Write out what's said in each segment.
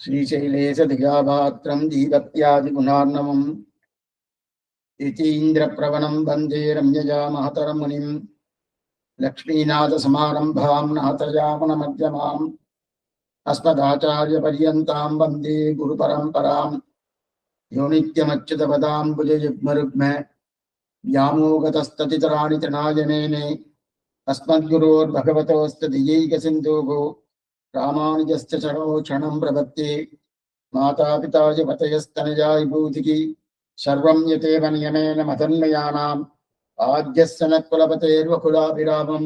శ్రీశైలేశదిగాపాత్రం దీపత్యాదిగుణార్ణవం యతీంద్రప్రవణం వందే రమ్యజా మహతరం మునిం లక్ష్మీనాథసమారంభాం నాథయామనమధ్యమాం అస్మదాచార్యపర్యంతాం వందే గురుపరంపరాం యో నిత్యమచ్యుతపదాంబుజయుగ్మరుగ్మ వ్యామోగతస్తతితరాణి తృణాయనేనే అస్మద్గురోర్భగవతోస్తదీయైకసింధోః రామానుజస్య చరణో క్షణం ప్రపత్తే మాతాపితా చ పతయస్తనయా విభూతికి సర్వం యతేవ నియమేన మదన్మయానాం ఆద్యస్య న కులపతేర్వకులాభిరామం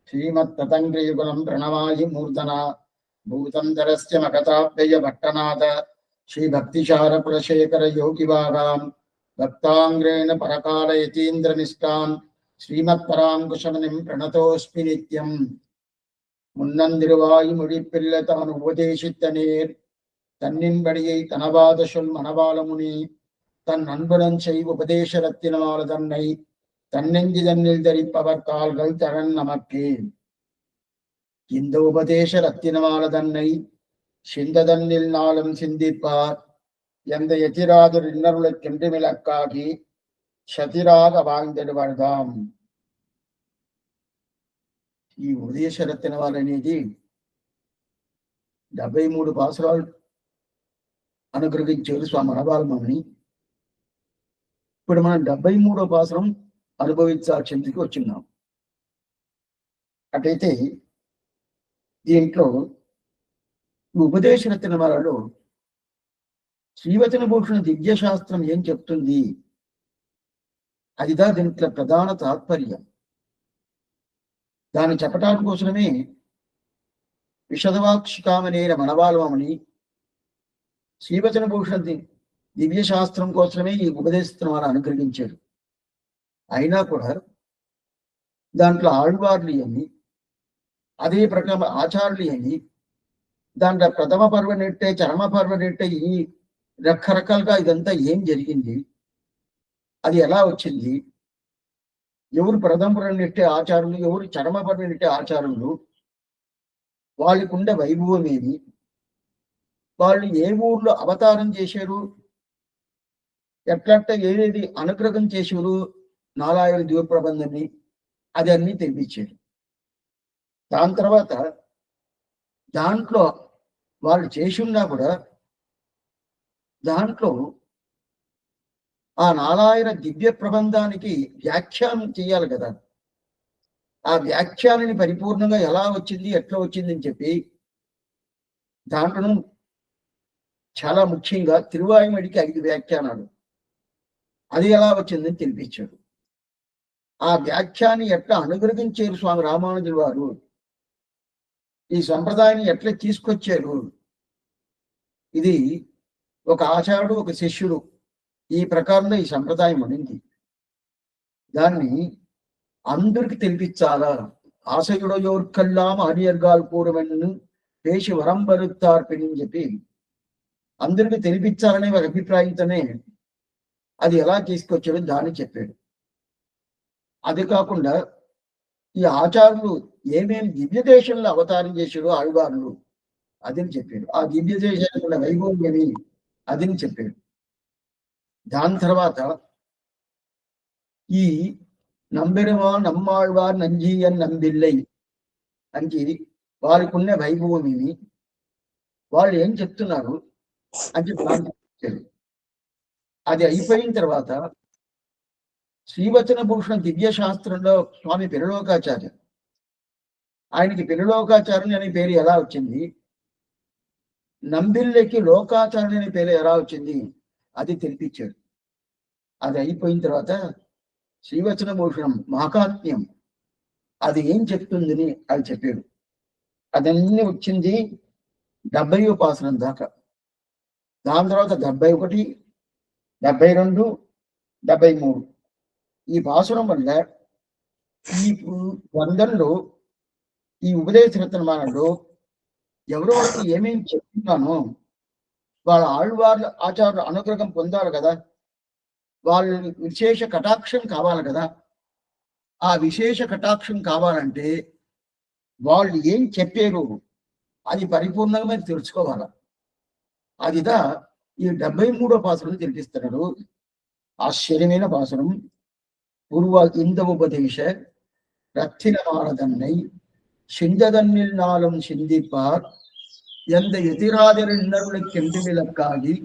శ్రీమత్తతంగ్రియుగలం ప్రణమాయి మూర్ధన భూతంధరస్య మకతాభ్యయ భట్టనాథ శ్రీభక్తిశార కులశేఖర యోగివాగాం భక్తాంగ్రేణ పరకాలయతీంద్రనిష్టాం శ్రీమత్పరాంకుశమనిం ప్రణతోస్మి నిత్యం. முன்னந்திருவாய் மொழிப்பில்ல தான் உபதேசித்த நேர் தன்னின்படியை தனவாத சொல் மணவாளமுனி தன் அன்புடன் செய் உபதேச ரத்தினமால தன்னை தன்னெஞ்சி தன்னில் தரிப்பவர் கால்கள் தரன் நமக்கே. இந்த உபதேச ரத்தினமால தன்னை சிந்ததன்னில் நாளும் சிந்திப்பார் எந்த எதிராதொரு இன்னருளை கென்று விளக்காகி சதிராக வாழ்ந்திடுவார்தாம். ఈ ఉదయ రత్నవాలు అనేది 73 పాసురాలు అనుగ్రహించారు స్వామి మనవాళ్ళమని. ఇప్పుడు మనం 73వ పాసురం అనుభవించాల్సిందికి వచ్చిన్నాం. అటైతే దీంట్లో ఉపదేశ రత్నమాలలో శ్రీవచన భూషణ దివ్య శాస్త్రం ఏం చెప్తుంది, అదిదా దీంట్లో ప్రధాన తాత్పర్యం. దాన్ని చెప్పటానికి కోసమే విశదవాక్షికామనేన మనవాళమని శ్రీవచన భూషణ దివ్య శాస్త్రం కోసమే ఈ ఉపదేశం వారు అనుగ్రహించారు. అయినా కూడా దాంట్లో ఆళ్వార్లు అని, అదే ప్రకారం ఆచార్యులు అని, దాంట్లో ప్రథమ పర్వ నెట్టే చరమ పర్వ నెట్టే ఈ రకరకాలుగా ఇదంతా ఏం జరిగింది, అది ఎలా వచ్చింది, ఎవరు ప్రథమపురం నెట్టే ఆచారులు, ఎవరు చరమపురం నెట్టే ఆచారులు, వాళ్ళకు ఉండే వైభవం ఏమి, వాళ్ళు ఏ ఊర్లో అవతారం చేశారు, ఎట్లట్ట ఏదేది అనుగ్రహం చేశారు, నారాయణ దివ్య ప్రబంధాన్ని అది అన్ని తెప్పించారు. దాని తర్వాత దాంట్లో వాళ్ళు చేసి ఉన్నా కూడా దాంట్లో ఆ నారాయణ దివ్య ప్రబంధానికి వ్యాఖ్యానం చేయాలి కదా. ఆ వ్యాఖ్యానాన్ని పరిపూర్ణంగా ఎలా వచ్చింది, ఎట్లా వచ్చింది అని చెప్పి దాంట్లో చాలా ముఖ్యంగా తిరువాయుమడికి 5 వ్యాఖ్యానాలు, అది ఎలా వచ్చిందని తెలిపించాడు. ఆ వ్యాఖ్యాన్ని ఎట్లా అనుగ్రహించారు స్వామి రామానుజుల వారు, ఈ సంప్రదాయాన్ని ఎట్లా తీసుకొచ్చారు, ఇది ఒక ఆచార్యుడు ఒక శిష్యుడు ఈ ప్రకారంలో ఈ సంప్రదాయం అనింది. దాన్ని అందరికి తెలిపించాలా. ఆశయుడయోర్కల్లాం ఆర్యర్గాల్ కూరవెన్ను పేషి వరం బరుత్తార్పిని చెప్పి అందరికి తెలిపించాలనే ఒక అభిప్రాయంతోనే అది ఎలా తీసుకొచ్చాడో దాన్ని చెప్పాడు. అది కాకుండా ఈ ఆచార్యులు ఏమేమి దివ్య దేశంలో అవతారం చేశాడో ఆళ్వార్లు అదని చెప్పాడు. ఆ దివ్య దేశంలో వైభవం ఏమి అదని చెప్పాడు. దాని తర్వాత ఈ నంబెరువా నమ్మాళ్వార్ నంజీయన్ నంబిల్లై అని వారికి ఉన్న వైభవం ఏమి, వాళ్ళు ఏం చెప్తున్నారు అని చెప్పారు. అది అయిపోయిన తర్వాత శ్రీవచన భూషణ దివ్య శాస్త్రంలో స్వామి పిరలోకాచార్య, ఆయనకి పిరలోకాచార్యుని అనే పేరు ఎలా వచ్చింది, నంబిల్లెకి లోకాచార్యుని అనే పేరు ఎలా వచ్చింది, అది తెలిపించాడు. అది అయిపోయిన తర్వాత శ్రీవచన భూషణం మహాకాత్మ్యం అది ఏం చెప్తుందని అది చెప్పాడు. అదన్నీ వచ్చింది 70వ పాసనం దాకా. దాని తర్వాత 71, 72, 73 ఈ పాసురం వల్ల ఈ వందల్లో ఈ ఉపదేశ రత్నమాలలో ఎవరెవరికి ఏమేమి చెప్తున్నానో వాళ్ళ ఆళ్వార్ల ఆచార్యుల అనుగ్రహం పొందాలి కదా, వాళ్ళ విశేష కటాక్షం కావాలి కదా. ఆ విశేష కటాక్షం కావాలంటే వాళ్ళు ఏం చెప్పారు అది పరిపూర్ణంగా మీరు తెలుసుకోవాలా. అదిదా ఈ 73వ పాసురం తెలిపిస్తున్నాడు. ఆశ్చర్యమైన పాసురం. పూర్వ இந்த உபதேச ரத்தினமானதன்னை சிந்ததன்னில் நாளும் சிந்திப்பார் எந்த எதிராதரின்னருளுக்கு என்று విలక్కాగి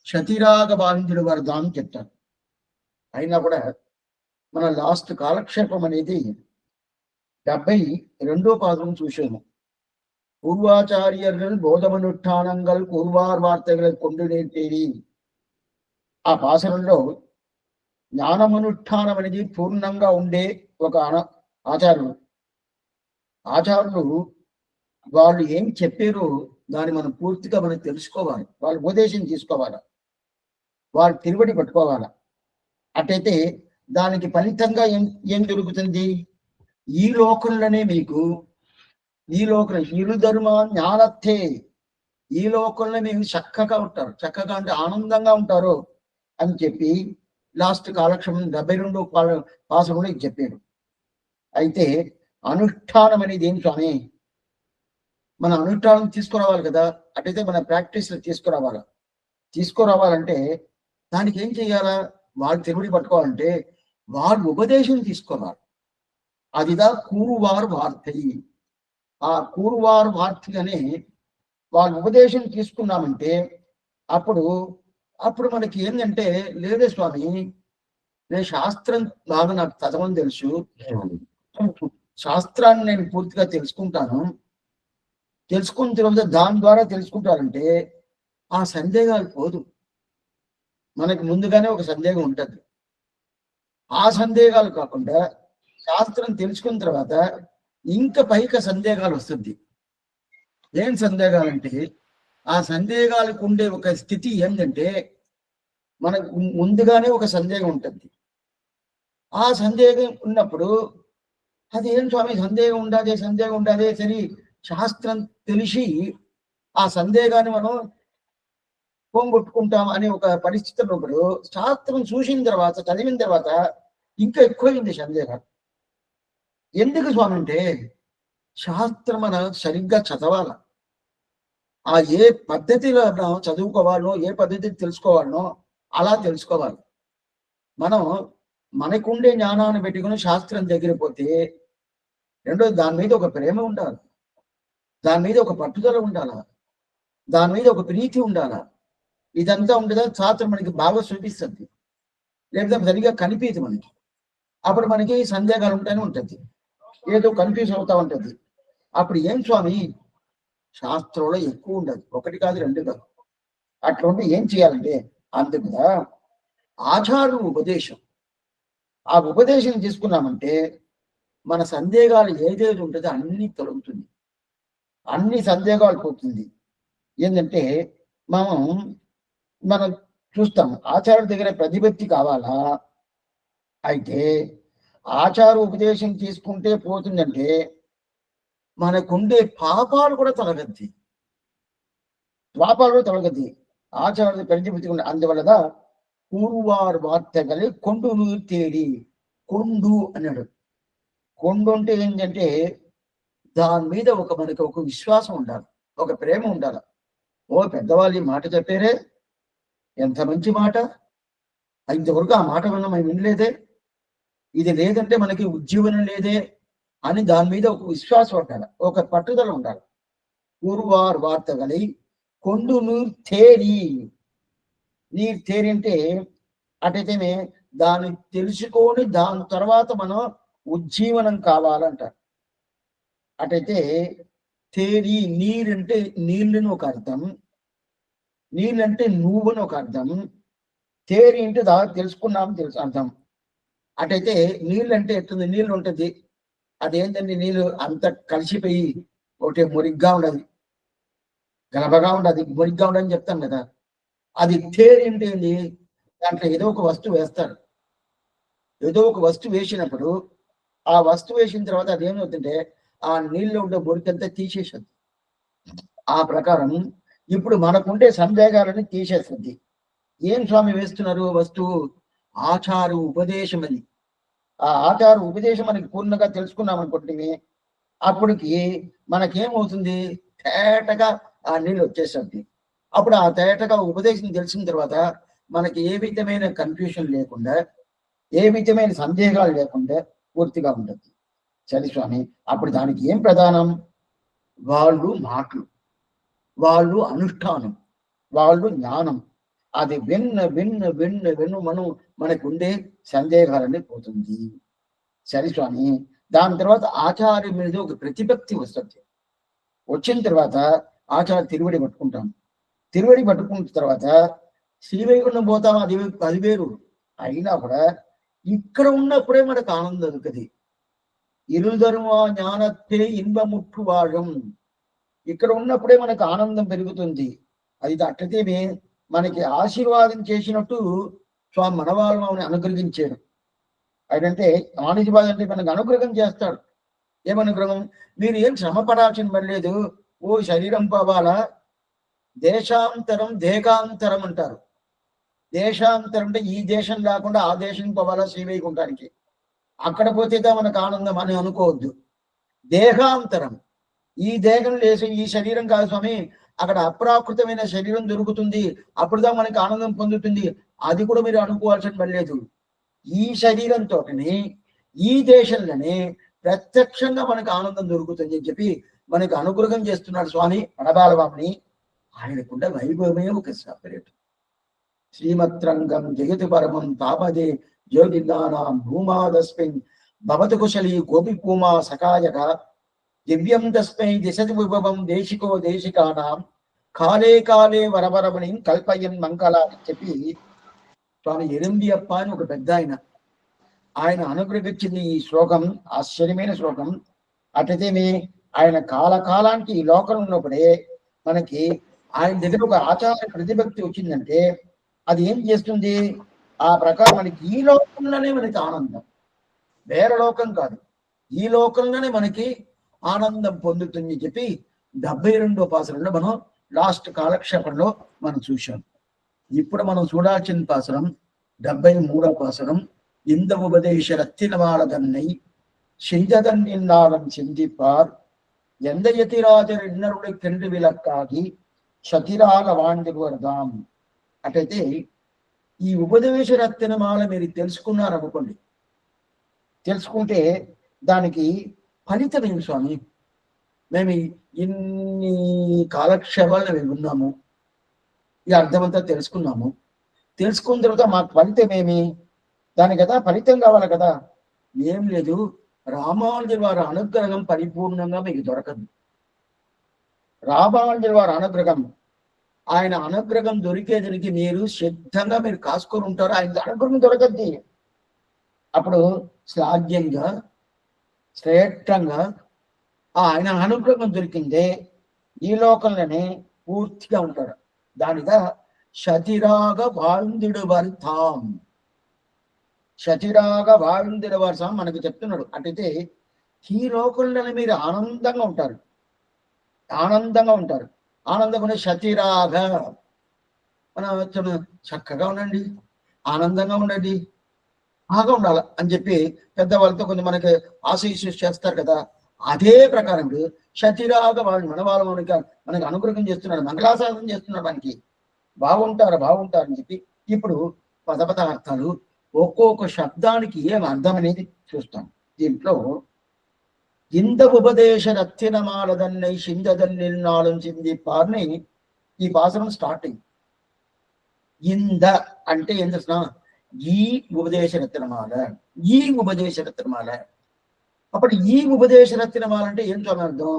శతిరాగ బాంధుడు వరదాం చెప్తారు. అయినా కూడా మన లాస్ట్ కాలక్షేపం అనేది 72వ పాదం చూసాము. పూర్వాచార్యர்கள் బోధమనుష్ఠానంగల్ పూర్వార్ వార్తగల కొండు నేర్పేది. ఆ పాసనంలో జ్ఞానమనుష్ఠానం అనేది పూర్ణంగా ఉండే ఒక ఆచారులు వాళ్ళు ఏం చెప్పారో దాన్ని మనం పూర్తిగా మనం తెలుసుకోవాలి. వాళ్ళు ఉపదేశం తీసుకోవాలా, వాళ్ళు తిరువడి పట్టుకోవాలా. అటైతే దానికి ఫలితంగా ఏం దొరుకుతుంది? ఈ లోకంలోనే మీకు ఈ లోకం ఇరుధర్మ జ్ఞానత్తే, ఈ లోకంలో మీకు చక్కగా ఉంటారు. చక్కగా అంటే ఆనందంగా ఉంటారు అని చెప్పి లాస్ట్ కాలక్షేపం 72వ పాసంలో చెప్పాడు. అయితే అనుష్ఠానం అనేది ఏం స్వామి? మన అనుష్ఠానం తీసుకురావాలి కదా. అటైతే మన ప్రాక్టీస్ తీసుకురావాలంటే దానికి ఏం చేయాలా? వాళ్ళు తిరుమడి పట్టుకోవాలంటే వారు ఉపదేశం తీసుకోవాలి. అదిదా కూరువారు వార్తయి. ఆ కూరువారు వార్తి అనే వాళ్ళ ఉపదేశం తీసుకున్నామంటే అప్పుడు మనకి ఏంటంటే, లేదే స్వామి నేను శాస్త్రం బాగా నాకు చదవని తెలుసు, శాస్త్రాన్ని నేను పూర్తిగా తెలుసుకుంటాను, తెలుసుకున్న తర్వాత దాని ద్వారా తెలుసుకుంటారంటే ఆ సందేహాలు పోదు. మనకి ముందుగానే ఒక సందేహం ఉంటుంది. ఆ సందేహాలు కాకుండా శాస్త్రం తెలుసుకున్న తర్వాత ఇంకా పైకి సందేహాలు వస్తుంది. ఏం సందేహాలంటే ఆ సందేహాలకు ఉండే ఒక స్థితి ఏంటంటే మనకు ముందుగానే ఒక సందేహం ఉంటుంది. ఆ సందేహం ఉన్నప్పుడు అది ఏం స్వామి సందేహం ఉండాదే సరి శాస్త్రం తెలిసి ఆ సందేహాన్ని మనం పోగొట్టుకుంటాం అనే ఒక పరిస్థితిలో ఉన్నప్పుడు శాస్త్రం చూసిన తర్వాత చదివిన తర్వాత ఇంకా ఎక్కువైంది సందేహం. ఎందుకు స్వామి అంటే శాస్త్రం మనం సరిగ్గా చదవాల. ఆ ఏ పద్ధతిలో చదువుకోవాలో, ఏ పద్ధతి తెలుసుకోవాలనో అలా తెలుసుకోవాలి. మనం మనకుండే జ్ఞానాన్ని పెట్టుకుని శాస్త్రం దగ్గర పోతే రెండోది దాని మీద ఒక ప్రేమ ఉండాలి, దాని మీద ఒక పట్టుదల ఉండాలా, దాని మీద ఒక ప్రీతి ఉండాలా. ఇదంతా ఉండదా శాస్త్రం మనకి బాగా చూపిస్తుంది, లేకపోతే సరిగా కనిపించదు మనకి. అప్పుడు మనకి సందేహాలు ఉంటానే ఉంటుంది, ఏదో కన్ఫ్యూజ్ అవుతా ఉంటుంది. అప్పుడు ఏం స్వామి శాస్త్రంలో ఎక్కువ ఉండదు, ఒకటి కాదు రెండు కాదు. అట్లా ఉంటే ఏం చేయాలంటే అందుకుదా ఆచార్యుల ఉపదేశం. ఆ ఉపదేశం తీసుకున్నామంటే మన సందేహాలు ఏదేది ఉంటుందో అన్ని తొలగుతుంది, అన్ని సందేహాలు పోతుంది. ఏంటంటే మనం చూస్తాం ఆచార్యుడి దగ్గర ప్రతిపత్తి కావాలా, అయితే ఆచార ఉపదేశం తీసుకుంటే పోతుందంటే మనకుండే పాపాలు కూడా తొలగద్ది, ఆచార్యుడి ప్రతిపత్తి ఉండే. అందువల్ల పూర్వారు వార్తగలి కొండు నీరు తేడి. కొండు అన్నాడు. కొండు అంటే ఏంటంటే దాని మీద మనకి ఒక విశ్వాసం ఉండాలి, ఒక ప్రేమ ఉండాలి. ఓ పెద్దవాళ్ళు ఈ మాట చెప్పారే, ఎంత మంచి మాట, ఇంతవరకు ఆ మాట వల్ల మనం వినలేదే, ఇది లేదంటే మనకి ఉజ్జీవనం లేదే అని దాని మీద ఒక విశ్వాసం ఉండాలి, ఒక పట్టుదల ఉండాలి. పూర్వారు వార్తగలి కొండు నీరు తేరి. నీరు తేరి అంటే అటైతేనే దాన్ని తెలుసుకొని దాని తర్వాత మనం ఉజ్జీవనం కావాలంటారు. అటైతే తేరి నీరంటే నీళ్ళని ఒక అర్థం, నీళ్ళంటే నువ్వుని ఒక అర్థం, తేరి అంటే తెలుసు అర్థం. అటైతే నీళ్ళు అంటే ఎట్టుంది, నీళ్ళు ఉంటుంది అదేంటంటే నీళ్ళు అంత కలిసిపోయి ఒకటి మురిగ్గా ఉండదు, గలబగా ఉండదు, మురిగ్గా ఉండదని చెప్తాం కదా. అది తేరి అంటే ఏంటి, దాంట్లో ఏదో ఒక వస్తువు వేస్తారు, ఏదో ఒక వస్తువు వేసినప్పుడు ఆ వస్తువు వేసిన తర్వాత అదేమవుతుంటే ఆ నీళ్ళు ఉండే మురికంతా తీసేస్తుంది. ఆ ప్రకారం ఇప్పుడు మనకుండే సందేహాలని తీసేస్తుంది. ఏం స్వామి వేస్తున్నారు వస్తువు? ఆచార ఉపదేశం అని. ఆ ఆచార ఉపదేశం మనకి పూర్ణంగా తెలుసుకున్నాం అనుకుంటే అప్పటికి మనకేమవుతుంది, తేటగా ఆ నీళ్ళు వచ్చేస్తుంది. అప్పుడు ఆ తేటగా ఉపదేశం తెలిసిన తర్వాత మనకి ఏ విధమైన కన్ఫ్యూషన్ లేకుండా, ఏ విధమైన సందేహాలు లేకుండా పూర్తిగా ఉంటుంది. సరే స్వామి, అప్పుడు దానికి ఏం ప్రధానం? వాళ్ళు మాటలు, వాళ్ళు అనుష్ఠానం, వాళ్ళు జ్ఞానం. అది విన్ను మనకు ఉండే సందేహాలన్నీ పోతుంది. సరే స్వామి, దాని తర్వాత ఆచార్యం మీద ఒక ప్రతిభక్తి వస్తుంది. వచ్చిన తర్వాత ఆచార్య తిరువడి పట్టుకుంటాం. తిరువడి పట్టుకున్న తర్వాత శ్రీవైకుంఠం పోతాం, అది వేరు. అయినా కూడా ఇక్కడ ఉన్నప్పుడే మనకు ఆనందం దొరుకుతుంది. ఇరుధర్మ జ్ఞానత్తే ఇన్బముట్టు వాഴం. ఇక్కడ ఉన్నప్పుడే మనకు ఆనందం పెరుగుతుంది. అది అట్లయితే మనకి ఆశీర్వాదం చేసినట్టు స్వామి మనవాళ్ళని అనుగ్రహించాడు. అదంటే ఆశీర్వాదం అంటే మనకు అనుగ్రహం చేస్తాడు. ఏమనుగ్రహం? మీరు ఏం శ్రమ పడాల్సిన పని లేదు. ఓ శరీరం పోవాలా, దేశాంతరం దేగాంతరం అంటారు. దేశాంతరం అంటే ఈ దేశం లేకుండా ఆ దేశం పోవాలా శ్రీవైకుంఠానికి. అక్కడ పోతేగా మనకు ఆనందం అని అనుకోవద్దు. దేహాంతరం, ఈ దేహం లేసి ఈ శరీరం కాదు స్వామి, అక్కడ అప్రాకృతమైన శరీరం దొరుకుతుంది, అప్పుడుదా మనకి ఆనందం పొందుతుంది. అది కూడా మీరు అనుకోవాల్సిన పని లేదు. ఈ శరీరంతో ఈ దేశంలోనే ప్రత్యక్షంగా మనకు ఆనందం దొరుకుతుంది అని చెప్పి మనకు అనుగ్రహం చేస్తున్నాడు స్వామి వనబాలవామిని. ఆయనకుండా వైభవమే ఒక సపరేట్. శ్రీమత్రంగం జగతి పరమం తాపదే జ్యోతిర్దానాం భూమాదస్మిన్ భవతు కుశలి గోపి పూమా సకాయక దివ్యం తస్మై దిశతి విభవం దేశికో దేశికానాం కాలే కాలే వరవరమని కల్పయన్ మంగళ అని చెప్పి స్వామి ఎరంబియప్ప అని ఒక పెద్ద ఆయన అనుగ్రహించింది ఈ శ్లోకం. ఆశ్చర్యమైన శ్లోకం. అట్లయితే ఆయన కాలానికి ఈ లోకం ఉన్నప్పుడే మనకి ఆయన దగ్గర ఒక ఆచార ప్రతిభక్తి వచ్చిందంటే అది ఏం చేస్తుంది? ఆ ప్రకారం మనకి ఈ లోకంలోనే మనకి ఆనందం, వేరే లోకం కాదు, ఈ లోకంలోనే మనకి ఆనందం పొందుతుంది చెప్పి 72వ పాసరంలో మనం లాస్ట్ కాలక్షేపంలో మనం చూశాం. ఇప్పుడు మనం చూడాల్సిన పాసరం 73వ పాసరం. இந்த உபதேச ரத்தினமால தன்னை செஞ்சதன்னின்னாலும் சிந்திப்பார் எந்த యతిరాజర్ ఇన్నరుడి కెండు విలక్కాగి శతిరాల వాండివరదాం. అటైతే ఈ ఉపదేశ రత్నమాల మీరు తెలుసుకున్నారనుకోండి, తెలుసుకుంటే దానికి ఫలితం ఏమి స్వామి? మేము ఇన్ని కాలక్షేపాలను మేము ఉన్నాము, ఈ అర్థమంతా తెలుసుకున్నాము. తెలుసుకున్న తర్వాత మాకు ఫలితం ఏమి? దాని కదా ఫలితం కావాలి కదా. ఏం లేదు, రామానుజుల వారి అనుగ్రహం పరిపూర్ణంగా మీకు దొరకదు. రామానుజుల వారి అనుగ్రహం, ఆయన అనుగ్రహం దొరికేదానికి మీరు సిద్ధంగా మీరు కాసుకొని ఉంటారు. ఆయన అనుగ్రహం దొరకద్ది. అప్పుడు శ్లాఘ్యంగా శ్రేష్టంగా ఆయన అనుగ్రహం దొరికిందే ఈ లోకంలోనే పూర్తిగా ఉంటాడు. దానిగా శతిరాగ வாழ்ந்திடு వర్తాం, శతిరాగ வாழ்ந்திடு వర్తాం మనకు చెప్తున్నాడు. అంటే ఈ లోకంలోనే మీరు ఆనందంగా ఉంటారు, ఆనందంగా ఉంటారు. ఆనందంగా శతిరాగ, మనం చక్కగా ఉండండి, ఆనందంగా ఉండండి, బాగా ఉండాలి అని చెప్పి పెద్దవాళ్ళతో కొంచెం మనకి ఆశీస్సు చేస్తారు కదా. అదే ప్రకారం శతిరాగ వాళ్ళు మనవాళ్ళ మనకి అనుగ్రహం చేస్తున్నాడు, మంగళాశాసనం చేస్తున్నాడు. మనకి బాగుంటారు అని చెప్పి ఇప్పుడు పదపదార్థాలు ఒక్కొక్క శబ్దానికి ఏం అర్థం అనేది చూస్తాం. దీంట్లో ఇంత ఉపదేశ రత్నమాలదన్నై సిందదన్నిన్నాళం చిందిప్పార్ని ఈ పాసనం స్టార్టింగ్. ఇంద అంటే ఏం చేస్తున్నా? ఈ ఉపదేశ రత్నమాల, ఈ ఉపదేశ రత్నమాల. అప్పుడు ఈ ఉపదేశ రత్నమాల అంటే ఏం అర్థం?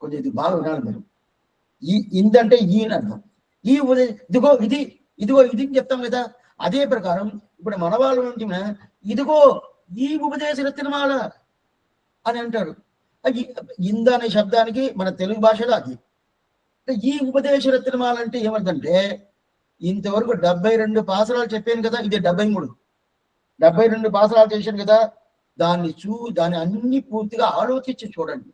కొంచెం ఇది బాగా వినాలి మీరు. ఈ ఇందంటే ఈయన అర్థం. ఈ ఉపదేశ ఇదిగో ఇది చెప్తాం కదా. అదే ప్రకారం ఇప్పుడు మన వాళ్ళ నుంచి ఇదిగో ఈ ఉపదేశ రత్నమాల అని అంటారు. ఇంద అనే శబ్దానికి మన తెలుగు భాషలో అది. ఈ ఉపదేశ రత్నమాల అంటే ఏమర్థంటే ఇంతవరకు 72 పాసరాలు చెప్పాను కదా, ఇది 72 పాసరాలు చేశాను కదా. దాన్ని అన్ని పూర్తిగా ఆలోచించి చూడండి.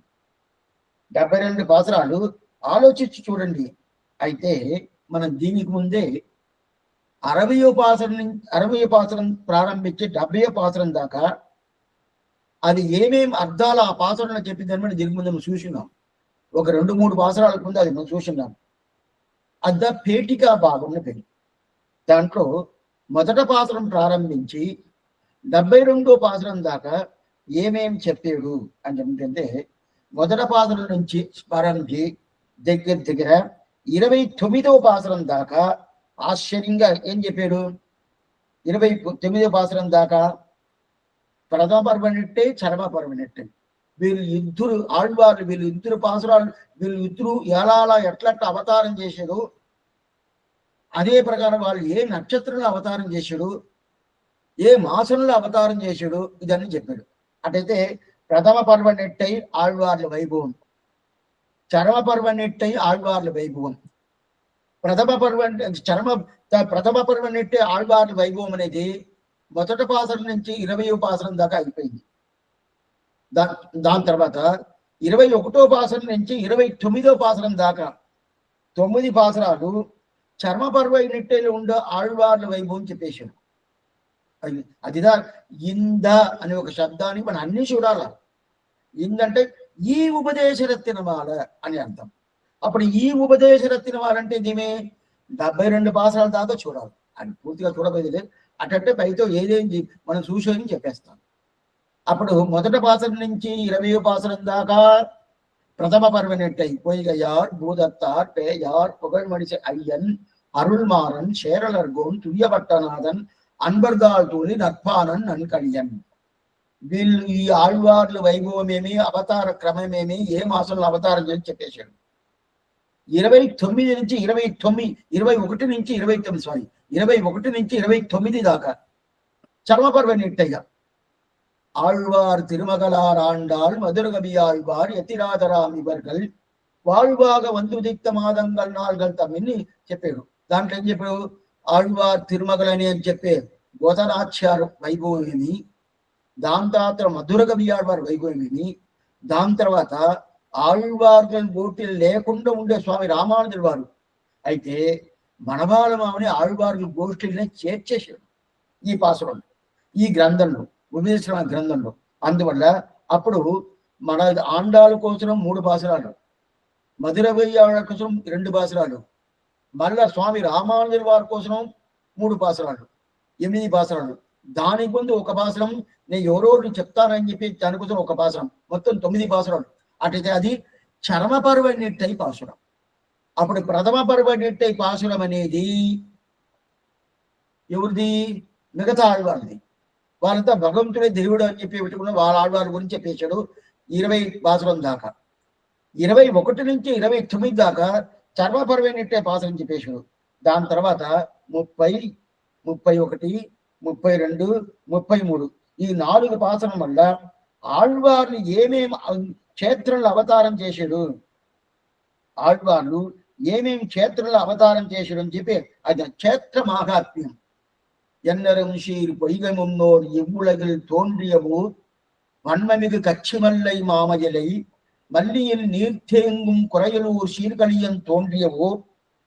72 పాసరాలు ఆలోచించి చూడండి. అయితే మనం దీనికి ముందే 60వ పాసరం ప్రారంభించి 70వ పాసరం దాకా అది ఏమేమి అర్థాలు ఆ పాసరంలో చెప్పిందని మనం దీనికి ముందు మనం చూసినాం. ఒక 2-3 పాసరాలకు ముందు అది మనం చూసినాం. అద్ద పేటికా భాగం పేరు. దాంట్లో మొదట పాసరం ప్రారంభించి 72వ పాసరం దాకా ఏమేం చెప్పాడు అని ఏంటంటే, మొదట పాసరం నుంచి స్మరించి దగ్గర 29వ పాసరం దాకా ఆశ్చర్యంగా ఏం చెప్పాడు. 29వ పాసరం దాకా ప్రథమ పర్వనిట్టే చరమ పర్వనిట్టే వీళ్ళు ఇద్దరు ఆళ్వార్లు, వీళ్ళు ఇద్దరు పాసురాలు, వీళ్ళు ఇద్దరు ఎలా ఎట్లా అవతారం చేశాడు, అదే ప్రకారం వాళ్ళు ఏ నక్షత్రంలో అవతారం చేశాడు, ఏ మాసంలో అవతారం చేశాడు, ఇదన్నీ చెప్పాడు. అటైతే ప్రథమ పర్వ నెట్టై ఆళ్వార్ల వైభవం, చరమ పర్వ నెట్టై ఆళ్వార్ల వైభవం, ప్రథమ పర్వ నెట్టే ఆళ్వార్ల వైభవం అనేది మొదటి పాసరం నుంచి 20వ పాసరం దాకా అయిపోయింది. దాని తర్వాత 21వ పాసరం నుంచి 29వ పాసరం దాకా 9 పాసరాలు చర్మ పర్వ నెట్టేలో ఉండే ఆళ్వార్ల వైభవం చెప్పేశాడు. అదిదా ఇంద అనే ఒక శబ్దాన్ని మనం అన్ని చూడాల. ఇందంటే ఈ ఉపదేశరత్నమాల అని అర్థం. అప్పుడు ఈ ఉపదేశరత్నమాల అంటే దీమే 72 పాసరాల దాకా చూడాలి. అని పూర్తిగా చూడబోయేది అటంటే పైతో ఏదేంటి మనం చూసేది చెప్పేస్తాం. అప్పుడు మొదటి పాసరం నుంచి 20వ పాసరం దాకా பிரதம பருவனெட்டை பொய்கையார் பூதத்தார் பேயார் புகழ்மடிசை ஐயன் అరుల్మారన్ చేరలర్గోన్ తుయ్యపట్టనాథన్ అన్బర్దాల్ తూలి నర్పానన్ నన్కడియన్. వీళ్ళు ఈ ఆళ్వార్ల వైభవమేమి, అవతార క్రమమేమి, ఏ మాసంలో అవతారం చేసి చెప్పేశాడు. 29 నుంచి 21 దాకా చర్మపర్వ నెట్టయ్య ஆழ்வார் திருமகளார் ஆண்டாள் மதுரகவி ஆழ்வார் యతిరాజరామ్ ఇవర్గల్ வாழ்வாக వందుదిక్త మాదంగల్ నాలుగల్ తమ్మిని చెప్పాడు. దాంట్లో ఏం చెప్పాడు, ఆళ్వార్ తిరుమగలని అని చెప్పే గోతనాచ్యారు వైభవమేమి, దాని తర్వాత మధురగవి ఆళ్వార్ వైభవమేమి, దాని తర్వాత ఆళ్వార్గల్ గోటిలు లేకుండా ఉండే స్వామి రామానుజుల వారు అయితే మనవాళమామని ఆళ్వార్గల్ గోష్ఠుల్ని చేర్చేశాడు ఈ పాసురంలో, ఈ గ్రంథంలో, ఉపదేశ గ్రంథంలో. అందువల్ల అప్పుడు మన ఆండాల కోసం 3 పాసురాలు, మధురవయ్యాళ్ళ కోసం 2 పాసురాలు, మళ్ళా స్వామి రామానుజుల వారి కోసం 3 పాసురాలు, 8 పాసురాలు. దానికి ముందు ఒక పాసురం నేను ఎవరో చెప్తానని చెప్పి దానికోసం ఒక పాసురం, మొత్తం 9 పాసురాలు. అటైతే అది చరమ పర్వ నెట్టై పాసురం. అప్పుడు ప్రథమ పర్వ నెట్టై పాసురం అనేది ఎవరిది, మిగతా ఆళ్వారిది. వాళ్ళంతా భగవంతుడే దేవుడు అని చెప్పి పెట్టుకున్న వాళ్ళ ఆళ్వారి గురించి చెప్పేశాడు 20 పాసురం దాకా. 21 నుంచి 29 దాకా చర్మపర్వ నెట్టే పాసురం చెప్పేశాడు. దాని తర్వాత 30, 31, 32, 33 ఈ 4 పాసురం వల్ల ఆళ్వార్లు ఏమేమి క్షేత్రంలో అవతారం చేశాడు, ఆళ్వార్లు ఏమేమి క్షేత్రంలో అవతారం చేశాడు అని చెప్పి అది క్షేత్ర మాహాత్మ్యం. ఎన్నరం షీర్ పొయ్గ మున్నోర్ ఎవ్వులగిల్ తోன்றியவோ வன்மமிகு கச்சிமல்லை மாமயலை மல்லியில் நீர்த்தேங்கும் குறையலூர் சீர்கழியன் தோன்றியவோ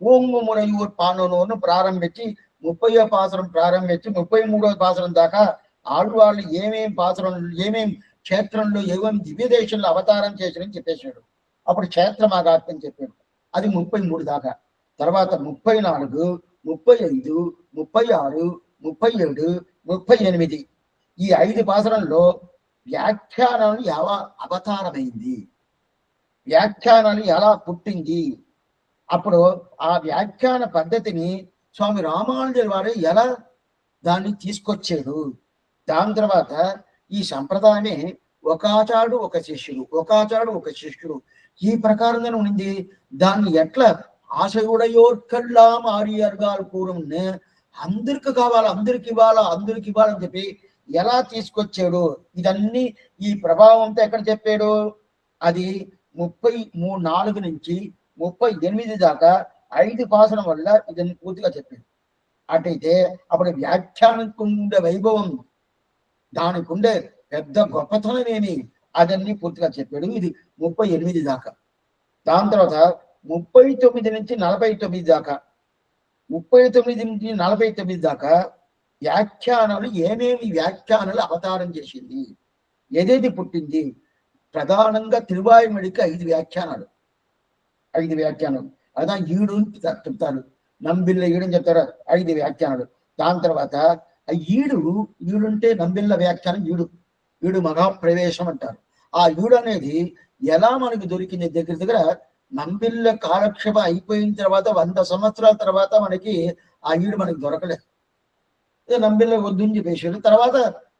ఓంగు మురయూర్ పానోను ప్రారంభించి 30వ పాసరం ప్రారంభించి 33వ పాసరం దాకా ఆళ్వార్లు ఏమేం పాసరం, ఏమేం క్షేత్రంలో ఏమేమి దివ్య దేశంలో అవతారం చేశారని చెప్పేశాడు. అప్పుడు క్షేత్ర మాగాత్మ్యం చెప్పాడు. అది 33 దాకా. తర్వాత 34, 35, 36, 37, 38 ఈ 5 పాసరంలో వ్యాఖ్యానాలు ఎలా అవతారమైంది, వ్యాఖ్యానాలు ఎలా పుట్టింది, అప్పుడు ఆ వ్యాఖ్యాన పద్ధతిని స్వామి రామానుజుల వారు ఎలా దాన్ని తీసుకొచ్చాడు. దాని తర్వాత ఈ సంప్రదాయమే ఒక ఆచాడు ఒక శిష్యుడు, ఒక ఆచాడు ఒక శిష్యుడు ఈ ప్రకారంగానే ఉంది. దాన్ని ఎట్లా ఆశయుడయోర్కల్లా మారియర్గాలు కూరంని అందరికి కావాలి, అందరికి ఇవ్వాలని చెప్పి ఎలా తీసుకొచ్చాడు, ఇదన్నీ ఈ ప్రభావంతో ఎక్కడ చెప్పాడు. అది 34 నుంచి 38 దాకా 5 పాసనం వల్ల ఇదని పూర్తిగా చెప్పాడు. అటైతే అప్పుడు వ్యాఖ్యానంకు ఉండే వైభవం, దానికి ఉండే పెద్ద గొప్పతనం ఏమి, అదన్నీ పూర్తిగా చెప్పాడు. ఇది 38 దాకా. దాని తర్వాత 39 నుంచి 49 దాకా, 39 నుంచి 49 దాకా వ్యాఖ్యానాలు, ఏమేమి వ్యాఖ్యానాలు అవతారం చేసింది, ఏదేది పుట్టింది. ప్రధానంగా తిరువాయుమడికి 5 వ్యాఖ్యానాలు. అదా ఈడు చెప్తారు, నంబిల్ల ఈడు అని చెప్తారు. ఐదు వ్యాఖ్యానాలు. దాని తర్వాత ఆ ఈడుంటే నంబిల్ల వ్యాఖ్యానం ఈడు మహాప్రవేశం అంటారు. ఆ ఈడు అనేది ఎలా మనకు దొరికింది దగ్గర దగ్గర నంబిల్ల కాలక్షేప అయిపోయిన తర్వాత 100 సంవత్సరాల తర్వాత మనకి ఆ ఈడు మనకి దొరకలేదు. నంబిల్ల వద్దుని చెప్పేసాడు. తర్వాత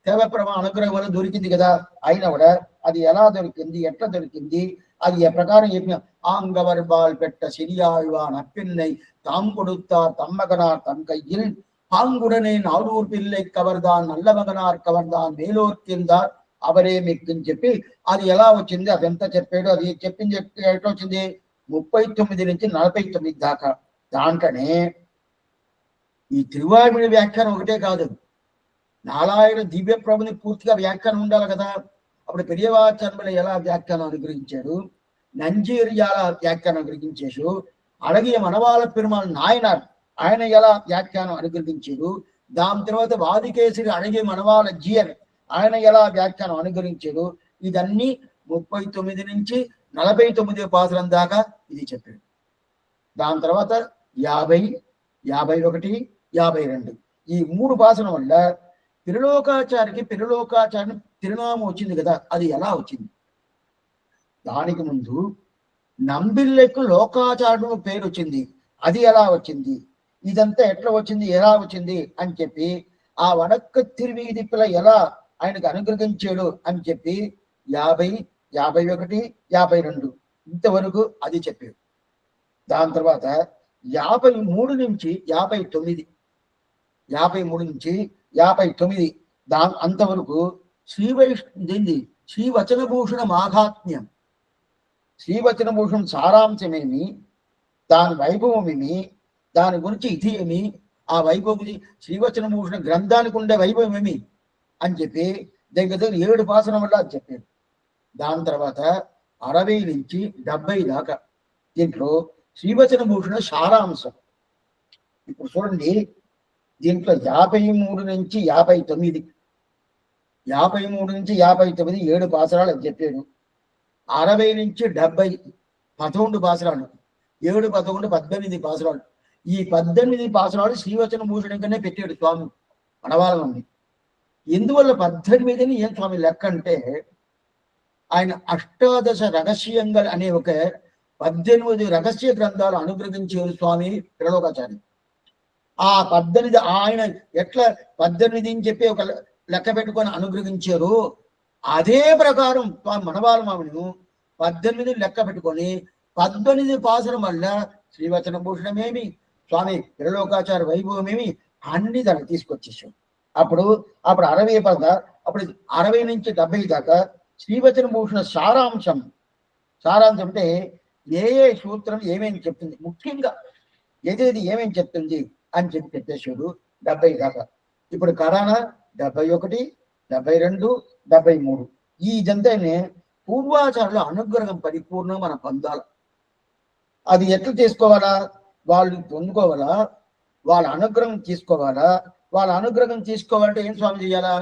దేవప్రభ అనుగ్రహం వల్ల దొరికింది కదా. అయినా కూడా అది ఎలా దొరికింది, ఎట్లా దొరికింది, అది ఏ ప్రకారం చెప్పిన ஆங்கவர்பால் பெற்ற சிறியாழ்வான் அப்பின்னை தாம் கொடுத்தார் தம்மகனார் தம் கையில் பாங்குடனே நாடூர் பிள்ளை కవర్దాన్ నల్లమగనార్ కవర్దాన్ మేలోర్కిందార్ అవరే మిక్కని చెప్పి అది ఎలా వచ్చింది అదంతా చెప్పాడు. అది చెప్పింది ఎట్లా వచ్చింది 39 నుంచి 49 దాకా. దాంట్లోనే ఈ తిరువాయుడి వ్యాఖ్యానం ఒకటే కాదు, నారాయణ దివ్య ప్రభుని పూర్తిగా వ్యాఖ్యానం ఉండాలి కదా. అప్పుడు పెరియవాచర్మలు ఎలా వ్యాఖ్యానం అనుగ్రహించాడు, నంజీరి ఎలా వ్యాఖ్యానం అనుగ్రహించాడు, అడగియ మనవాళ్ళ పెరుమాళ్ నాయనార్ ఆయన ఎలా వ్యాఖ్యానం అనుగ్రహించాడు, దాని తర్వాత వాదికేసరి అడగియ మనవాళ్ళ జియర్ ఆయన ఎలా వ్యాఖ్యానం అనుగ్రహించాడు. ఇదన్నీ 39 నుంచి 49 పాసురం దాకా ఇది చెప్పాడు. దాని తర్వాత 50, 51, 52 ఈ 3 పాసురం వల్ల పిరలోకాచారికి తిరునామం వచ్చింది కదా. అది ఎలా వచ్చింది? దానికి ముందు నంబిల్లెకు లోకాచారుడు పేరు వచ్చింది. అది ఎలా వచ్చింది? ఇదంతా ఎట్లా వచ్చింది, ఎలా వచ్చింది అని చెప్పి ఆ వడక్క తిరువీధి పిల్ల ఎలా ఆయనకు అనుగ్రహించాడు అని చెప్పి 50, 51, 52 ఇంతవరకు అది చెప్పాడు. దాని తర్వాత 53 నుంచి 59, 53 నుంచి 59 అంతవరకు శ్రీవచనభూషణ మాహాత్మ్యం, శ్రీవచనభూషణం సారాంశమేమి, దాని వైభవమేమి, దాని గురించి ఇది ఏమి, ఆ వైభవం శ్రీవచనభూషణ గ్రంథానికి ఉండే వైభవం ఏమి అని చెప్పి దగ్గర 7 పాసనం వల్ల అది చెప్పాడు. దాని తర్వాత 60 నుంచి 70 దాకా దీంట్లో శ్రీవచనభూషణ సారాంశం. ఇప్పుడు చూడండి, దీంట్లో 53 నుంచి 59, 53 నుంచి 59 7 పాసరాలు అని చెప్పాడు. 60 నుంచి 70 11 పాసరాలు, 7, 11, 18 పాసరాలు. ఈ 18 పాసరాలు శ్రీవచనభూషణం కన్నా పెట్టాడు స్వామి మనవాళ్ళ నుండి. ఎందువల్ల 18 ఏం స్వామి లెక్క అంటే, ఆయన అష్టాదశ రహస్యంగా అనే ఒక 18 రహస్య గ్రంథాలు అనుగ్రహించారు స్వామి త్రిలోకాచార్య. ఆ 18 ఆయన ఎట్లా 18 అని చెప్పి ఒక లెక్క పెట్టుకొని అనుగ్రహించారు, అదే ప్రకారం స్వామి మనవాళ్ళ మామను 18 లెక్క పెట్టుకొని 18 పాసరం వల్ల శ్రీవచనభూషణమేమి, స్వామి త్రిలోకాచార్య వైభవమేమి అన్ని దాన్ని తీసుకొచ్చేసాం. అప్పుడు 60 పద, అప్పుడు 60 నుంచి 70 దాకా శ్రీవచనభూషణ సారాంశం అంటే ఏ సూత్రం ఏమేమి చెప్తుంది, ముఖ్యంగా ఏదేది ఏమేమి చెప్తుంది అని చెప్పి చెప్పేశాడు 70 దాకా. ఇప్పుడు కరానా 71, 72, 73 ఇదంతానే పూర్వాచారుల అనుగ్రహం పరిపూర్ణం మనం పొందాలి. అది ఎట్లా తీసుకోవాలా, వాళ్ళు పొందుకోవాలా, వాళ్ళ అనుగ్రహం తీసుకోవాలా. వాళ్ళ అనుగ్రహం తీసుకోవాలంటే ఏం స్వామి చేయాలా,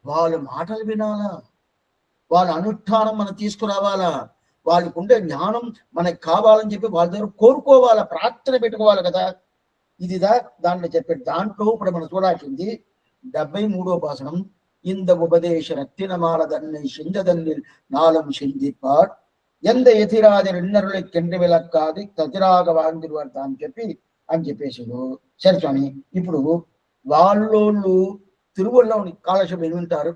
వాళ్ళ మాటలు వినాలా, వాళ్ళ అనుష్ఠానం మనం తీసుకురావాలా, వాళ్ళకు ఉండే జ్ఞానం మనకు కావాలని చెప్పి వాళ్ళ దగ్గర కోరుకోవాలా, ప్రార్థన పెట్టుకోవాలి కదా. ఇదిదా దాంట్లో చెప్పాడు. దాంట్లో ఇప్పుడు మనం చూడాల్సింది 73వ పాసనం. இந்த உபதேச ரத்தினமால தன்னை செஞ்சதன்னில் நாளும் செஞ்சிப்பார் எந்த எதிராத ఎన్నరులై కెండ్రి విలక్కాది తతిరాగ வாழ்ந்திருவார் అని చెప్పేసాడు. సరే స్వామి, ఇప్పుడు వాళ్ళోళ్ళు తిరువళ్ళలోని కాలక్షేపం విని ఉంటారు,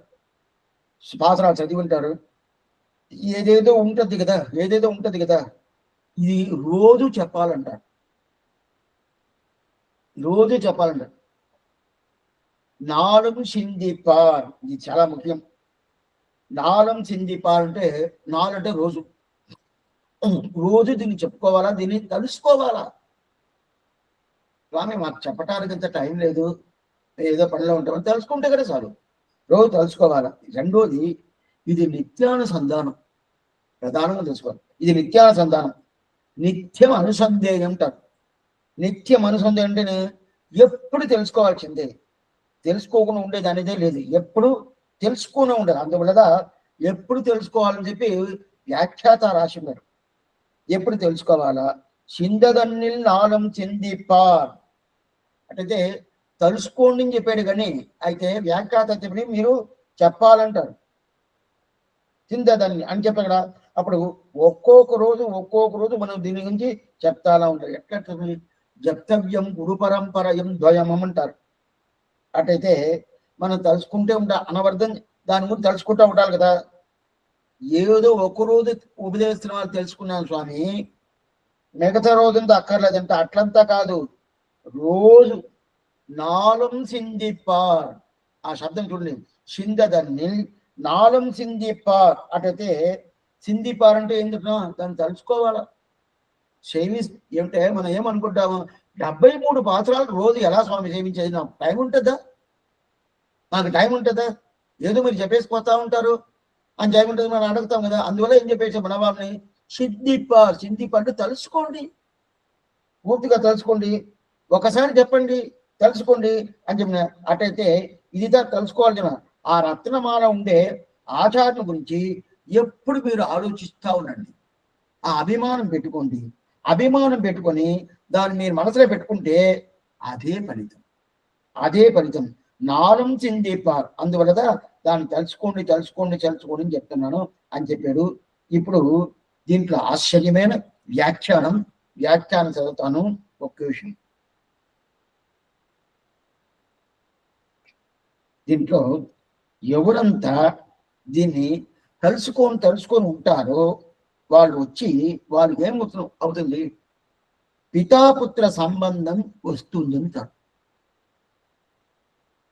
పాసరాలు చదివి ఉంటారు, ఏదేదో ఉంటది కదా. ఇది రోజు చెప్పాలంటారు. నాలుగు సింధిపార్, ఇది చాలా ముఖ్యం. నాలం సింధిపార్ అంటే 4 అంటే రోజు దీన్ని చెప్పుకోవాలా, దీన్ని తెలుసుకోవాలా. స్వామి మాకు చెప్పటానికి అంత టైం లేదు, ఏదో పనిలో ఉంటామని తెలుసుకుంటే కదా చాలు. రోజు తెలుసుకోవాలా. రెండోది ఇది నిత్యానుసంధానం, ప్రధానంగా తెలుసుకోవాలి. ఇది నిత్యానుసంధానం, నిత్యం అనుసంధేయం అంటారు. నిత్యం అనుసంధేయం అంటేనే ఎప్పుడు తెలుసుకోవాల్సిందే, తెలుసుకోకుండా ఉండేది అనేదే లేదు, ఎప్పుడు తెలుసుకునే ఉండదు. అందువల్ల ఎప్పుడు తెలుసుకోవాలని చెప్పి వ్యాఖ్యాత రాసినారు. ఎప్పుడు తెలుసుకోవాలా, చిందదన్నిల్ నాలం చిందిపార్ అంటే తలుసుకోండి అని చెప్పాడు. కానీ అయితే వ్యాఖ్యాత చెప్పి మీరు చెప్పాలంటారు. చిందదన్ని అని చెప్పాడు. అప్పుడు ఒక్కొక్క రోజు మనం దీని గురించి చెప్తాలా ఉంటారు. ఎట్లా జప్తవ్యం గురు పరంపరయం ద్వయమం అంటారు. అటైతే మనం తలుచుకుంటే ఉంటా అనవర్థం దాని గురించి తలుచుకుంటూ ఉండాలి కదా. ఏదో ఒక్కరోజు ఉపదేశిస్తున్న వాళ్ళు తెలుసుకున్నాను స్వామి, మిగతా రోజంతా అక్కర్లేదంటే అట్లంతా కాదు. రోజు నాలం సిందిపార్ ఆ శబ్దం చూడండి. సిందదన్ని నాలం సిందిపార్ అటైతే సిందిపార్ అంటే ఎందుకు దాన్ని తలుచుకోవాలా. సేవి ఏమిటే మనం ఏమనుకుంటాము, 73 పాత్రలు రోజు ఎలా స్వామి సేవించేది, నాకు టైం ఉంటుందా, నాకు టైం ఉంటుందా, ఏదో మీరు చెప్పేసిపోతా ఉంటారు అని టైం ఉంటుంది మనం అడుగుతాం కదా. అందువల్ల ఏం చెప్పేసి మనవాళ్ళని సిందిప అంటే తలుసుకోండి, పూర్తిగా తలుసుకోండి, ఒకసారి చెప్పండి తెలుసుకోండి అని చెప్పిన. అటైతే ఇది తెలుసుకోవాలి జన. ఆ రత్నమాల ఉండే ఆచారణ గురించి ఎప్పుడు మీరు ఆలోచిస్తూ ఉండండి. ఆ అభిమానం పెట్టుకోండి. అభిమానం పెట్టుకొని దాన్ని మీరు మనసులో పెట్టుకుంటే అదే ఫలితం నాలం చిందిపార్. అందువల్ల దాన్ని తెలుసుకోండి అని చెప్తున్నాను అని చెప్పాడు. ఇప్పుడు దీంట్లో ఆశ్చర్యమైన వ్యాఖ్యానం చదువుతాను. ఒక్క విషయం దీంట్లో ఎవరంతా దీన్ని తెలుసుకొని ఉంటారో వాళ్ళు వచ్చి వాళ్ళు అవుతుంది, పితాపుత్ర సంబంధం వస్తుంది అంటారు.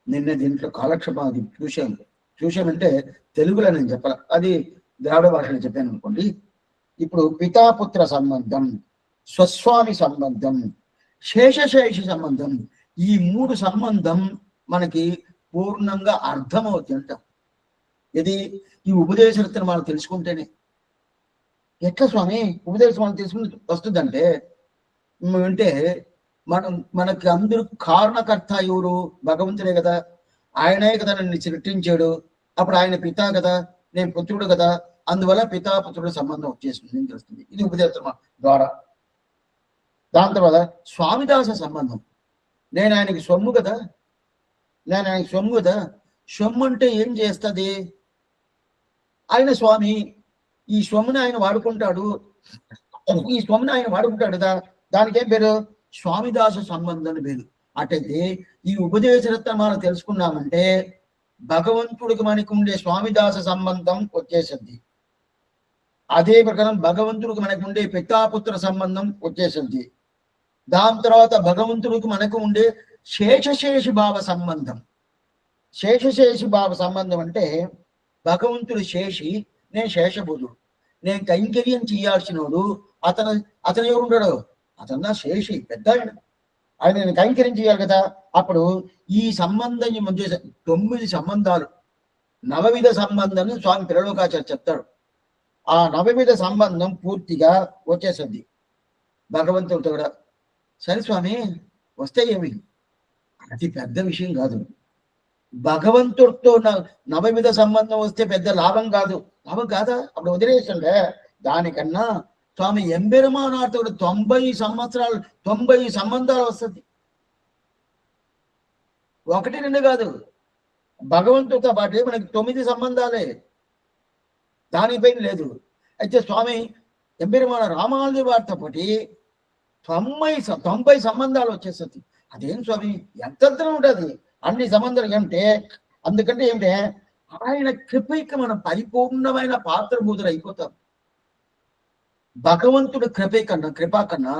నిన్న దీంట్లో కాలక్షేపాది చూశానంటే తెలుగులో నేను చెప్పాల, అది ద్రావిడ భాషలో చెప్పాను అనుకోండి. ఇప్పుడు పితాపుత్ర సంబంధం, స్వస్వామి సంబంధం, శేషశేషి సంబంధం, ఈ 3 సంబంధం మనకి పూర్ణంగా అర్థమవుతుందంట. ఇది ఈ ఉపదేశరత్నం మనం తెలుసుకుంటేనే. ఎట్లా స్వామి ఉపదేశం మనం తెలుసుకుని వస్తుందంటే అంటే మనకి అందరూ కారణకర్త ఎవరు, భగవంతుడే కదా. ఆయనే కదా నన్ను సృష్టించాడు. అప్పుడు ఆయన పిత కదా, నేను పుత్రుడు కదా. అందువల్ల పితాపుత్రుడు సంబంధం వచ్చేస్తుంది తెలుస్తుంది. ఇది ఉపదేశం ద్వారా. దాని తర్వాత స్వామిదాస సంబంధం, నేను ఆయనకి సొమ్ము కదా. సొమ్ము అంటే ఏం చేస్తుంది, ఆయన స్వామి, ఈ సొమ్ముని ఆయన వాడుకుంటాడు కదా. దానికి ఏం పేరు, స్వామిదాస సంబంధం పేరు. అటైతే ఈ ఉపదేశరత్నం మనం తెలుసుకున్నామంటే భగవంతుడికి మనకి ఉండే స్వామిదాస సంబంధం వచ్చేసింది. అదే ప్రకారం భగవంతుడికి మనకు ఉండే పితాపుత్ర సంబంధం వచ్చేసింది. దాని తర్వాత భగవంతుడికి మనకు ఉండే శేషశేషి భావ సంబంధం. శేషశేషి భావ సంబంధం అంటే భగవంతుడు శేషి, నేను శేషభుజుడు, నేను కైంకర్యం చేయాల్సినోడు. అతను ఎవరు ఉంటాడు, అతను శేషి, పెద్ద ఆయన నేను కైంకర్యం చేయాలి కదా. అప్పుడు ఈ సంబంధం 9 సంబంధాలు, నవవిధ సంబంధం స్వామి పిల్లలోకాచార్య చెప్తాడు. ఆ నవవిధ సంబంధం పూర్తిగా వచ్చేసింది భగవంతుడితో కూడా. సరే స్వామి వస్తే ఏమి, అది పెద్ద విషయం కాదు. భగవంతుడితో నవవిధ సంబంధం వస్తే పెద్ద లాభం కాదా, అప్పుడు వదిలేసండే. దానికన్నా స్వామి ఎంబెరుమానాతో 90 సంవత్సరాలు 90 సంబంధాలు వస్తుంది. 1, 2 కాదు, భగవంతుడితో పాటు మనకి 9 సంబంధాలే, దానిపైన లేదు. అయితే స్వామి ఎంబెరుమాన రామానుజ వారితో పాటు 90 సంబంధాలు వచ్చేస్తుంది. అదేం స్వామి ఎంత ఉంటుంది అన్ని సంబంధాలు ఏమిటే, అందుకంటే ఏమిటే ఆయన కృపకి మనం పరిపూర్ణమైన పాత్రభూతులు అయిపోతాం. భగవంతుడు కృప కన్నా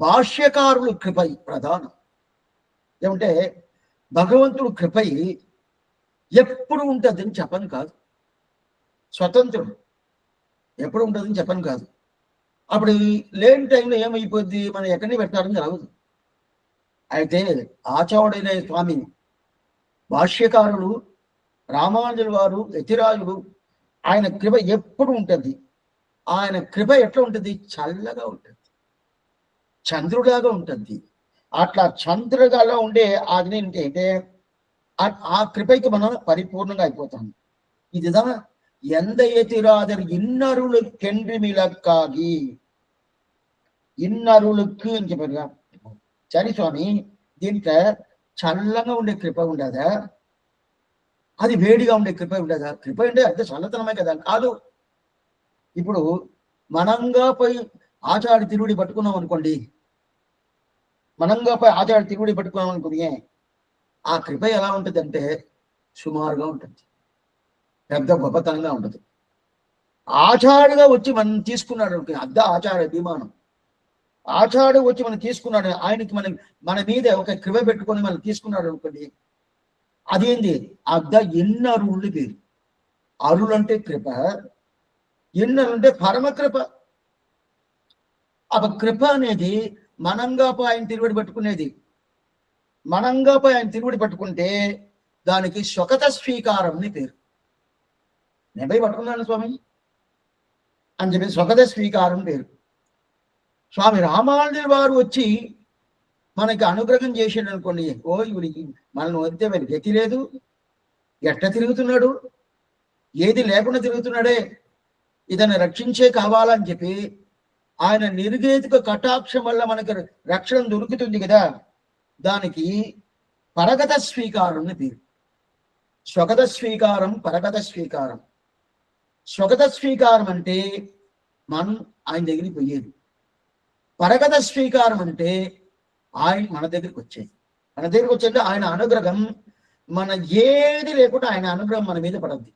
భాష్యకారులు కృప ప్రధానం. ఏమంటే భగవంతుడు కృప ఎప్పుడు ఉంటుందని చెప్పను కాదు, స్వతంత్రుడు ఎప్పుడు ఉంటుందని చెప్పను కాదు. అప్పుడు లేని టైంలో ఏమైపోద్ది, మనం ఎక్కడిని పెట్టాలని రావద్దు. అయితే ఆచార్యుడైన స్వామి భాష్యకారులు రామానుజుల వారు యతిరాజులు, ఆయన కృప ఎప్పుడు ఉంటుంది. ఆయన కృప ఎట్లా ఉంటుంది, చల్లగా ఉంటుంది, చంద్రులాగా ఉంటుంది. అట్లా చంద్రుడిగా ఉండే అది ఏంటంటే ఆ కృపకి మనం పరిపూర్ణంగా అయిపోతాం. ఇదిదా ఎంత యతిరాజర్ ఇన్నరులు కెండ్రి మిలక్కాగి, ఇన్నరులకు అని చెప్పారుగా. సరే స్వామి, దీంట్లో చల్లగా ఉండే కృప ఉండదా, అది వేడిగా ఉండే కృప ఉండదా? కృప ఉండే అంతే చల్లతనమే కదా. కాదు, ఇప్పుడు మనంగా పోయి ఆచార్య తిరువుడి పట్టుకున్నాం అనుకోండి, మనంగా పోయి ఆచార్య తిరువుడి పట్టుకున్నాం అనుకోండి, ఆ కృప ఎలా ఉంటుంది అంటే సుమారుగా ఉంటుంది, పెద్ద గొప్పతనంగా ఉంటుంది. ఆచార్యగా వచ్చి మనం తీసుకున్నాడు అనుకోండి, అద్ద ఆచార్య అభిమానం. ఆచార్య వచ్చి మనం తీసుకున్నాడు, ఆయనకి మన మీద ఒక కృప పెట్టుకొని మనం తీసుకున్నాడు అనుకోండి, అదేంది అద్ద ఎన్ని అరువులు పేరు. అరులు అంటే కృప, ఎన్నరు అంటే పరమకృప. ఆ కృప అనేది మనంగాపై ఆయన తిరువడి పట్టుకునేది. మనంగాపై ఆయన తిరువడి పట్టుకుంటే దానికి స్వగత స్వీకారం అని పేరు. నేను పోయి పట్టుకున్నాను స్వామి అని చెప్పి స్వగత స్వీకారం పేరు. స్వామి రామానుజుల వారు వచ్చి మనకి అనుగ్రహం చేసాడు అనుకోండి, ఓ ఇవిడికి మనల్ని వస్తే మరి గతి లేదు, ఎట్ట తిరుగుతున్నాడు, ఏది లేకుండా తిరుగుతున్నాడే, ఇతన్ని రక్షించే కావాలని చెప్పి ఆయన నిర్గేతిక కటాక్షం వల్ల మనకు రక్షణ దొరుకుతుంది కదా, దానికి పరగత స్వీకారం అని పేరు. స్వగత స్వీకారం, పరగత స్వీకారం. స్వగత స్వీకారం అంటే మనం ఆయన దగ్గరికి పోయేది, పరగత స్వీకారం అంటే ఆయన మన దగ్గరికి వచ్చేది. మన దగ్గరికి వచ్చేది ఆయన అనుగ్రహం, మన ఏది లేకుండా ఆయన అనుగ్రహం మన మీద పడద్ది.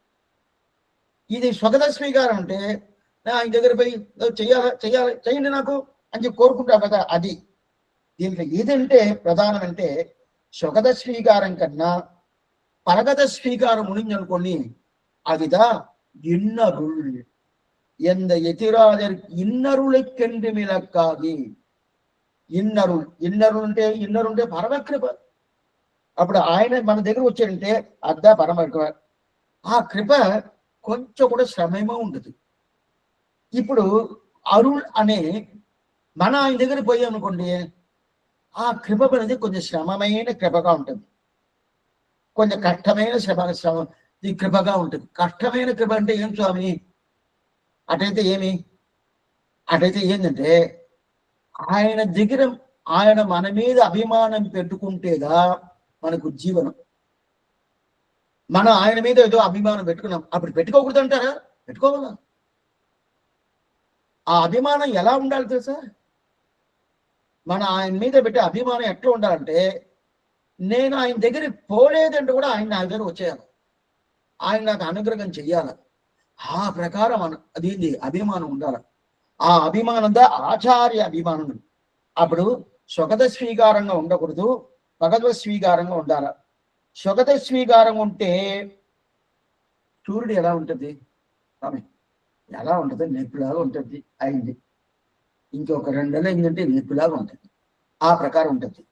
ఇది స్వగత స్వీకారం అంటే ఆయన దగ్గర పోయి చేయండి నాకు అని చెప్పి కోరుకుంటాం కదా, అది. దీంట్లో ఏదంటే ప్రధానం అంటే స్వగత స్వీకారం కన్నా పరగత స్వీకారం ఉనింది అనుకోండి, అదిదా ఇన్నరుள். எந்த எதிராதர் இன்னருளைக்கென்று மிளக்காதி. ఇన్నరుள், ఇన్నరు అంటే పరమకృప. అప్పుడు ఆయన మన దగ్గర వచ్చాడంటే అద్దా పరమకృప. ఆ కృప కొంచెం కూడా శ్రమేమో ఉండదు. ఇప్పుడు అరుళ్ అనే మన ఆయన దగ్గర పోయామనుకోండి, ఆ కృప అనేది కొంచెం శ్రమమైన కృపగా ఉంటుంది, కొంచెం కష్టమైన శ్రమ ఈ కృపగా ఉంటుంది. కష్టమైన కృప అంటే ఏం స్వామి, అటైతే ఏంటంటే ఆయన దగ్గర ఆయన మన మీద అభిమానం పెట్టుకుంటేగా మనకు జీవనం. మనం ఆయన మీద ఏదో అభిమానం పెట్టుకున్నాం, అప్పుడు పెట్టుకోకూడదు అంటారా? పెట్టుకోవాలా. ఆ అభిమానం ఎలా ఉండాలి తెలుసా? మన ఆయన మీద పెట్టే అభిమానం ఎట్లా ఉండాలంటే, నేను ఆయన దగ్గరికి పోలేదంటే కూడా ఆయన నా దగ్గర వచ్చేయాలి, ఆయన నాకు అనుగ్రహం చెయ్యాలి. ఆ ప్రకారం అదేంది అభిమానం ఉండాలి. ఆ అభిమానంతో ఆచార్య అభిమానం. అప్పుడు స్వగత స్వీకారంగా ఉండకూడదు, భగవత్ స్వీకారంగా ఉండాలి. స్వగత స్వీకారం ఉంటే సూర్యుడు ఎలా ఉంటుంది స్వామి, ఎలా ఉంటుంది, నెప్పులాగా ఉంటుంది అయింది. ఇంకొక 2 నెలలు ఏంటంటే నెప్పులాగా ఉంటుంది, ఆ ప్రకారం ఉంటుంది.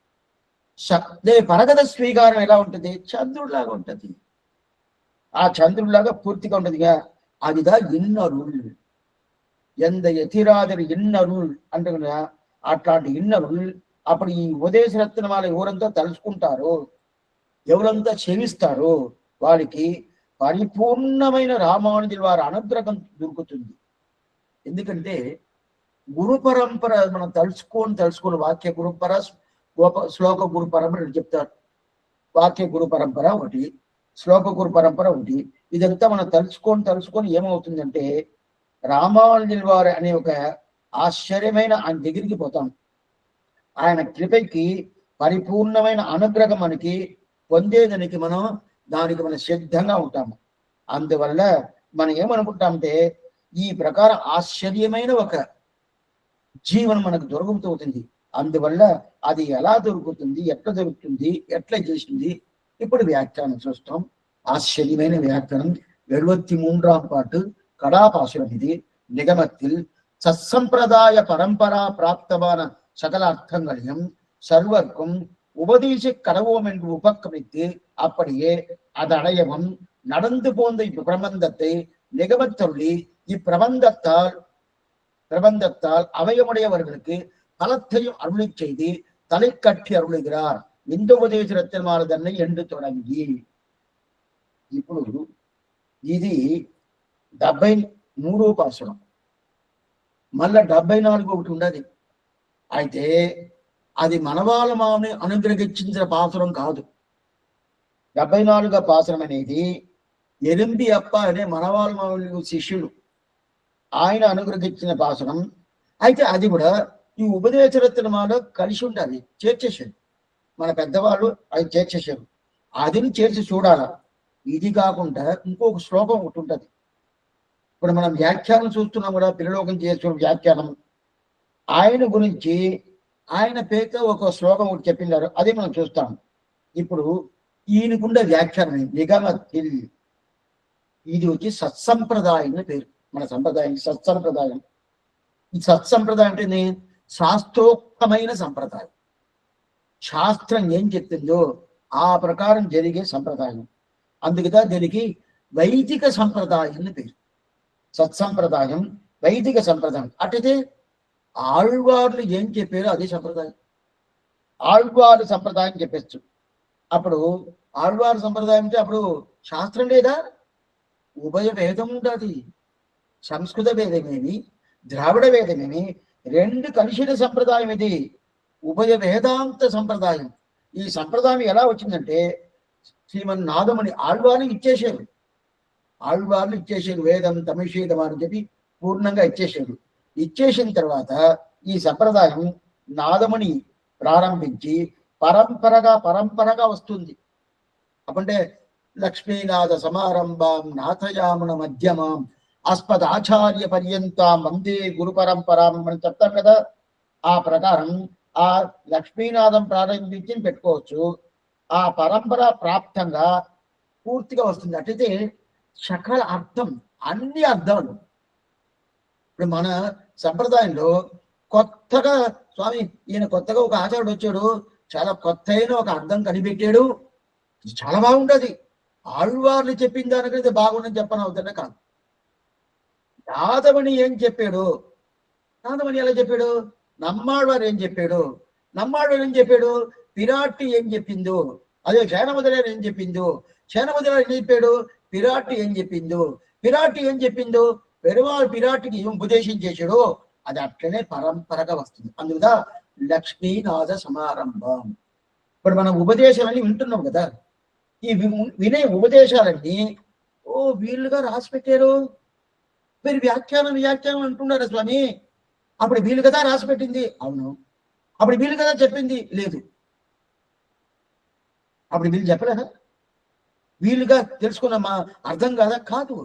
పరగత స్వీకారం ఎలా ఉంటుంది, చంద్రుడిలాగా ఉంటుంది, ఆ చంద్రుడిలాగా పూర్తిగా ఉంటుందిగా. అదిదా ఇన్నరుள். ఎంత ఎతిరాదరి ఇన్నరుள் అంటే అట్లాంటి ఇన్నరుள். అప్పుడు ఈ ఉపదేశరత్న వాళ్ళ ఎవరంతా తలుచుకుంటారో, ఎవరంతా సేవిస్తారో వారికి పరిపూర్ణమైన రామానుజుల వారి అనుగ్రహం దొరుకుతుంది. ఎందుకంటే గురు పరంపర మనం తలుచుకొని వాక్య గురు శ్లోక గురు పరంపర చెప్తారు. వాక్య గురు పరంపర ఒకటి, శ్లోక గురు పరంపర ఒకటి. ఇదంతా మనం తలుచుకొని ఏమవుతుందంటే రామానుజుల వారు అనే ఒక ఆశ్చర్యమైన ఆయన దగ్గరికి పోతాం. ఆయన కృపకి పరిపూర్ణమైన అనుగ్రహం మనకి పొందేదానికి దానికి మనం సిద్ధంగా ఉంటాము. అందువల్ల మనం ఏమనుకుంటామంటే ఈ ప్రకారం ఆశ్చర్యమైన ఒక జీవనం మనకు దొరుకుతుంది. అందువల్ల అది ఎలా దొరుకుతుంది, ఎట్లా దొరుకుతుంది, ఎట్లా చేసింది, ఇప్పుడు వ్యాఖ్యానం చూస్తాం. ஆச்சரியமான வியாக்கரணம் 73ஆம் பாட்டு கடாபாசுரம் இது. நிகமத்தில் சத்சம்பிரதாய பரம்பரா பிராப்தமான சகல அர்த்தங்களையும் சர்வர்க்கும் உபதேச கடவோம் என்று உபக்கமித்து அப்படியே அதடையவும் நடந்து போந்த இப்பிரபந்தத்தை நிகமத்தருளி இப்பிரபந்தத்தால் அவயமுடையவர்களுக்கு பலத்தையும் அருளி செய்து தலை கட்டி அருளுகிறார். இந்த உபதேசரத்தில் தன்னை என்று தொடங்கி ఇప్పుడు ఇది 73వ పాసురం. మళ్ళా 74 ఒకటి ఉండదు. అయితే అది మనవాళ్ళ మామని అనుగ్రహించిన పాసురం కాదు. 74వ పాసురం అనేది ఎరింపి అప్ప అనే మనవాళ్ళ మామూలు శిష్యుడు ఆయన అనుగ్రహించిన పాసురం. అయితే అది కూడా ఈ ఉపదేశరత్నమాలో కలిసి ఉండాలి, చేర్చేసారు మన పెద్దవాళ్ళు, అది చేర్చేసారు. అదిని చేర్చి చూడాల. ఇది కాకుండా ఇంకొక శ్లోకం ఒకటి ఉంటుంది. ఇప్పుడు మనం వ్యాఖ్యానం చూస్తున్నాం కూడా, పిల్లలోకం చేస్తున్న వ్యాఖ్యానం. ఆయన గురించి ఆయన పేరుతో ఒక శ్లోకం ఒకటి చెప్పిండారు, అది మనం చూస్తాం. ఇప్పుడు ఈయనకుండే వ్యాఖ్యానం నిగమతిల్, ఇది వచ్చి సత్సంప్రదాయం పేరు. మన సంప్రదాయం సత్సంప్రదాయం. ఈ సత్సంప్రదాయం అంటే శాస్త్రోక్తమైన సంప్రదాయం. శాస్త్రం ఏం చెప్తుందో ఆ ప్రకారం జరిగే సంప్రదాయం. అందుకదా దీనికి వైదిక సంప్రదాయం అని పేరు. సత్సంప్రదాయం, వైదిక సంప్రదాయం. అటైతే ఆళ్వార్లు ఏం చెప్పారో అదే సంప్రదాయం. ఆళ్వారు సంప్రదాయం చెప్పచ్చు. అప్పుడు ఆళ్వారు సంప్రదాయం అంటే అప్పుడు శాస్త్రం లేదా, ఉభయ వేదం ఉంటుంది. సంస్కృత వేదమేమి, ద్రావిడ వేదమేమి, రెండు కలిసిన సంప్రదాయం ఇది. ఉభయ వేదాంత సంప్రదాయం. ఈ సంప్రదాయం ఎలా వచ్చిందంటే శ్రీమన్నాథముని ఆళ్వార్లు ఇచ్చేసారు. ఆళ్వార్లు ఇచ్చేసారు వేదం తమిషేదం అని చెప్పి పూర్ణంగా ఇచ్చేసారు. ఇచ్చేసిన తర్వాత ఈ సంప్రదాయం నాదముని ప్రారంభించి పరంపరగా వస్తుంది. అప్పుడే లక్ష్మీనాథ సమారంభం నాథయామున మధ్యమం అస్పద ఆచార్య పర్యంతం వందే గురు పరంపరాం అని చెప్తాం కదా. ఆ ప్రకారం ఆ లక్ష్మీనాథం ప్రారంభించి పెట్టుకోవచ్చు. ఆ పరంపర ప్రాప్తంగా పూర్తిగా వస్తుంది. అటైతే సకల అర్థం, అన్ని అర్థాలు. ఇప్పుడు మన సంప్రదాయంలో కొత్తగా స్వామి ఈయన కొత్తగా ఒక ఆచార్యుడు వచ్చాడు, చాలా కొత్త అయిన ఒక అర్థం కనిపెట్టాడు, చాలా బాగుంటది. ఆళ్వార్లు చెప్పిన దానికైతే బాగుందని చెప్పని అవుతుందే కాదు. నాదమణి ఏం చెప్పాడు, నాదమణి ఎలా చెప్పాడు, నమ్మాళ్వారు ఏం చెప్పాడు, నమ్మాళ్వారు ఏం చెప్పాడు, పిరాట్టి ఏం చెప్పిందో, అదే శయనముదలారు ఏం చెప్పిందో, శయనముదలారు ఏం చెప్పాడు, పిరాట్టి ఏం చెప్పిందో, పిరాట్టి ఏం చెప్పిందో, పెరుమాళ్ పిరాటికి ఏం ఉపదేశం చేశాడో అది అట్లనే పరంపరగా వస్తుంది. అందుకుదా లక్ష్మీనాథ సమారంభం. ఇప్పుడు మనం ఉపదేశాలన్నీ వింటున్నాం కదా, ఈ వినే ఉపదేశాలన్నీ వీళ్ళుగా రాసి పెట్టారు. మీరు వ్యాఖ్యానం అంటున్నారు స్వామి, అప్పుడు వీళ్ళు కదా రాసి పెట్టింది. అవును. అప్పుడు వీళ్ళు కదా చెప్పింది. లేదు. అప్పుడు వీళ్ళు చెప్పలేదా, వీళ్ళుగా తెలుసుకున్న మా అర్థం కాదా? కాదు.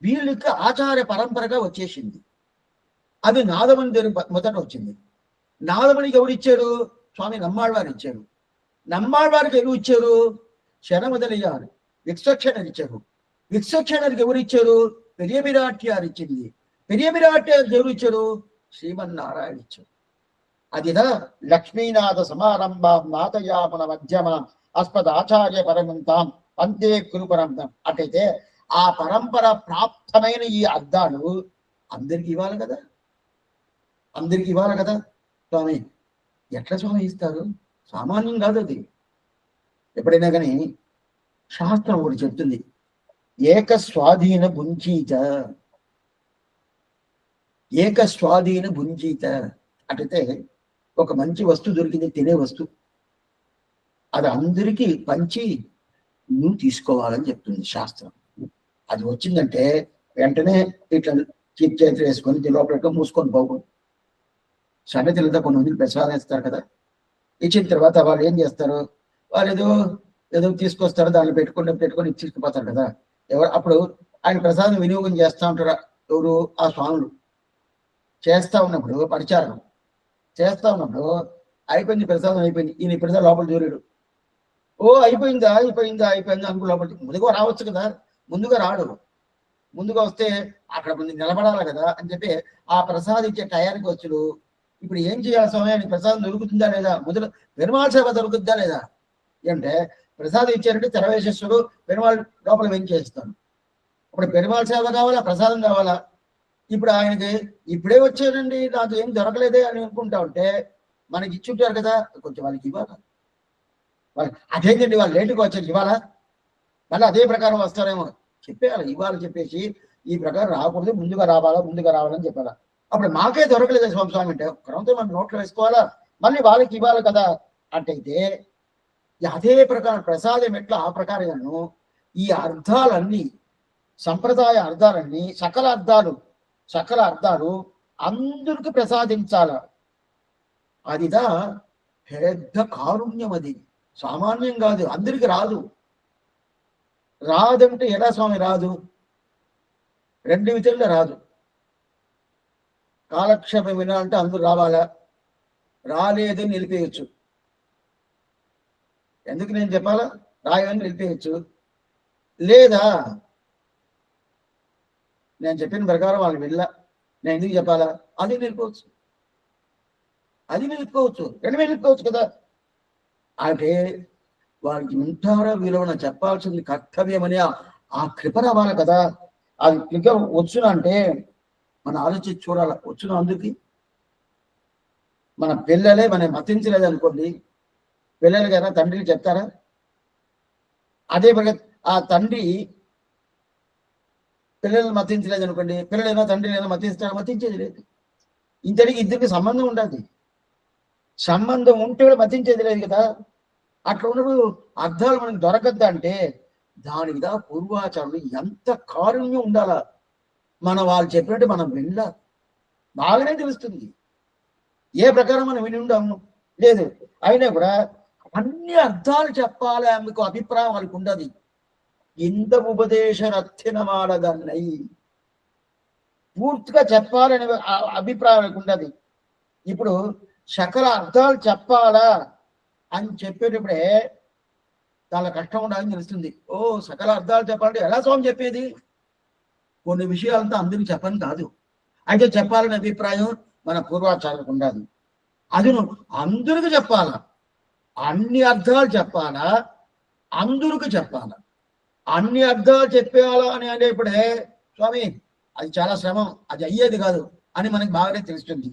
వీళ్ళకి ఆచార్య పరంపరగా వచ్చేసింది. అది నాదమణి దగ్గర మొదట వచ్చింది. నాదమణికి ఎవరు ఇచ్చారు? స్వామి నమ్మాళ్వారు ఇచ్చారు. నమ్మాళ్వారికి ఎవరు ఇచ్చారు? శనమదలయ్యారు విశ్వక్షణర్ ఇచ్చారు. విశ్వక్షణరికి ఎవరు ఇచ్చారు? పెరియ విరాట్యారు ఇచ్చింది. పెరియ విరాట్యారికి ఎవరు ఇచ్చారు? శ్రీమన్నారాయణ ఇచ్చారు. అదిదా లక్ష్మీనాథ సమారంభం నాథయామన మధ్యమ అస్పద ఆచార్య పరమంతాం అంతే గురు పరంతం. అటైతే ఆ పరంపర ప్రాప్తమైన ఈ అర్థాలు అందరికి ఇవ్వాలి కదా, అందరికి ఇవ్వాలి కదా. స్వామి ఎట్లా స్వామి ఇస్తారు? సామాన్యం కాదు అది. ఎప్పుడైనా కానీ శాస్త్రం ఒకటి చెప్తుంది, ఏక స్వాధీన భుంజీత, ఏక స్వాధీన భుంజీత. అటైతే ఒక మంచి వస్తువు దొరికింది, తినే వస్తువు, అది అందరికీ పంచి నువ్వు తీసుకోవాలని చెప్తుంది శాస్త్రం. అది వచ్చిందంటే వెంటనే ఇట్లా చేతులు వేసుకొని లోపల మూసుకొని పోకూడదు. సన్నతిలతో కొన్ని మందికి ప్రసాదం ఇస్తారు కదా, ఇచ్చిన తర్వాత వాళ్ళు ఏం చేస్తారు, వాళ్ళు ఏదో తీసుకొస్తారు, దాన్ని పెట్టుకొని తీసుకుపోతారు కదా. అప్పుడు ఆయన ప్రసాదం వినియోగం చేస్తూ ఉంటారు ఎవరు? ఆ స్వాములు. చేస్తా ఉన్నప్పుడు పరిచారం చేస్తా ఉన్నప్పుడు అయిపోయింది, ప్రసాదం అయిపోయింది, ఈయన ఇప్పుడు లోపల దూరాడు. అయిపోయిందా అనుకో లోపలికి ముందుగా రావచ్చు కదా. ముందుగా రాడు. ముందుగా వస్తే అక్కడ ముందు నిలబడాలి కదా అని చెప్పి ఆ ప్రసాదం ఇచ్చే టయానికి వచ్చుడు. ఇప్పుడు ఏం చేయాలి స్వామి, ఆయనకి ప్రసాదం దొరుకుతుందా లేదా, మొదలు పెరుమాళ్ సేవ దొరుకుతుందా లేదా అంటే ప్రసాదం ఇచ్చారంటే తెరవేసేస్తాడు, పెరుమాళ్ లోపల వెంచేస్తాడు. ఇప్పుడు పెరుమాళ్ సేవ కావాలా, ప్రసాదం కావాలా? ఇప్పుడు ఆయనకి ఇప్పుడే వచ్చారండి నాకు ఏం దొరకలేదే అని అనుకుంటా ఉంటే మనకి ఇచ్చుంటారు కదా, కొంచెం వాళ్ళకి ఇవ్వాలా. అదేంటండి వాళ్ళు లేటుగా వచ్చారు ఇవ్వాలా, మళ్ళీ అదే ప్రకారం వస్తారేమో చెప్పేయాలి. ఇవ్వాలి చెప్పేసి ఈ ప్రకారం రాకూడదు, ముందుగా రావాలని చెప్పాలా. అప్పుడు మాకే దొరకలేదు స్వామి అంటే క్రమంతో మనం నోట్లో వేసుకోవాలా, మళ్ళీ వాళ్ళకి ఇవ్వాలి కదా అంటే అదే ప్రకారం ప్రసాదం ఎట్లా ఆ ప్రకారంగాను ఈ అర్థాలన్నీ సంప్రదాయ అర్థాలన్నీ సకల అర్థాలు అందరికి ప్రసాదించాల. అదిదా పెద్ద కారుణ్యం, అది సామాన్యం కాదు, అందరికి రాదు. రాదంటే ఎలా స్వామి రాదు? రెండు విధంగా రాదు. కాలక్షేపం వినాలంటే అందరూ రావాలా, రాలేదని నిలిపేయచ్చు. ఎందుకు నేను చెప్పాలా? రాయని నిలిపేయచ్చు. లేదా నేను చెప్పిన ప్రకారం వాళ్ళు వెళ్ళా, నేను ఎందుకు చెప్పాలా, అది నిలుపుకోవచ్చు. రెండు నిలుపుకోవచ్చు కదా. అంటే వాళ్ళకి ఉంటారో విలువన చెప్పాల్సింది కర్తవ్యమని ఆ కృప రావాలి కదా. అది కృప వచ్చున అంటే మనం ఆలోచించి చూడాలి. వచ్చున అందరికి మన పిల్లలే మనం మతించలేదు అనుకోండి, పిల్లలు కదా తండ్రికి చెప్తారా? అదే ఆ తండ్రి పిల్లల్ని మతించలేదు అనుకోండి, పిల్లలైనా తండ్రినైనా మతిస్తారా? మతించేది లేదు. ఇంతటికి ఇద్దరికి సంబంధం ఉండాలి. సంబంధం ఉంటే కూడా మతించేది లేదు కదా. అట్లా ఉన్నప్పుడు అర్థాలు మనకు దొరకద్దా అంటే దాని మీద పూర్వాచారులు ఎంత కారుణ్యం ఉండాలా. వాళ్ళు చెప్పినట్టు మనం వినలా, బాగానే తెలుస్తుంది. ఏ ప్రకారం మనం విని ఉండాము లేదు, అయినా కూడా అన్ని అర్థాలు చెప్పాలి ఆమెకు అభిప్రాయం వాళ్ళకు ఉండదు. ఇంత ఉపదేశ రత్తిన మాడదన్నై పూర్తిగా చెప్పాలనే అభిప్రాయం ఉండదు. ఇప్పుడు సకల అర్థాలు చెప్పాలా అని చెప్పేటప్పుడే చాలా కష్టం ఉండాలని తెలుస్తుంది. ఓ సకల అర్థాలు చెప్పాలంటే ఎలా స్వామి చెప్పేది? కొన్ని విషయాలంతా అందరికి చెప్పని కాదు, అయితే చెప్పాలనే అభిప్రాయం మన పూర్వాచారులకు ఉండదు. అది అందరికి చెప్పాలా, అన్ని అర్థాలు చెప్పాలా, అందరికి చెప్పాలా. అన్ని అర్థాలు చెప్పేయాలా అని అనేప్పుడే స్వామి అది చాలా శ్రమం, అది అయ్యేది కాదు అని మనకి బాగానే తెలుస్తుంది.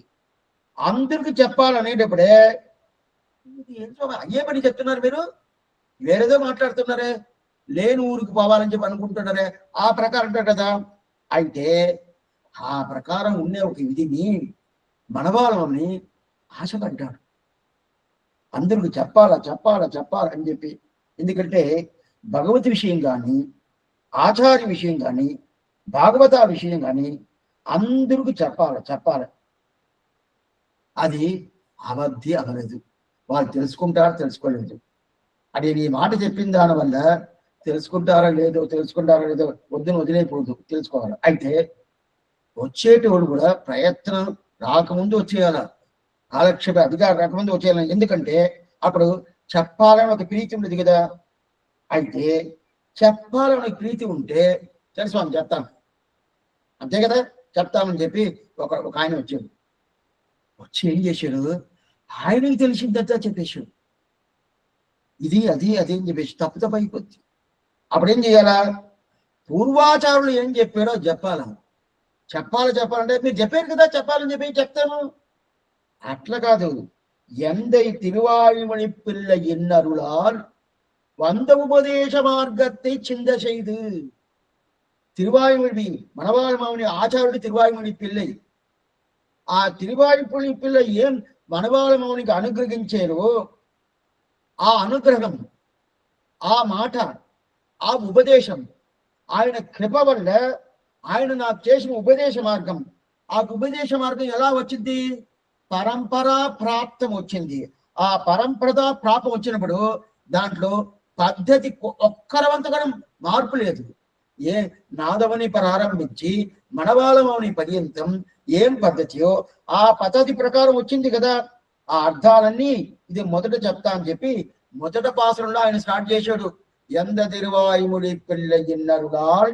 అందరికి చెప్పాలనేటప్పుడే ఏం స్వామి అయ్యే పని చెప్తున్నారు, మీరు వేరేదో మాట్లాడుతున్నారే, లేని ఊరికి పోవాలని చెప్పి అనుకుంటున్నారే, ఆ ప్రకారం అంటారు కదా. అయితే ఆ ప్రకారం ఉండే ఒక విధిని మనవాళ్ళని ఆశపడ్డాడు, అందరికి చెప్పాలా అని చెప్పి. ఎందుకంటే భగవతి విషయం కానీ, ఆచార్య విషయం కానీ, భాగవత విషయం కానీ అందరికి చెప్పాలి. అది అవధి అవలేదు. వాళ్ళు తెలుసుకోలేదు. అది నీ మాట చెప్పిన దాని వల్ల తెలుసుకుంటారో లేదో వద్దును వదిలేయకూడదు, తెలుసుకోవాలి. అయితే వచ్చేటోడు కూడా ప్రయత్నం రాకముందు వచ్చేయాల, కాలక్షేప అధికారం రాకముందు వచ్చేయాలి. ఎందుకంటే అప్పుడు చెప్పాలని ఒక ప్రీతి ఉండదు కదా. అయితే చెప్పాలని ప్రీతి ఉంటే సరే స్వామి చెప్తాను, అంతే కదా, చెప్తామని చెప్పి ఒక ఆయన వచ్చి ఏం చేశాడు, ఆయనకి తెలిసిందంతా చెప్పేశాడు. ఇది అది అని చెప్పేసి తప్పు అయిపోద్ది. అప్పుడేం చేయాలా? పూర్వాచారులు ఏం చెప్పారో చెప్పాలంటే మీరు చెప్పారు కదా చెప్పాలని చెప్పి చెప్తాను, అట్లా కాదు. ఎందై తిరువాయుమణి పిల్ల ఎన్నరులాల్ వంద ఉపదేశ మార్గத்தை చింద செய்து. తిరువాయుమణి మనవాళమావుని ఆచార్యుడు తిరువాయుమణి పిల్లై, ఆ తిరువాయుమణి పిల్ల ఏం మనవాళమావునికి అనుగ్రహించారో ఆ అనుగ్రహం, ఆ మాట, ఆ ఉపదేశం, ఆయన కృప వల్ల ఆయన నాకు చేసిన ఉపదేశ మార్గం, ఆ ఉపదేశ మార్గం ఎలా వచ్చింది? పరంపరా ప్రాప్తం వచ్చింది. ఆ పరంపర ప్రాప్తం వచ్చినప్పుడు దాంట్లో పద్ధతి ఒక్కరవంతగా మార్పు లేదు. ఏ నాదవని ప్రారంభించి మనవాళమని పర్యంతం ఏం పద్ధతియో ఆ పద్ధతి ప్రకారం వచ్చింది కదా. ఆ అర్థాలన్నీ ఇది మొదట చెప్తా అని చెప్పి మొదట పాసరంలో ఆయన స్టార్ట్ చేశాడు. ఎంద తిరువాయుముడి పిల్ల ఎన్నరులాల్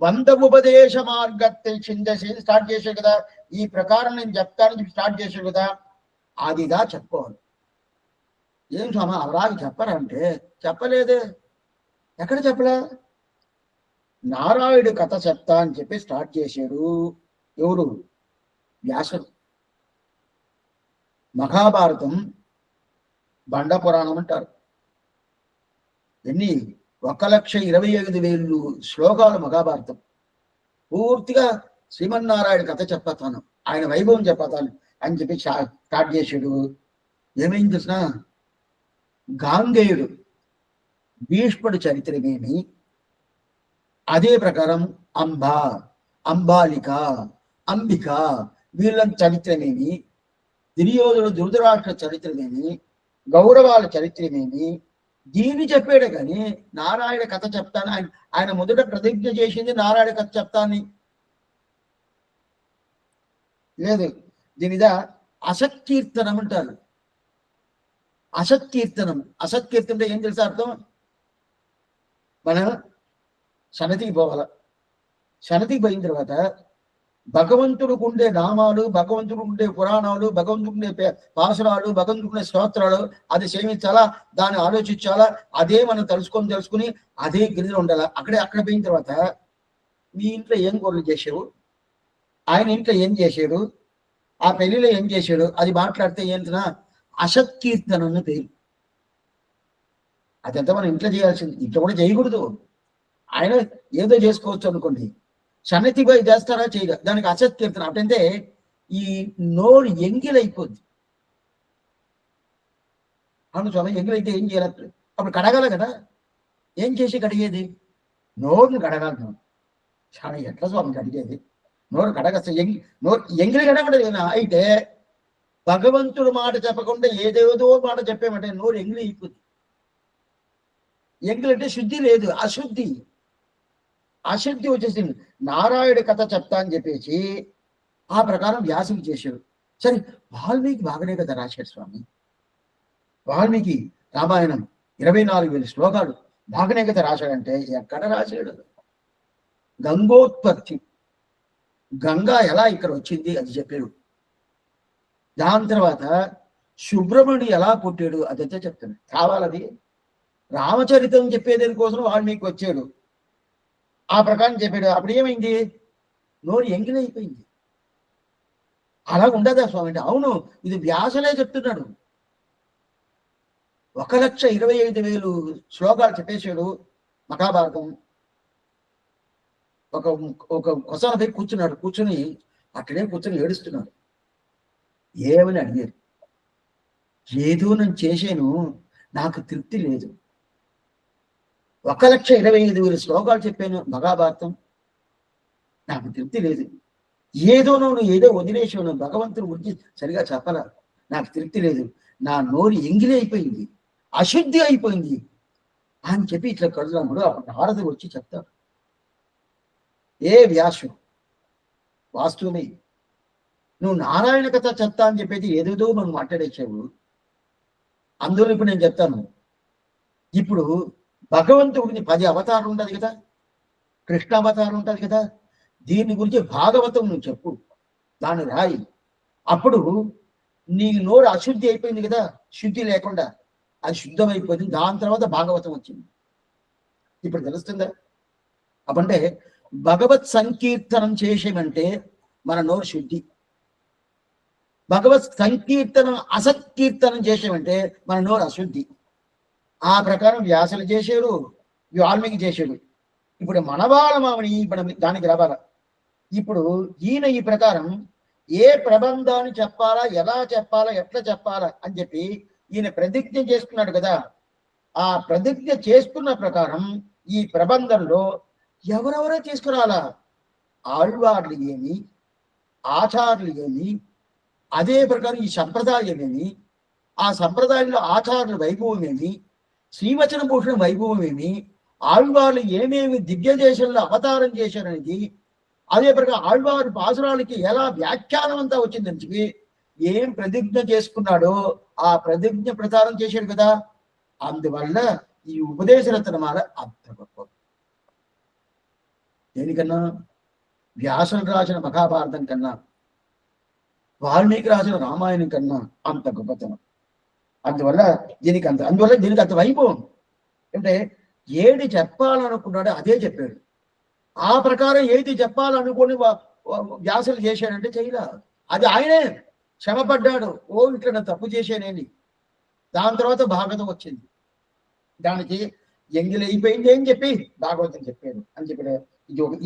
వంద ఉపదేశ మార్గத்தை చిందసి స్టార్ట్ చేశాడు కదా. ఈ ప్రకారం నేను చెప్తానని స్టార్ట్ చేశాడు కదా, అదిగా చెప్పుకోవాలి. ఏం స్వామి అలాగే చెప్పారంటే చెప్పలేదే, ఎక్కడ చెప్పలే? నారాయణుడు కథ చెప్తా అని చెప్పి స్టార్ట్ చేశాడు. ఎవరు? వ్యాసుడు. మహాభారతం బండ పురాణం అంటారు. ఎన్ని 1,25,000 శ్లోకాలు మహాభారతం. పూర్తిగా శ్రీమన్నారాయణ కథ చెప్పతాను. ఆయన వైభవం చెప్పతాను అని చెప్పి స్టార్ట్ చేసాడు. ఏమైంది తెలిసిన, గాంగేయుడు భీష్ముడు చరిత్రమేమి, అదే ప్రకారం అంబ, అంబాలిక, అంబిక వీళ్ళ చరిత్రమేమి, దుర్యోధనుడు ధృతరాష్ట్ర చరిత్రమేమి, గౌరవాల చరిత్రమేమి, దీన్ని చెప్పాడు కానీ నారాయణ కథ చెప్తాను ఆయన మొదట ప్రతిజ్ఞ చేసింది నారాయణ కథ చెప్తాను లేదు. దీని మీద అసత్కీర్తనం అంటారు. అసత్కీర్తనం, అసత్కీర్తన ఏం తెలుసా అర్థం? మన సనతికి పోవాల, సనతికి పోయిన తర్వాత భగవంతుడికి ఉండే నామాలు, భగవంతుడికి ఉండే పురాణాలు, భగవంతుడికి ఉండే పాసురాలు, భగవంతుడికి ఉండే స్తోత్రాలు అది సేవించాలా, దాన్ని ఆలోచించాలా, అదే మనం తెలుసుకుని అదే గిరిలో ఉండాలా. అక్కడ పోయిన తర్వాత మీ ఇంట్లో ఏం కూరలు చేసావు, ఆయన ఇంట్లో ఏం చేశాడు, ఆ పెళ్లిలో ఏం చేశాడు, అది మాట్లాడితే ఏంటన్నా అసత్కీర్తనం పేరు. అదంతా మనం ఇంట్లో చేయాల్సింది, ఇంట్లో కూడా చేయకూడదు. ఆయన ఏదో చేసుకోవచ్చు అనుకోండి, సన్నతి పోయి చేస్తారా చేయగా, దానికి అసత్కీర్తన. అంటే ఈ నోరు ఎంగిలైపోద్ది. అవును స్వామి, ఎంగిలైతే ఏం చేయాలి? అప్పుడు కడగాల కదా, ఏం చేసి కడిగేది? నోరుని కడగాలి. చాలా ఎట్లా స్వామి కడిగేది? నోరు కడగస్త నోరు ఎంగిలి కడగడేనా? అయితే భగవంతుడు మాట చెప్పకుండా ఏదేదో మాట చెప్పామంటే నోరు ఎంగిలి అయిపోద్ది. ఎంగిలి అంటే శుద్ధి లేదు, అశుద్ధి. అశుద్ధి వచ్చేసింది. నారాయణ కథ చెప్తా అని చెప్పేసి ఆ ప్రకారం వ్యాసం చేశాడు. సరే, వాల్మీకి బాగానే కదా రాశాడు స్వామి. వాల్మీకి రామాయణం 24,000 శ్లోకాలు బాగానే కదా రాశాడంటే ఎక్కడ రాశాడు? గంగోత్పత్తి, గంగా ఎలా ఇక్కడ వచ్చింది అది చెప్పాడు. దాని తర్వాత సుబ్రహ్మణ్యుడు ఎలా పుట్టాడు అదంతా చెప్తాడు. కావాలది రామచరితం చెప్పేదాని కోసం వాల్మీకి వచ్చాడు, ఆ ప్రకారం చెప్పాడు. అప్పుడు ఏమైంది? నోరు ఎంగిలైపోయింది. అలా ఉండదా స్వామి అంటే? అవును, ఇది వ్యాసలే చెప్తున్నాడు. 1,25,000 శ్లోకాలు చెప్పేశాడు మహాభారతం. ఒక కొసాలపై కూర్చున్నాడు, కూర్చుని అక్కడే కూర్చొని ఏడుస్తున్నాడు. ఏమని అడిగారు? ఏదో నేను చేశాను, నాకు తృప్తి లేదు. 1,25,000 శ్లోకాలు చెప్పాను మహాభారతం, నాకు తృప్తి లేదు. ఏదో వదిలేసాను, భగవంతుని గురించి సరిగా చెప్పాల, నాకు తృప్తి లేదు. నా నోరు ఎంగిలి అయిపోయింది, అశుద్ధి అయిపోయింది అని చెప్పి ఇట్లా కడుతున్నాడు. అప్పుడు నారదుడు వచ్చి చెప్తాడు, ఏ వ్యాసు, వాస్తవమే నువ్వు నారాయణ కథ చెప్తా అని చెప్పేది ఏదేదో మనం మాట్లాడేసావు. అందులో ఇప్పుడు నేను చెప్తాను. ఇప్పుడు భగవంతుడిని 10 అవతారం ఉంటుంది కదా, కృష్ణ అవతారం ఉంటుంది కదా, దీని గురించి భాగవతం నువ్వు చెప్పు, దాన్ని రాయి. అప్పుడు నీ నోరు అశుద్ధి అయిపోయింది కదా, శుద్ధి లేకుండా అది శుద్ధమైపోయింది. దాని తర్వాత భాగవతం వచ్చింది. ఇప్పుడు తెలుస్తుందా? అప్పుడంటే భగవత్ సంకీర్తనం చేసేమంటే మన నోరు శుద్ధి. భగవత్ సంకీర్తనం అసత్కీర్తనం చేసామంటే మన నోరు అశుద్ధి. ఆ ప్రకారం వ్యాసులు చేశాడు, వాల్మీకి చేశాడు. ఇప్పుడు మనవాళ్ళ మామని ఇప్పుడు దానికి రావాల. ఇప్పుడు ఈయన ఈ ప్రకారం ఏ ప్రబంధాన్ని చెప్పాలా, ఎలా చెప్పాలా, ఎట్లా చెప్పాలా అని చెప్పి ఈయన ప్రతిజ్ఞ చేసుకున్నాడు కదా. ఆ ప్రతిజ్ఞ చేసుకున్న ప్రకారం ఈ ప్రబంధంలో ఎవరెవరో తీసుకురాలా, ఆళ్వార్లు ఏమి, ఆచార్యులు ఏమి, అదే ప్రకారం ఈ సంప్రదాయం ఏమి, ఆ సంప్రదాయంలో ఆచార్యుల వైభవం ఏమి, శ్రీవచన భూషణ వైభవం ఏమి, ఆళ్వార్లు ఏమేమి దివ్య దేశంలో అవతారం చేశారనేది, అదే ప్రకారం ఆళ్వారి పాసురాలకి ఎలా వ్యాఖ్యానం అంతా వచ్చిందని చెప్పి ఏం ప్రతిజ్ఞ చేసుకున్నాడో ఆ ప్రతిజ్ఞ ప్రచారం చేశాడు కదా. అందువల్ల ఈ ఉపదేశ రత్నమాల అంత గొప్ప. దేనికన్నా? వ్యాసులు రాసిన మహాభారతం కన్నా, వాల్మీకి రాసిన రామాయణం కన్నా అంత గొప్పతనం. అందువల్ల దీనికి అంత వైభవం. అంటే ఏది చెప్పాలనుకున్నాడో అదే చెప్పాడు. ఆ ప్రకారం ఏది చెప్పాలనుకుని వ్యాసులు చేశాడంటే చేయలా. అది ఆయనే శ్రమపడ్డాడు. ఇట్లా నేను తప్పు చేశానేని. దాని తర్వాత భాగవతం వచ్చింది. దానికి ఎంగిలి అయిపోయింది అని చెప్పి భాగవతం చెప్పాడు అని చెప్పాడు.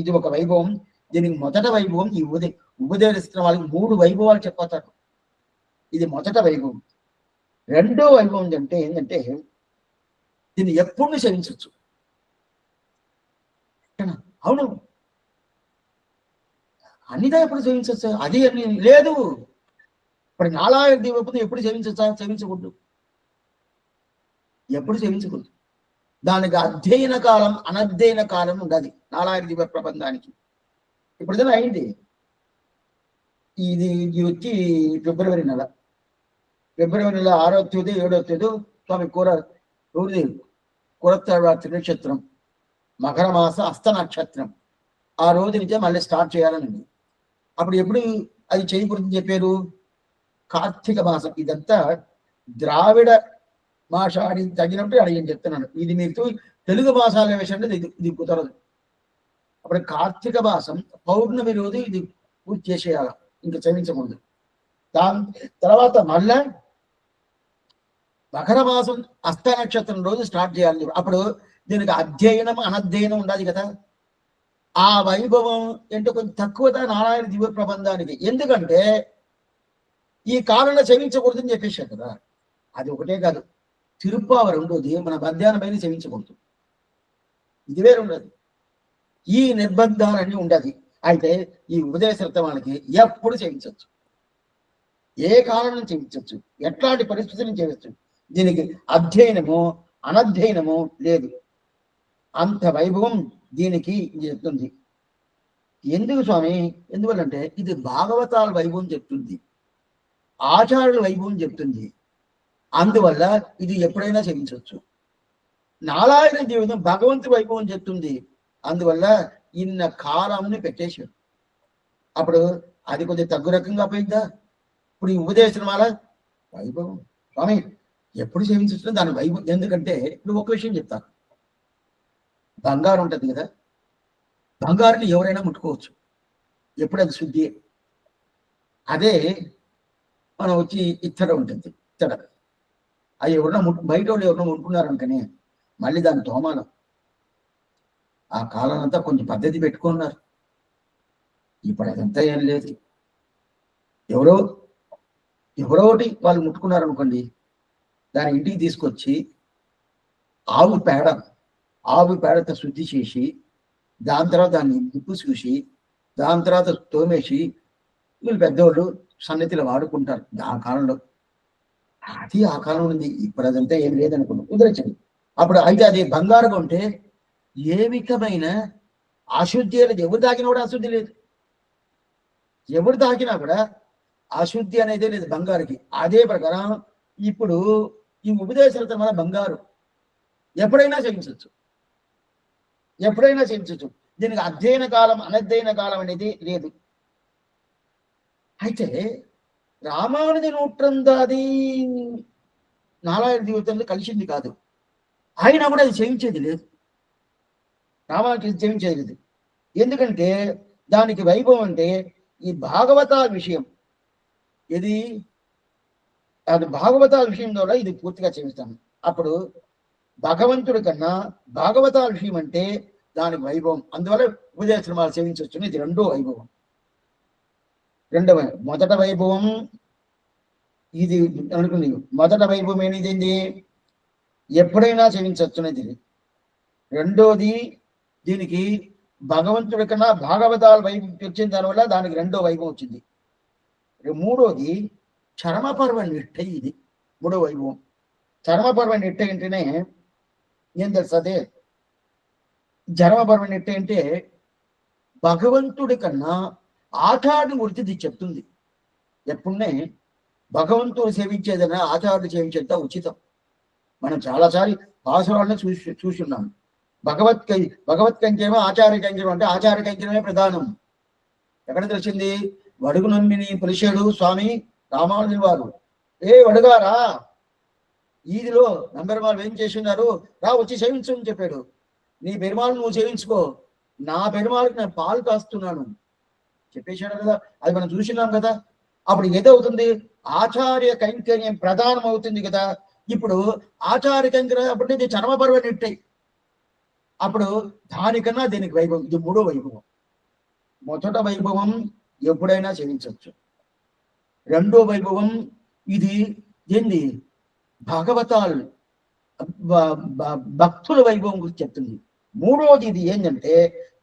ఇది ఒక వైభవం. దీనికి మొదట వైభవం ఈ ఉపదేశిస్తున్న వాళ్ళకి 3 వైభవాలు చెప్పతారు. ఇది మొదట వైభవం. రెండో వైభవం అంటే ఏంటంటే దీన్ని ఎప్పుడు సేవించవచ్చు. అవును, అన్నిదా ఎప్పుడు సేవించవచ్చు? అది అని లేదు. ఇప్పుడు నాలాయన దివ్యపదం ఎప్పుడు సేవించచ్చా? సేవించకూడదు. ఎప్పుడు సేవించకూడదు. దానికి అధ్యయన కాలం, అనధ్యయన కాలం ఉండదు నాలాయన దివ్య ప్రబంధానికి. ఇప్పుడు ఏదైనా అయింది, ఇది వచ్చి ఫిబ్రవరి నెల. ఫిబ్రవరి నెల 6వ తేదీ 7వ తేదీ స్వామి కురత్రాత్రి నక్షత్రం, మకర మాస హస్త నక్షత్రం. ఆ రోజు నుంచే మళ్ళీ స్టార్ట్ చేయాలని. అప్పుడు ఎప్పుడు అది చేయకూడదని చెప్పారు? కార్తీక మాసం. ఇదంతా ద్రావిడ మాసాడి తగినట్టు అడిగి చెప్తున్నాను. ఇది మీకు తెలుగు మాసాల విషయంలో ఇది కుదరదు. అప్పుడు కార్తీక మాసం పౌర్ణమి రోజు ఇది పూర్తి చేసేయాలి, ఇంకా చదివించకూడదు. దాని తర్వాత మళ్ళా మకర మాసం హస్త నక్షత్రం రోజు స్టార్ట్ చేయాలి. అప్పుడు దీనికి అధ్యయనం అనధ్యయనం ఉండాలి కదా. ఆ వైభవం ఏంటో కొంచెం తక్కువదా నారాయణ దివ్య ప్రబంధానికి. ఎందుకంటే ఈ కాలంలో సేవించకూడదని చెప్పేశారు కదా. అది ఒకటే కాదు, తిరుప్పావ రెండోది మన మధ్యాహ్నమైన సేవించకూడదు. ఇది వేరు ఉండదు. ఈ నిర్బంధాలన్నీ ఉండదు. అయితే ఈ ఉపదేశవానికి ఎప్పుడు సేవించవచ్చు, ఏ కాలంలో సేవించవచ్చు, ఎట్లాంటి పరిస్థితులను చేయవచ్చు. దీనికి అధ్యయనము అనధ్యయనము లేదు. అంత వైభవం దీనికి చెప్తుంది. ఎందుకు స్వామి? ఎందువల్లంటే ఇది భాగవతాల వైభవం చెప్తుంది, ఆచార్యుల వైభవం చెప్తుంది. అందువల్ల ఇది ఎప్పుడైనా సేవించవచ్చు. నారాయణ జీవితం భగవంతు వైభవం చెప్తుంది. అందువల్ల ఇన్న కాలంని పెట్టేశాడు. అప్పుడు అది కొద్దిగా తగ్గు రకంగా పోయిందా? ఇప్పుడు ఈ ఉపదేశం వల్ల వైభవం స్వామి ఎప్పుడు సేవించవచ్చు దాని వైభవం. ఎందుకంటే ఇప్పుడు ఒక విషయం చెప్తాను. బంగారం ఉంటుంది కదా, బంగారుని ఎవరైనా ముట్టుకోవచ్చు, ఎప్పుడు అది శుద్ధి. అదే మనం వచ్చి ఇత్తడ ఉంటుంది, ఇత్తడ అది ఎవరన్నా బయట వాళ్ళు ఎవరన్నా ముట్టుకున్నారనుకనే మళ్ళీ దాని తోమానం. ఆ కాలం అంతా కొంచెం పద్ధతి పెట్టుకున్నారు. ఇప్పుడు అదంతా ఏం లేదు. ఎవరోటి వాళ్ళు ముట్టుకున్నారనుకోండి, దాని ఇంటికి తీసుకొచ్చి ఆవు పేడతో శుద్ధి చేసి, దాని తర్వాత దాన్ని ఉప్పు చూసి, దాని తర్వాత తోమేసి వీళ్ళు పెద్దవాళ్ళు సన్నిధిలో వాడుకుంటారు. ఆ కాలంలో అది ఆ కాలం ఉంది. ఇప్పుడు అదంతా ఏం లేదనుకున్నాం, కుదరచండి. అప్పుడు అయితే అది బంగారం ఉంటే ఏ విధమైన అశుద్ధి అనేది, ఎవరు తాకినా కూడా అశుద్ధి లేదు. ఎవరు తాకినా కూడా అశుద్ధి అనేది లేదు బంగారుకి. అదే ప్రకారం ఇప్పుడు ఈ ఉపదేశాలతో మన బంగారు ఎప్పుడైనా సేవించవచ్చు, ఎప్పుడైనా సేవించవచ్చు. దీనికి అధ్యయన కాలం అనధ్యయన కాలం అనేది లేదు. అయితే రామానుజ నూట్రందాది నారాయణ జీవితంలో కలిసింది కాదు. ఆయన కూడా అది సేవించేది లేదు, రామానుజ సేవించేది లేదు. ఎందుకంటే దానికి వైభవం అంటే ఈ భాగవతాల విషయం. ఇది అది భాగవతాల విషయం ద్వారా ఇది పూర్తిగా సేవిస్తాను. అప్పుడు భగవంతుడి కన్నా భాగవతాల విషయం అంటే దానికి వైభవం. అందువల్ల ఉపదేశమాలు సేవించవచ్చు. ఇది రెండో వైభవం. మొదట వైభవం ఇది అనుకుంది. మొదట వైభవం ఏనిది? ఎప్పుడైనా సేవించవచ్చునేది. రెండోది దీనికి భగవంతుడి కన్నా భాగవతాల వైభవం వచ్చిన దానివల్ల దానికి రెండో వైభవం వచ్చింది. మూడోది చరమపర్వ నిష్ఠ. ఇది మూడో వైభవం. చరమపర్వ నిష్ఠ ఏంటనే ఏం తెలుసు? అదే చరమపర్వ నిష్ఠ అంటే భగవంతుడి కన్నా ఆచార్యుని గురించి చెప్తుంది. ఎప్పుడునే భగవంతుడు సేవించేదైనా ఆచార్యుడు సేవించేంత ఉచితం. మనం చాలాసారి భాషలను చూస్తున్నాం. భగవత్ కైంకర్యం ఆచార్య కైంకర్యం అంటే ఆచార్య కైంకర్యమే ప్రధానం. ఎక్కడ తెలిసింది? వడుగు నమ్మిని పిలిచాడు స్వామి రామానుజుల వారు. ఏ వడుగారా, ఈదిలో నంబెరుమాలు ఏం చేస్తున్నారు, రా వచ్చి సేవించు అని చెప్పాడు. నీ పెరుమాళ్ళు నువ్వు సేవించుకో, నా పెరుమాళ్ళకి నేను పాలు కాస్తున్నాను చెప్పేశాడు కదా. అది మనం చూసినాం కదా. అప్పుడు ఏదవుతుంది? ఆచార్య కైంకర్యం ప్రధానం అవుతుంది కదా. ఇప్పుడు ఆచార్య కైంకర్యం అప్పుడు ఇది చరమపర్వ నిట్టాయి. అప్పుడు దానికన్నా దీనికి వైభవం. ఇది మూడో వైభవం. మొదట వైభవం ఎప్పుడైనా సేవించవచ్చు. రెండో వైభవం ఇది ఏంది భగవతాల్ భక్తుల వైభవం గురించి చెప్తుంది. మూడోది ఇది ఏంటంటే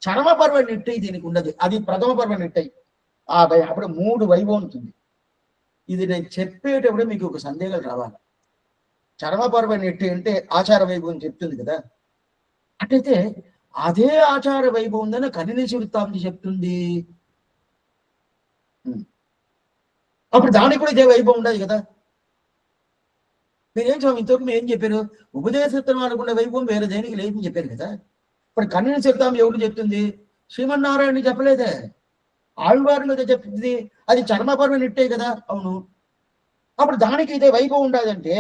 చరమ పర్వ నిట్టై దీనికి ఉండదు, అది ప్రథమ పర్వ నిట్టై. అప్పుడు 3 వైభవం ఉంటుంది. ఇది నేను చెప్పేటప్పుడు మీకు ఒక సందేహం రావాలి. చరమ పర్వ నిట్టై అంటే ఆచార వైభవం చెప్తుంది కదా, అట్లయితే అదే ఆచార వైభవం ఉందని కనినేసి వృత్తాంతి చెప్తుంది. అప్పుడు దానికి కూడా ఇదే వైభవం ఉండదు కదా. మీరేం స్వామి ఇంతవరకు ఏం చెప్పారు? ఉపదేశత్వం అనుకున్న వైభవం వేరే దేనికి లేదని చెప్పారు కదా. ఇప్పుడు కన్యని చెప్తాం ఎవరు చెప్తుంది? శ్రీమన్నారాయణ చెప్పలేదే, ఆళ్వారి మీద చెప్తుంది. అది చర్మపర్వ నిట్టే కదా. అవును, అప్పుడు దానికి ఇదే వైభవం ఉండదంటే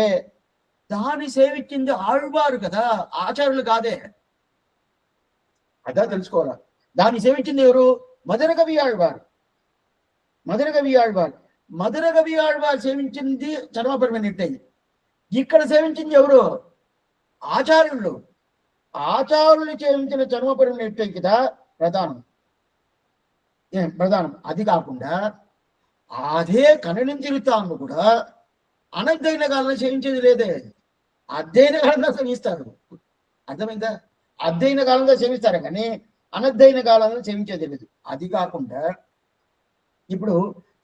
దాన్ని సేవించింది ఆళ్వారు కదా, ఆచార్యులు కాదే. అదా తెలుసుకోవాలా. దాన్ని సేవించింది ఎవరు? మధుర కవి ఆళ్వారు. మధుర కవి ఆళ్వారు, మధుర కవి ఆళ్వారు సేవించింది చర్మపర్వ నిట్టే. ఇక్కడ సేవించింది ఎవరు? ఆచార్యులు. ఆచార్యులు సేవించిన చర్మపర్వ నిట్టే కదా ప్రధానం. ప్రధానం. అది కాకుండా అదే కననం తిరుగుతాము కూడా అనధ్యయన కాలంలో సేవించేది లేదే, అధ్యయన కాలంలో సేవిస్తారు. అర్థమైందా? అధ్యయన కాలంలో సేవిస్తారు కానీ అనధ్యయన కాలంలో సేవించేది లేదు. అది కాకుండా ఇప్పుడు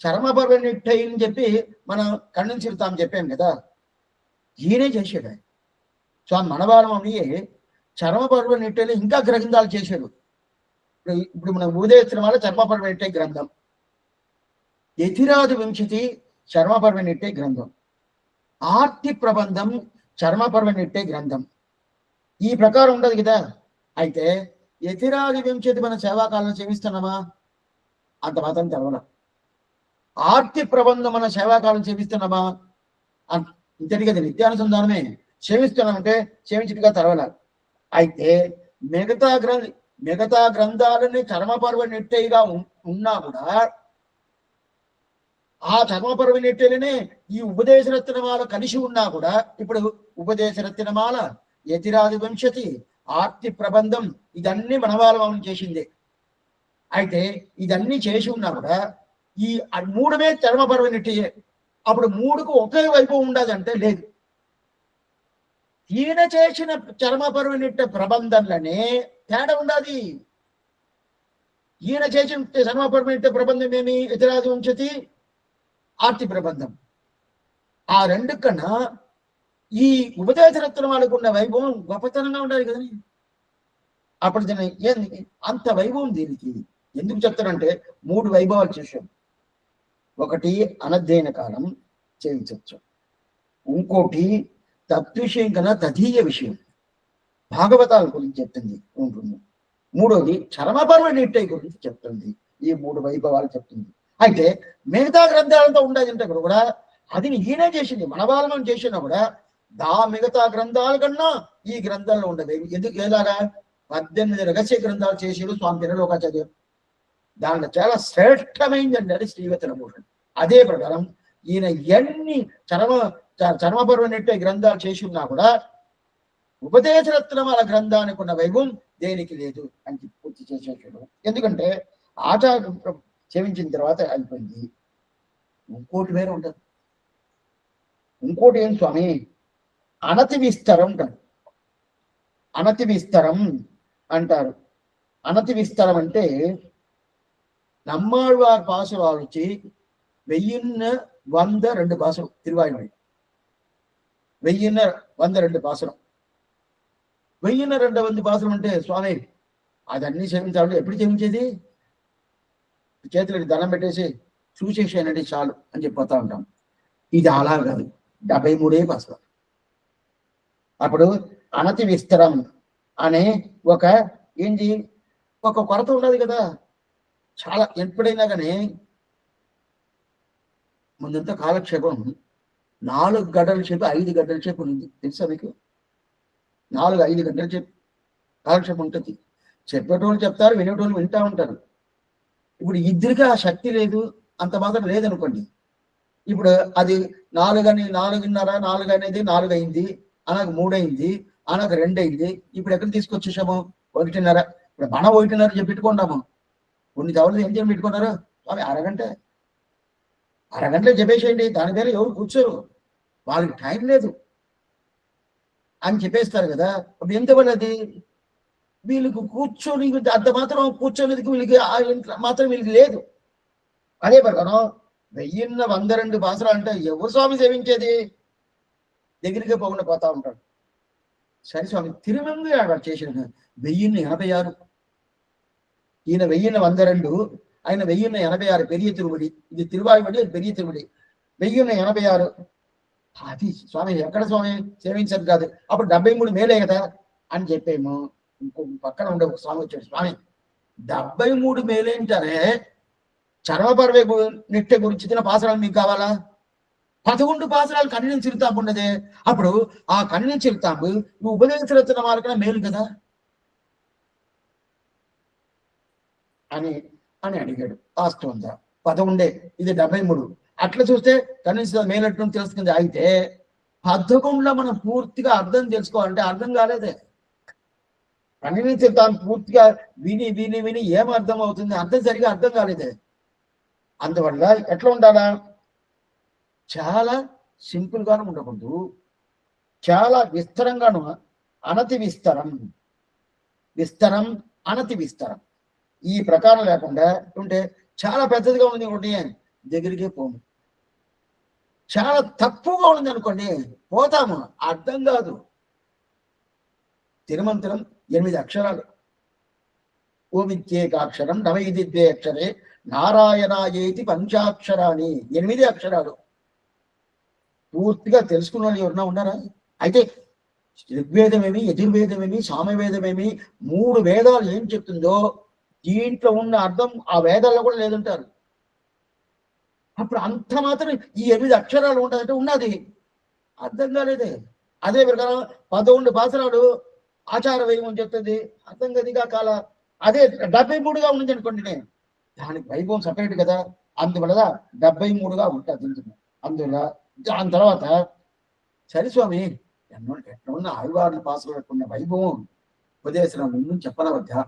చర్మపర్వ నిట్టై అని చెప్పి మనం కన్నం తిరుగుతాం చెప్పాం కదా, ఈయనే చేశాడు. స్వామి మనవాళమయ్యే చర్మపర్వ నిట్టైలో ఇంకా గ్రంథాలు చేశాడు. ఇప్పుడు మనం ఉదయిస్తున్న వాళ్ళ చర్మపర్వ నిట్టే గ్రంథం, యతిరాజ వింశతి చర్మపర్వ నిట్టే గ్రంథం, ఆర్తి ప్రబంధం చర్మపర్వ నిట్టే గ్రంథం. ఈ ప్రకారం ఉండదు కదా. అయితే యతిరాజ వింశతి మన సేవాకాలం సేవిస్తున్నామా? అంత మాత్రం తెలవల. ఆర్తి ప్రబంధం మన సేవాకాలం సేవిస్తున్నామా? ఇంతటికి అది నిత్యానుసంధానమే. సేవిస్తున్నామంటే సేవించినట్టుగా తెలవాల. అయితే మిగతా గ్రంథాలని చర్మపర్వ నిట్టైగా ఉన్నా కూడా ఆ చర్మపర్వ నిట్టైలనే ఈ ఉపదేశ రత్నమాల కలిసి ఉన్నా కూడా, ఇప్పుడు ఉపదేశ రత్నమాల, యతిరాజ వంశతి, ఆర్తి ప్రబంధం ఇదన్నీ మనవాళం చేసిందే. అయితే ఇదన్నీ చేసి ఉన్నా కూడా ఈ 3 చర్మపర్వ నిట్టయే. అప్పుడు 3కు ఒకే వైభవం ఉండదంటే లేదు. ఈయన చేసిన చర్మపర్వ నిట్ట ప్రబంధంలోనే తేడా ఉండదు. ఈయన చేసిన చర్మపర్వ నిట్ట ప్రబంధం ఏమి? యతిరాజ వంశతి, ఆర్తి ప్రబంధం. ఆ 2 కన్నా ఈ ఉపదేశ రత్నం వాళ్ళకున్న వైభవం గొప్పతనంగా ఉండాలి కదా. అప్పుడు ఏంది అంత వైభవం దీనికి ఎందుకు చెప్తారంటే 3 వైభవాలు చేశాం. ఒకటి అనధ్యయన కాలం చేయించవచ్చు, ఇంకోటి తత్విషయం కన్నా తదీయ విషయం భాగవతాల గురించి చెప్తుంది ఉంటుంది, మూడోది చర్మపర్వ నిట్టై గురించి చెప్తుంది. ఈ 3 వైభవాలు చెప్తుంది. అయితే మిగతా గ్రంథాలతో ఉండదంటే కూడా అది ఈయనే చేసింది, మనవాళ్ళం చేసినా కూడా మిగతా గ్రంథాల కన్నా ఈ గ్రంథాల్లో ఉండదు. ఎందుకు? ఎలాగా 18 రహస్య గ్రంథాలు చేసాడు స్వామి తిరులోకాచార్యులు. దాంట్లో చాలా శ్రేష్టమైందండి అది శ్రీవచనభూషణ్. అదే ప్రకారం ఈయన ఎన్ని చర్మపర్వ నిట్టే గ్రంథాలు చేసి ఉన్నా కూడా ఉపదేశ రత్నమాల గ్రంథానికి ఉన్న వైభవం దేనికి లేదు అని పూర్తి చేసేసాడు. ఎందుకంటే ఆచార్యం సేవించిన తర్వాత అయిపోయింది. ఇంకోటి వేరే ఉంటుంది. ఇంకోటి ఏం స్వామి? అనతి విస్తరం అంటారు. అనతి విస్తరం అంటారు. అనతి విస్తరం అంటే நம்மாழ்வார் பாசுரம் వచ్చి 1102 பாசுரம் திருவாய்மொழி. 1102 பாசுరం. 1102 பாசுరం అంటే స్వామి అదన్నీ సేవించాలి. ఎప్పుడు సేవించేది? చేతులకి దండం పెట్టేసి చూసేసానండి చాలు అని చెప్పిపోతా ఉంటాం. ఇది అలా కాదు, 73 పాసురం. అప్పుడు అనతి విస్తరం అనే ఒక కొరత ఉండదు కదా. చాలా ఎప్పుడైనా కానీ ముందంతా కాలక్షేపం 4 గంటల సేపు 5 గంటల సేపు ఉంది తెలుసా మీకు? 4-5 గంటల సేపు కాలక్షేపం ఉంటుంది. చెప్పేటోళ్ళు చెప్తారు, వినేటోళ్ళు వింటా ఉంటారు. ఇప్పుడు ఇద్దరికి ఆ శక్తి లేదు, అంత మాత్రం లేదనుకోండి. ఇప్పుడు అది 4:30 4 అనేది 4 అయింది, అనకు 3 అయింది, అనకు 2 అయింది. ఇప్పుడు ఎక్కడ తీసుకొచ్చేసాము? 1:30. ఇప్పుడు మనం 1:30 చెప్పి పెట్టుకున్నాము. కొన్ని చవలు ఏం చేయడం పెట్టుకున్నారు స్వామి అరగంటలో చెప్పేసేయండి, దాని పేరు ఎవరు కూర్చోరు, వాళ్ళకి టైం లేదు అని చెప్పేస్తారు కదా. అప్పుడు ఎంత పడది వీళ్ళకి కూర్చొని, అంత మాత్రం కూర్చోనేందుకు వీళ్ళకి మాత్రం వీళ్ళకి లేదు. అదే ప్రకారం 1002 పాసరాలు అంటే ఎవరు స్వామి సేవించేది, దగ్గరికి పోకుండా పోతా ఉంటాడు. సరే స్వామి తిరుమంగి ఆడ చేసిన 1086, ఈయన 1012, ఆయన 1086 పెరియ తిరుమడి, ఇది తిరువాయుమడి, అది పెరియ తిరుమడి. 1086 అది స్వామి ఎక్కడ స్వామి సేవించదు కాదు, అప్పుడు 73 మేలే కదా అని చెప్పేమో. ఇంకో పక్కన ఉండే ఒక స్వామి వచ్చాడు, స్వామి 73 మేలేంటారే, చర్మపరవే నిట్టే గురించి తిన పాసరాలు మీకు కావాలా, 11 పాసరాలు కన్నుని చిరుతాంబు ఉన్నదే, అప్పుడు ఆ కన్నుని చిరుతాంబు నువ్వు ఉపదేశించిన వాళ్ళకన్నా మేలు కదా అని అని అడిగాడు. వాస్తవంగా 11, ఇది 73. అట్లా చూస్తే కనీసం మేలట్టు తెలుసుకుంది. అయితే 11లో మనం పూర్తిగా అర్థం తెలుసుకోవాలంటే అర్థం కాలేదే, కన్నుని చిరుతాంబు పూర్తిగా విని విని విని ఏం అర్థం అవుతుంది, అర్థం సరిగా అర్థం కాలేదే. అందువల్ల ఎట్లా ఉండాలా, చాలా సింపుల్ గాను ఉండకూడదు, చాలా విస్తరంగాను, అనతి విస్తరం, విస్తరం అనతి విస్తరం, ఈ ప్రకారం లేకుండా ఉంటే చాలా పెద్దదిగా ఉంది ఒకటి దగ్గరికే పోము, చాలా తక్కువగా ఉంది అనుకోండి పోతాము, అర్థం కాదు. తిరుమంత్రం 8 అక్షరాలు, ఓమిత్యేకాక్షరం నవైది ద్వే అక్షరే నారాయణాయేతి పంచాక్షరాన్ని, 8 అక్షరాలు పూర్తిగా తెలుసుకున్న వాళ్ళు ఎవరన్నా ఉన్నారా? అయితే ఋగ్వేదమేమి, యజుర్వేదమేమి, సామవేదమేమి, 3 వేదాలు ఏం చెప్తుందో దీంట్లో ఉన్న అర్థం ఆ వేదాల్లో కూడా లేదంటారు. అప్పుడు అంత మాత్రం ఈ 8 అక్షరాలు ఉంటుందంటే ఉన్నది, అర్థం కాలేదే. అదే ప్రకారం 11 పాసరాలు ఆచార వైభవం చెప్తుంది, అర్థం గదిగా కాల. అదే 73గా ఉంది అనుకోండి, నేను దానికి వైభవం సపరేట్ కదా, అందువల్ల 73గా ఉంటుంది. అందువల్ల దాని తర్వాత సరే స్వామి ఎట్లా ఉన్న ఆళ్వార్ల పాసలు ఉన్న వైభవం ఉపదేశం ముందు చెప్పన వద్దా,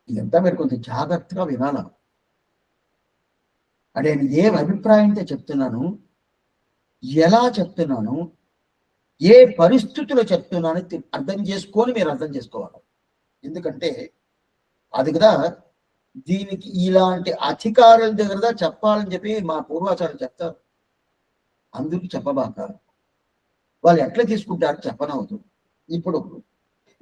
ఇదంతా మీరు కొంచెం జాగ్రత్తగా వినాల. అంటే నేను ఏం అభిప్రాయంతో చెప్తున్నాను, ఎలా చెప్తున్నాను, ఏ పరిస్థితుల్లో చెప్తున్నాను అర్థం చేసుకొని మీరు అర్థం చేసుకోవాలి. ఎందుకంటే అది కదా, దీనికి ఇలాంటి అధికారుల దగ్గర చెప్పాలని చెప్పి మా పూర్వాచార్యులు చెప్తారు. అందుకు చెప్పబాక వాళ్ళు ఎట్లా తీసుకుంటారు చెప్పనవద్దు. ఇప్పుడు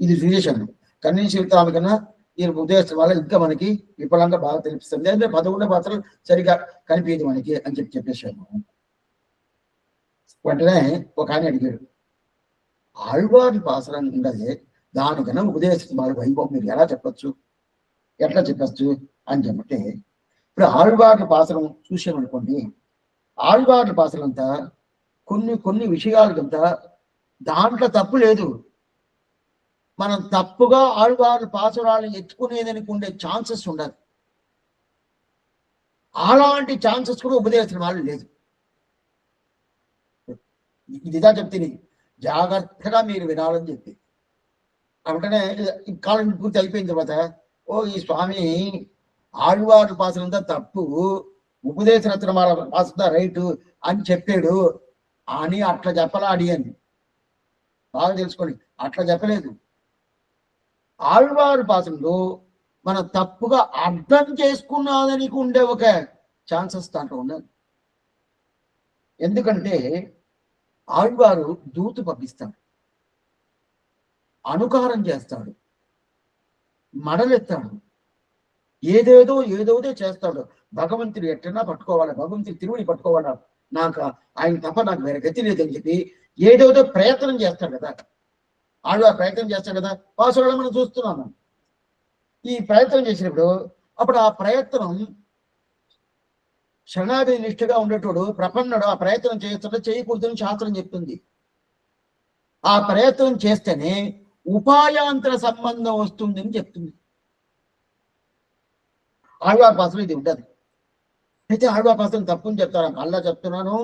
ఇది విశేషం, కన్నీటి శిల్తాల కన్నా ఈ ఉద్దేశం వల్ల ఇంకా మనకి విఫలంగా బాగా తెలిపిస్తుంది. అంటే 11 పాత్రలు సరిగా కనిపించదు మనకి అని చెప్పేశాను. వెంటనే ఒక ఆయన అడిగాడు, ఆళ్వారి పాసరం ఉండదే దానికన్నా ఉపదేశం వాళ్ళ వైభవం మీరు ఎలా చెప్పచ్చు, ఎట్లా చెప్పచ్చు అని చెప్తే, ఇప్పుడు ఆళ్వార్ల పాసరం చూసామనుకోండి, ఆళ్వార్ల పాసరం అంతా కొన్ని విషయాలకంతా దాంట్లో తప్పు లేదు. మనం తప్పుగా ఆళ్వార్ల పాసురాలను ఎత్తుకునేదానికి ఉండే ఛాన్సెస్ ఉండదు, అలాంటి ఛాన్సెస్ కూడా ఉపదేశించిన వాళ్ళు లేదు. ఇదిదా చెప్తే జాగ్రత్తగా మీరు వినాలని చెప్పి. వెంటనే కాలం పూర్తి అయిపోయిన తర్వాత ఈ స్వామి ఆళ్వార్ల పాసరంతా తప్పు, ఉపదేశ రత్నమాల పాసంతా రైటు అని చెప్పాడు అని అట్లా చెప్పలా అడిగాను. బాగా తెలుసుకోండి, అట్లా చెప్పలేదు. ఆళ్వారు పాసంలో మనం తప్పుగా అర్థం చేసుకున్నాదని ఉండే ఒక ఛాన్సెస్ దాంట్లో ఉన్నది. ఎందుకంటే ఆళ్వారు దూతు పంపిస్తాడు, అనుకారం చేస్తాడు, మడలెత్తాడు, ఏదేదో చేస్తాడు. భగవంతుడు ఎట్లన్నా పట్టుకోవాలి, భగవంతుడి తిరువుని పట్టుకోవాలా, నాకు ఆయన తప్ప నాకు వేరే గతి లేదని చెప్పి ఏదేదో ప్రయత్నం చేస్తాడు కదా. ఆళ్వారు ప్రయత్నం చేస్తాడు కదా, పాసురాలు మనం చూస్తున్నాము. ఈ ప్రయత్నం చేసినప్పుడు అప్పుడు ఆ ప్రయత్నం శరణాగతి నిష్ఠగా ఉండేటోడు ప్రపన్నుడు ఆ ప్రయత్నం చేస్తుంటే చేయకూడదని శాస్త్రం చెప్తుంది. ఆ ప్రయత్నం చేస్తేనే ఉపాయాంతర సంబంధం వస్తుందని చెప్తుంది. ఆళ్వార్ పాసరం ఇది ఉండదు. అయితే ఆళ్వార్ పాసరం తప్పుని చెప్తారు, మళ్ళా చెప్తున్నాను,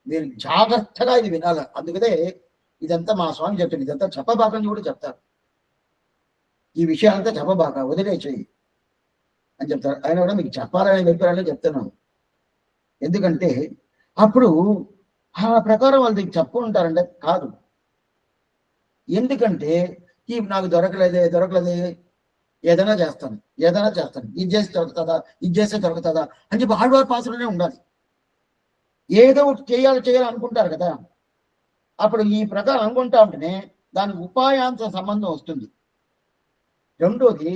మీరు జాగ్రత్తగా ఇది వినాలి. అందుకనే ఇదంతా మా స్వామి చెప్తుంది, ఇదంతా చెప్పబాకని కూడా చెప్తారు. ఈ విషయాలంతా చెప్పబాక వదిలేచేయి అని చెప్తారు. ఆయన కూడా మీకు చెప్పాలనే చెప్పారని చెప్తున్నాను. ఎందుకంటే అప్పుడు ఆ ప్రకారం వాళ్ళు చెప్పుకుంటారంటే కాదు. ఎందుకంటే ఈ నాకు దొరకలేదే ఏదైనా చేస్తాను ఇది చేసి దొరుకుతుందా ఇది చేస్తే దొరుకుతుందా అని చెప్పి ఆళ్వార్ పాసలోనే ఉండాలి. ఏదో ఒకటి చేయాలి అనుకుంటారు కదా. అప్పుడు ఈ ప్రకారం అనుకుంటా ఉంటేనే దానికి ఉపాయాంత సంబంధం వస్తుంది. రెండోది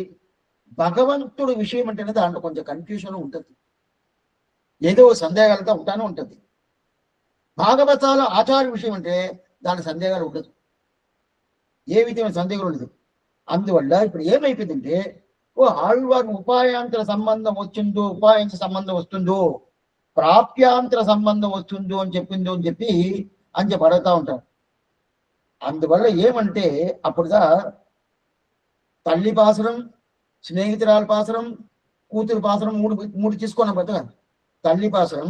భగవంతుడు విషయం అంటేనే దాంట్లో కొంచెం కన్ఫ్యూషన్ ఉంటుంది, ఏదో సందేహాలతో ఉంటానే ఉంటుంది. భాగవతాల ఆచార విషయం అంటే దాని సందేహాలు ఉండదు, ఏ విధమైన సందేహాలు ఉండదు. అందువల్ల ఇప్పుడు ఏమైపోయిందంటే ఆళ్వార్ ఉపాయాంతర సంబంధం వచ్చిందో ఉపాయాంత సంబంధం వస్తుందో ప్రాప్యాంతర సంబంధం వస్తుందో అని చెప్పి అడుగుతా ఉంటారు. అందువల్ల ఏమంటే అప్పుడుదా తల్లి పాసరం, స్నేహితురాల పాసరం, కూతురు పాసరం మూడు తీసుకున్నాం కదా. తల్లి పాసరం,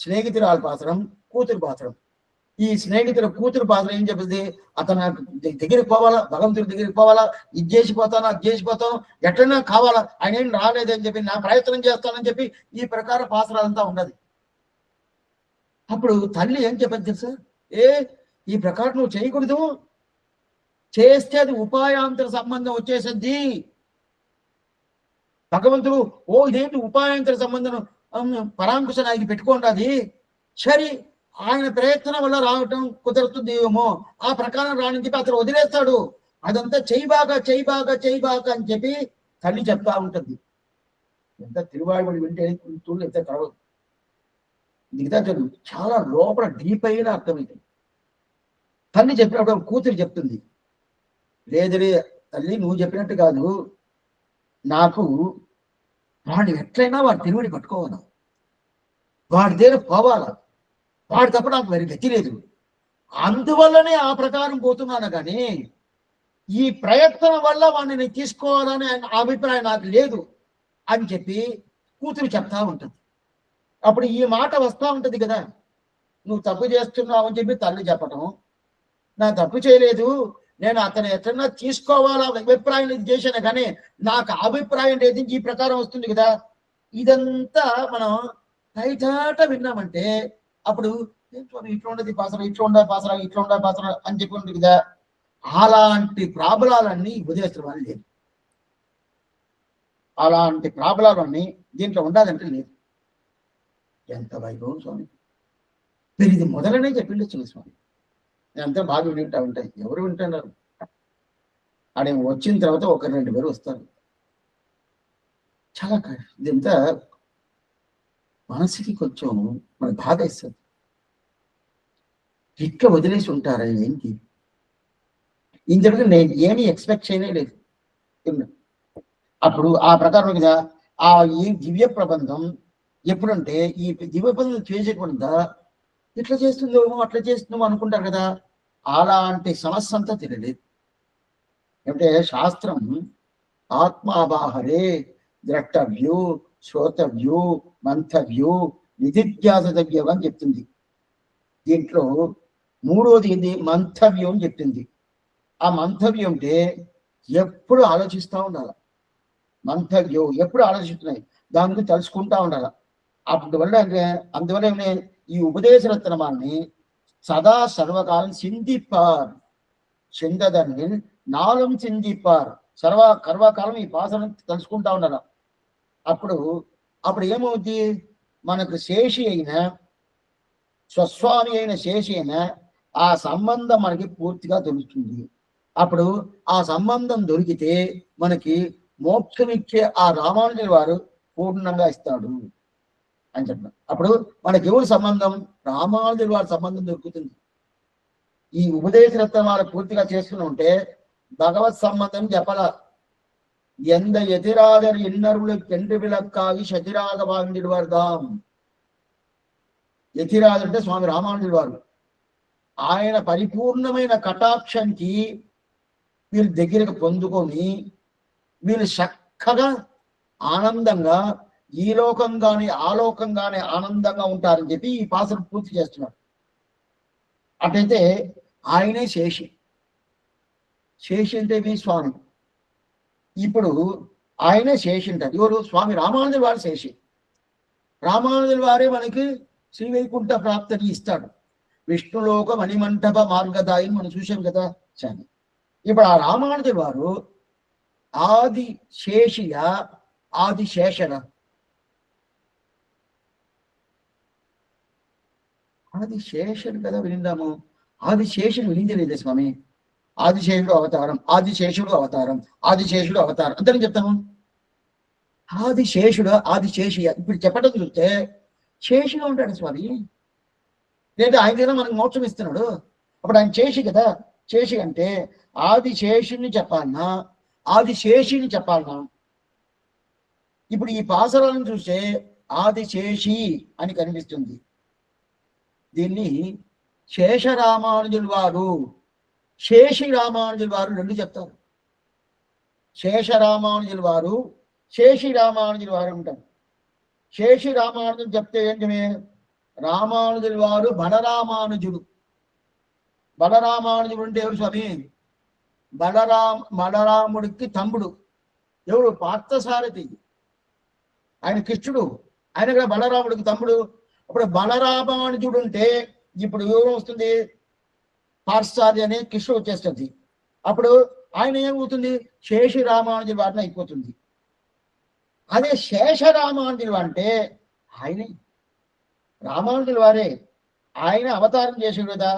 స్నేహితురాల పాసరం, కూతురు పాసరం. ఈ స్నేహితుల కూతురు పాసరం ఏం చెప్పింది, అతను నాకు దగ్గరికి పోవాలా, భగవంతుడి దగ్గరికి పోవాలా, ఇది చేసిపోతాను అది చేసిపోతాను, ఎట్లైనా కావాలా, ఆయన ఏం రాలేదని చెప్పి నా ప్రయత్నం చేస్తానని చెప్పి ఈ ప్రకారం పాసరాలంతా ఉన్నది. అప్పుడు తల్లి ఏం చెప్పదు తెలుసా, ఈ ప్రకారం నువ్వు చేయకూడదు, చేస్తే అది ఉపాయాంతర సంబంధం వచ్చేసింది. భగవంతుడు ఇదేంటి ఉపాయాంతర సంబంధం పరాంకుశ నాయకి పెట్టుకోండి, సరే ఆయన ప్రయత్నం వల్ల రావటం కుదురుతుంది ఏమో, ఆ ప్రకారం రాని చెప్పి అతను వదిలేస్తాడు. అదంతా చేయబాక అని చెప్పి తల్లి చెప్తా ఉంటుంది. ఎంత తిరువాయుడు వింటే చూడు ఎంత కలవదు. మిగతా చదువు చాలా లోపల డీప్ అయిన అర్థమైంది. తల్లి చెప్పినప్పుడు కూతురు చెప్తుంది, లేదురే తల్లి నువ్వు చెప్పినట్టు కాదు, నాకు వాడిని ఎట్లయినా వాడి తిరువడి పట్టుకోవాలి, వాడి దగ్గర పోవాలా, వాడి తప్ప నాకు మరి గతి లేదు, అందువల్లనే ఆ ప్రకారం పోతున్నాను కానీ ఈ ప్రయత్నం వల్ల వాడిని నేను తీసుకోవాలనే అభిప్రాయం నాకు లేదు అని చెప్పి కూతురు చెప్తా ఉంటుంది. అప్పుడు ఈ మాట వస్తూ ఉంటుంది కదా, నువ్వు తప్పు చేస్తున్నావు అని చెప్పి తల్లి చెప్పటం, నా తప్పు చేయలేదు, నేను అతను ఎట్లన్నా తీసుకోవాలా అభిప్రాయం చేశాను కానీ నాకు అభిప్రాయం లేదు, ఈ ప్రకారం వస్తుంది కదా. ఇదంతా మనం బయట విన్నామంటే అప్పుడు ఇట్లా ఉండదు పాసరా, ఇట్లా ఉండాలి పాసరా అని చెప్పి ఉంటుంది కదా. అలాంటి ప్రాబలాలన్నీ ఉపదేశం అని లేదు, అలాంటి ప్రాబలాలన్నీ దీంట్లో ఉండాలంటే లేదు. ఎంత వైభవం స్వామి, మీరు ఇది మొదలనే చెప్పిండొచ్చు స్వామి, అంతా బాగా వింటా ఉంటాయి. ఎవరు వింటున్నారు, ఆడ వచ్చిన తర్వాత 1-2 పేరు వస్తారు. చాలా ఇదంతా మనసుకి కొంచెం మన బాధ ఇస్తుంది. ఇట్లా వదిలేసి ఉంటారా ఏంటి, ఇంతవరకు నేను ఏమీ ఎక్స్పెక్ట్ చేయలేదు. అప్పుడు ఆ ప్రకారం కదా ఆ ఈ దివ్య ప్రబంధం ఎప్పుడంటే ఈ దివ్య ప్రబంధం చేసేకుండా ఇట్లా చేస్తుందేమో అట్లా చేస్తుందేమో అనుకుంటారు కదా. అలాంటి సమస్య అంతా తెలియలేదు. అంటే శాస్త్రం ఆత్మావాహరే ద్రష్టవ్యు శ్రోతవ్యు మంతవ్యు నిధిధ్యాసవ్యం అని చెప్తుంది. దీంట్లో మూడోది ఇది మంతవ్యం అని చెప్తుంది. ఆ మంతవ్యం అంటే ఎప్పుడు ఆలోచిస్తూ ఉండాలి, మంతవ్యం ఎప్పుడు ఆలోచిస్తున్నాయి, దాని గురించి తెలుసుకుంటా ఉండాలి. అందువల్ల ఈ ఉపదేశ రత్నమాన్ని సదా సర్వకాలం సింధిప్పార్ చిందదని నాలం చిందిప్పార్ కర్వకాలం ఈ పాసనం తెలుసుకుంటా ఉండాలి. అప్పుడు ఏమవుద్ది, మనకు శేషి అయిన స్వస్వామి అయిన శేషి అయిన ఆ సంబంధం మనకి పూర్తిగా దొరుకుతుంది. అప్పుడు ఆ సంబంధం దొరికితే మనకి మోక్షమిచ్చే ఆ రామానుజుల వారు పూర్ణంగా ఇస్తాడు అని చెప్పినారు. అప్పుడు మనకి ఎవరు సంబంధం, రామానుజుల వారి సంబంధం దొరుకుతుంది. ఈ ఉపదేశ రత్నాలు పూర్తిగా చేసుకుని ఉంటే భగవత్ సంబంధం చెప్పాల. ఎంత ఎతిరాదరు ఇన్నరులు కెండు విలక్కాగి శతిరాగ వాంగిడి వర్గం. యతిరాజు అంటే స్వామి రామానుజుల వారు. ఆయన పరిపూర్ణమైన కటాక్షంకి వీళ్ళు దగ్గరకు పొందుకొని వీళ్ళు చక్కగా ఆనందంగా ఈ లోకంగానే ఆ లోకంగానే ఆనందంగా ఉంటారని చెప్పి ఈ పాసన పూర్తి చేస్తున్నారు. అటైతే ఆయనే శేషి. శేషి అంటే మీ స్వామి. ఇప్పుడు ఆయనే శేషి అంటారు. ఎవరు? స్వామి రామానుజుల వారు శేషి. రామానుజుల వారే మనకి శ్రీవైకుంఠ ప్రాప్తిని ఇస్తాడు. విష్ణులోక మణిమంటప మార్గదాయి మనం చూసాం కదా చాని. ఇప్పుడు ఆ రామానుజుల వారు ఆది శేషియ, ఆది శేషర? ఆది శేషుడు కదా వినిందాము. ఆది శేషుడు వినింది లేదా స్వామి? ఆదిశేషుడు అవతారం, ఆదిశేషుడు అవతారం, ఆదిశేషుడు అవతారం అంతని చెప్తాము. ఆదిశేషుడు, ఆదిశేషియ ఇప్పుడు చెప్పడం చూస్తే శేషిగా ఉంటాడు స్వామి. లేదా ఆయన కదా మనకు మోక్షం ఇస్తున్నాడు. అప్పుడు ఆయన శేషి కదా. శేషి అంటే ఆదిశేషుని చెప్పాలన్నా, ఆదిశేషిని చెప్పాలన్నా? ఇప్పుడు ఈ పాసరాలను చూస్తే ఆదిశేషి అని కనిపిస్తుంది. దీన్ని శేషరామానుజుల వారు, శేషి రామానుజుల వారు రెండు చెప్తారు. శేషరామానుజుల వారు, శేషి రామానుజుల వారు ఉంటారు. శేషి రామానుజులు చెప్తే ఏంటమే? రామానుజుల వారు బలరామానుజుడు. బలరామానుజుడు అంటే ఎవరు స్వామి? బలరాముడికి తమ్ముడు. ఎవరు? పార్థసారథి. ఆయన కృష్ణుడు, ఆయన కూడా బలరాముడికి తమ్ముడు. అప్పుడు బలరామానుజుడు ఉంటే ఇప్పుడు ఎవరు వస్తుంది? పార్థసారథి అనే కృష్ణుడు వచ్చేస్తుంది. అప్పుడు ఆయన ఏమవుతుంది? శేషి రామానుజుల వారిని అయిపోతుంది. అదే శేషరామానుజులు అంటే ఆయనే రామానుజుల వారే, ఆయన అవతారం చేసాడు కదా.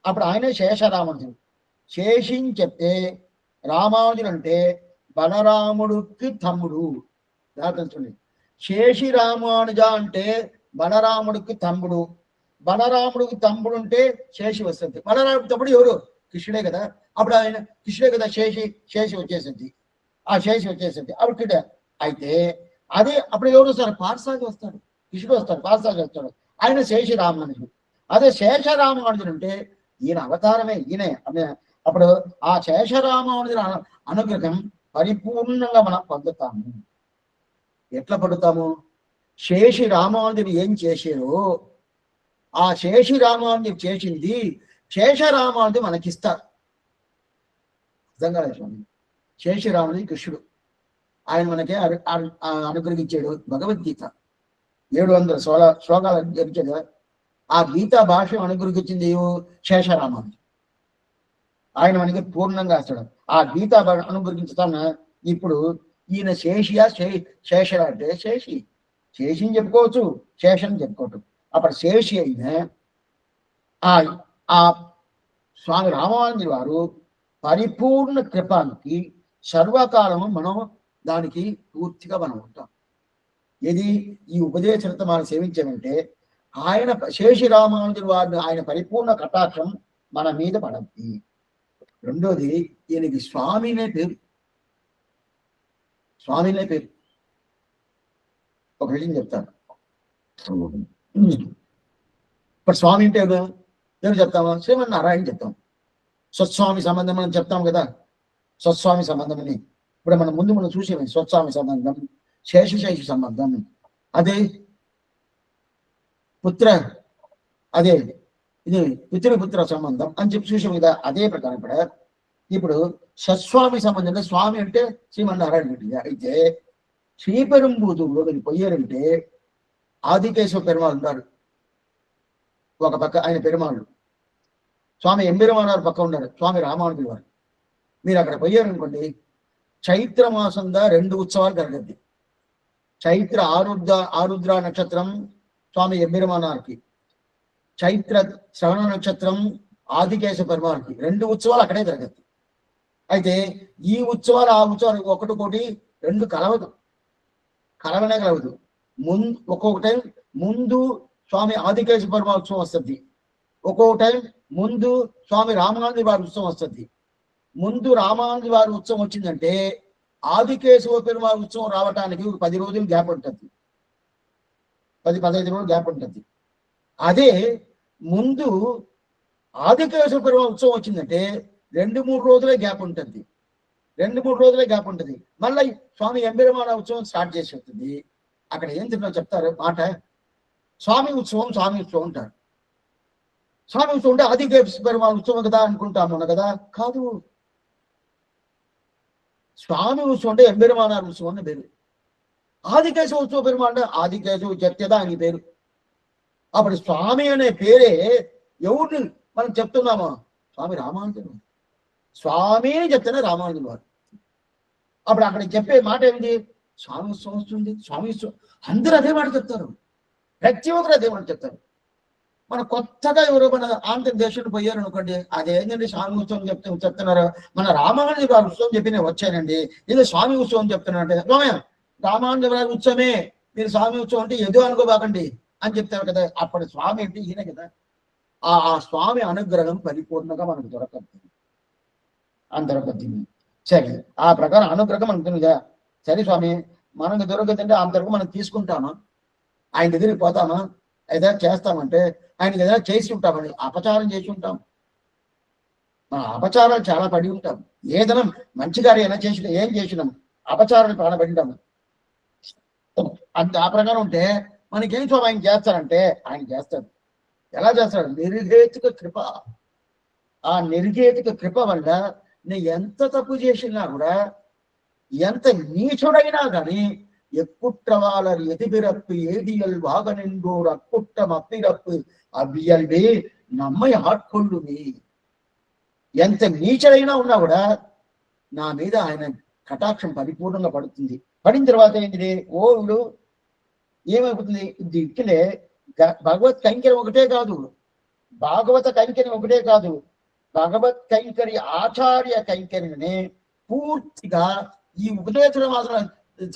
అప్పుడు ఆయనే శేషరామానుజుడు. శేషిని చెప్తే రామానుజులు అంటే బలరాముడికి తమ్ముడు. తెలుస్తుంది. శేషి రామానుజ అంటే బలరాముడికి తమ్ముడు. బలరాముడికి తమ్ముడు ఉంటే శేషి వస్తుంది. బలరాముడి తమ్ముడు ఎవరు? కృష్ణుడే కదా. అప్పుడు ఆయన కృష్ణుడే కదా శేషి. శేషి వచ్చేసింది. ఆ శేషి వచ్చేసింది అప్పుడు కిడ. అయితే అదే అప్పుడు ఎవరు వస్తారు? పార్థసారథి వస్తాడు, కృష్ణుడు వస్తాడు, పార్థసారథి వస్తాడు. ఆయన శేషి రామానుజుడు. అదే శేషరామానుజుడు అంటే ఈయన అవతారమే, ఈయనే. అప్పుడు ఆ శేషరామానుజుల అనుగ్రహం పరిపూర్ణంగా మనం పొందుతాము. ఎట్లా పొందుతాము? శేషి రామానుజుడు ఏం చేశారో ఆ శేషి రామానుజుడు చేసింది శేషరామానుజుడు మనకిస్తారు. అర్థం కాలేదు స్వామి. శేషి రామానుజుడు కృష్ణుడు, ఆయన మనకి అనుగ్రహించాడు భగవద్గీత. 700 శ్లోకాలు జరిచాడు కదా. ఆ గీతా భాష అనుగ్రహించింది శేషరామానుజుడు. ఆయన మనకి పూర్ణంగా ఇస్తాడు. ఆ గీతా భాష అనుగ్రహించుతాను. ఇప్పుడు ఈయన శేషియా శేషరా అంటే శేషి. శేషిని చెప్పుకోవచ్చు, శేషని చెప్పుకోవచ్చు. అప్పుడు శేషి అయిన ఆ స్వామి రామానుజుల వారు పరిపూర్ణ కృపానికి సర్వకాలము మనం దానికి పూర్తిగా మనం ఉంటాం. ఏది? ఈ ఉపదేశంతో మనం సేవించామంటే ఆయన శేషి రామానుజుల వారిని ఆయన పరిపూర్ణ కటాక్షం మన మీద పడద్ది. రెండోది, ఈయనకి స్వామినే పేరు. స్వామినే పేరు. ఒక విషయం చెప్తాను. ఇప్పుడు స్వామి అంటే ఏమి చెప్తామా? శ్రీమన్నారాయణ చెప్తాం. స్వస్వామి సంబంధం అని చెప్తాం కదా. స్వస్వామి సంబంధం అని ఇప్పుడు మనం చూసేవి. స్వస్వామి సంబంధం, శేషశేషి సంబంధం, అదే పుత్ర, అదే ఇది పితృపుత్ర సంబంధం అని చెప్పి చూసాం కదా. అదే ప్రకారం ఇప్పుడు సస్వామి సంబంధం. స్వామి అంటే శ్రీమన్నారాయణ రెడ్డి. అయితే శ్రీపెరుంబూతూరులో మీరు పోయారంటే ఆదికేశవ పెరుమాళ్ళు ఉన్నారు ఒక పక్క, ఆయన పెరుమాళ్ళు. స్వామి ఎంబెరుమానారు పక్క ఉన్నారు స్వామి రామానుజుల వారు. మీరు అక్కడ పోయారనుకోండి, చైత్ర మాసంగా 2 ఉత్సవాలు జరగద్ది. చైత్ర ఆరుద్ర నక్షత్రం స్వామి ఎంబెరుమానార్కి, చైత్ర శ్రవణ నక్షత్రం ఆదికేశవ పెరుమాళ్ళకి 2 ఉత్సవాలు అక్కడే జరగద్ది. అయితే ఈ ఉత్సవాలు ఆ ఉత్సవాలు ఒకటి 2 కలవదు. కలవనే కలవదు. ఒక్కొక్క టైం ముందు స్వామి ఆదికేశవ పెరుమాళ ఉత్సవం వస్తుంది, ఒక్కొక్క టైం ముందు స్వామి రామానుజుల వారి ఉత్సవం వస్తుంది. ముందు రామానుజుల వారి ఉత్సవం వచ్చిందంటే ఆదికేశవ పెరుమాళ ఉత్సవం రావటానికి 10 రోజులు గ్యాప్ ఉంటుంది, 10-15 రోజులు గ్యాప్ ఉంటుంది. అదే ముందు ఆదికేశవ పెరుమాళ ఉత్సవం వచ్చిందంటే 2-3 రోజులే గ్యాప్ ఉంటుంది, 2-3 రోజులే గ్యాప్ ఉంటుంది. మళ్ళీ స్వామి ఎంబెరుమాన ఉత్సవం స్టార్ట్ చేసి వస్తుంది. అక్కడ ఏం తిన్నా చెప్తారు మాట, స్వామి ఉత్సవం అంటారు. స్వామి ఉత్సవం అంటే ఆదికేశవ పెరుమాళ ఉత్సవం కదా అనుకుంటాము కదా. కాదు, சுவாமி உற்சவம் అంటే ఎంబెరుమానార్ ఉత్సవం అని పేరు. ఆదికేశవ ఉత్సవ పెరుమాళ్ అంటే ఆదికేశవ చెప్తేదా అని పేరు. అప్పుడు స్వామి అనే పేరే ఎవరిని మనం చెప్తున్నామా? స్వామి రామానుజుడు. స్వామి చెప్తేనే రామానుజుడు వారు. అప్పుడు అక్కడ చెప్పే మాట ఏమిటి? స్వామి ఉత్సవం వస్తుంది, స్వామి ఉత్సవం. అందరూ అదే మాట చెప్తారు, ప్రతి ఒక్కరు అదే మాట చెప్తారు. మన కొత్తగా ఎవరో మన ఆంధ్ర దేశంలో పోయారు అనుకోండి, అదేంటండి స్వామి ఉత్సవం చెప్తున్నారు, మన రామానుజు గారి ఉత్సవం చెప్పి నేను వచ్చానండి, ఇది స్వామి ఉత్సవం చెప్తున్నారంటే, స్వామి రామానుజు గారి ఉత్సవమే, మీరు స్వామి ఉత్సవం అంటే ఏదో అనుకోబాకండి అని చెప్తారు కదా. అప్పుడు స్వామి అంటే ఈయన కదా. ఆ స్వామి అనుగ్రహం పరిపూర్ణంగా మనకు దొరకద్దు, దొరకద్దు. సరే, ఆ ప్రకారం అనుగ్రహం అనుకుంటుందిగా. సరే స్వామి, మనకు దొరకదంటే అంతవరకు మనం తీసుకుంటామా? ఆయన దగ్గరికి పోతామా? ఏదైనా చేస్తామంటే ఆయనకి ఏదైనా చేసి ఉంటామని అపచారం చేసి ఉంటాం. మన అపచారాలు చాలా పడి ఉంటాం. ఏదైనా మంచి కార్యం చేసిన ఏం చేసినాం, అపచారాలు పడి ఉంటాము. అంత ఆ ప్రకారం ఉంటే మనకేం స్వామి ఆయన చేస్తారంటే, ఆయన చేస్తాడు. ఎలా చేస్తాడు? నిర్హేతుక కృప. ఆ నిర్హేతుక కృప వల్ల నేను ఎంత తప్పు చేసినా కూడా, ఎంత నీచుడైనా కానీ, எக்குற்றவாளர் எதிர்பிறப்பு ஏதியல் வாகனென்றோர் அக்குற்றம் அப்பிறப்பு అవ్వియల్వే నమ్మై ఆట్కొల్లుని. ఎంత నీచడైనా ఉన్నా కూడా నా మీద ఆయన కటాక్షం పరిపూర్ణంగా పడుతుంది. పడిన తర్వాత ఏంటిది? ఓళ్ళు ఏమైపోతుంది? ఇక్కడే భగవత్ కైంకర్యం ఒకటే కాదు, భాగవత కైంకర్యం ఒకటే కాదు, భగవత్ కైంకర్య ఆచార్య కైంకర్యనే పూర్తిగా ఈ ఉపదేశం మాత్రం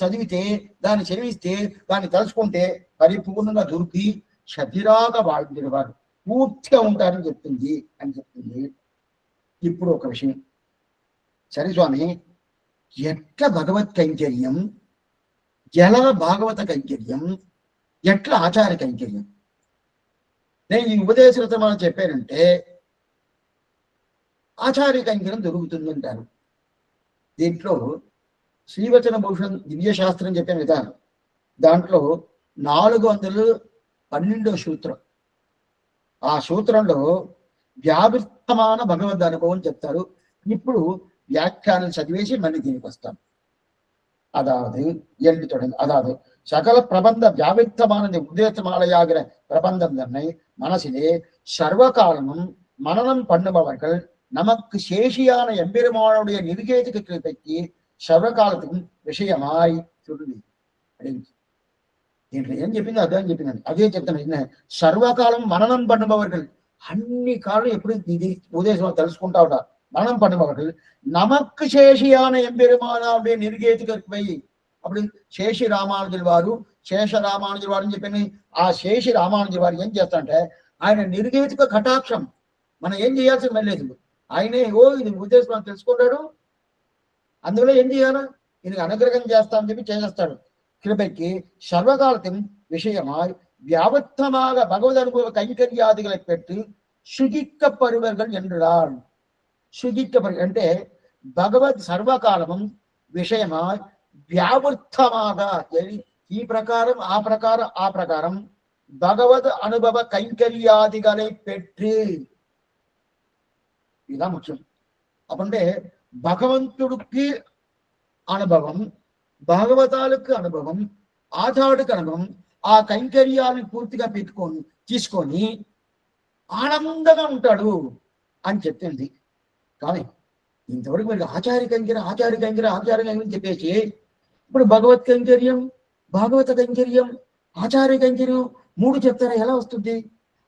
చదివితే, దాన్ని చదివిస్తే, దాన్ని తలుచుకుంటే పరిపూర్ణంగా దొరికి షతిరాగా వాళ్ళు వారు పూర్తిగా ఉంటారని చెప్తుంది అని చెప్తుంది. ఇప్పుడు ఒక విషయం, సరే స్వామి, ఎట్లా భగవత్ కైంకర్యం, ఎలా భాగవత కైంకర్యం, ఎట్లా ఆచార్య కైంకర్యం? నేను ఈ ఉపదేశంతో మనం చెప్పానంటే ఆచార్య కైంకర్యం దొరుకుతుంది అంటారు. దీంట్లో శ్రీవచన భూషణ్ దివ్య శాస్త్రం చెప్పాను కదా, దాంట్లో 412వ సూత్రం. ఆ సూత్రంలో వ్యావృత్తమాన భగవద్ అనుభవం చెప్తారు. ఇప్పుడు వ్యాఖ్యానం చదివేసి మళ్ళీ దీనికి వస్తాం. அதாவது என்று தொடங்கி, அதாவது சகல பிரபந்த வியாபித்தமான உதயமாலையாகிற பிரபந்தம் தன்னை மனசிலே சர்வகாலமும் மனனம் பண்ணுபவர்கள் நமக்கு சேஷியான எம்பெருமானுடைய நிர்கேதிக கிருபைக்கு సర్వకాలத்துக்கும் విషయమాయ్ చూడండి. దీంట్లో ఏం చెప్పింది అదే చెప్పిందండి, అదే చెప్తాను. సర్వకాలం మననం பண்ணுபவர்கள், అన్ని కాలం ఎప్పుడు ఇది ఉదేశం తెలుసుకుంటా ఉంటా. మననం பண்ணுபவர்கள் நமக்கு சேஷியான எம்பெருமானுடைய నిర్గేతిక కృపై. అప్పుడు శేషి రామానుజుల వారు, శేష రామానుజుల వారు అని చెప్పి, ఆ శేషి రామానుజుల వారు ఏం చేస్తారంటే, ఆయన నిర్గేతిక కటాక్షం మనం ఏం చేయాల్సిన లేదు. ఆయనే ఇది ఉద్దేశం తెలుసుకుంటాడు, అందువల్ల ఏం చేయాలి, ఈయనకి అనుగ్రహం చేస్తామని చెప్పి చేసేస్తాడు. కృపకి సర్వకాలతం விஷயமாய் வியாபத்தமாக பகவத் அனுபவ கைங்கரியாதிகளை பெற்று சுகிக்கப்படுவர்கள் என்றார். సుగిక్కపరి అంటే భగవద్ సర్వకాలము విషయమాయ్ వ్యావృత్తమాగా, ఈ ప్రకారం ఆ ప్రకారం ఆ ప్రకారం భగవద్ అనుభవ కైంకర్యాదిகளை పెట్టి, ఇదా ముఖ్యం. అప్పుడే భగవంతుడికి అనుభవం, భాగవతాలకు అనుభవం, ఆచారుడికి అనుభవం, ఆ కైంకర్యాన్ని పూర్తిగా తీసుకొని ఆనందంగా ఉంటాడు అని చెప్పింది. కానీ ఇంతవరకు మీరు ఆచార్య కైంకర్యం చెప్పేసి, ఇప్పుడు భగవత్ కైంకర్యం, భాగవత కైంకర్యం, ఆచార్య కైంకర్యం 3 చెప్తారా? ఎలా వస్తుంది?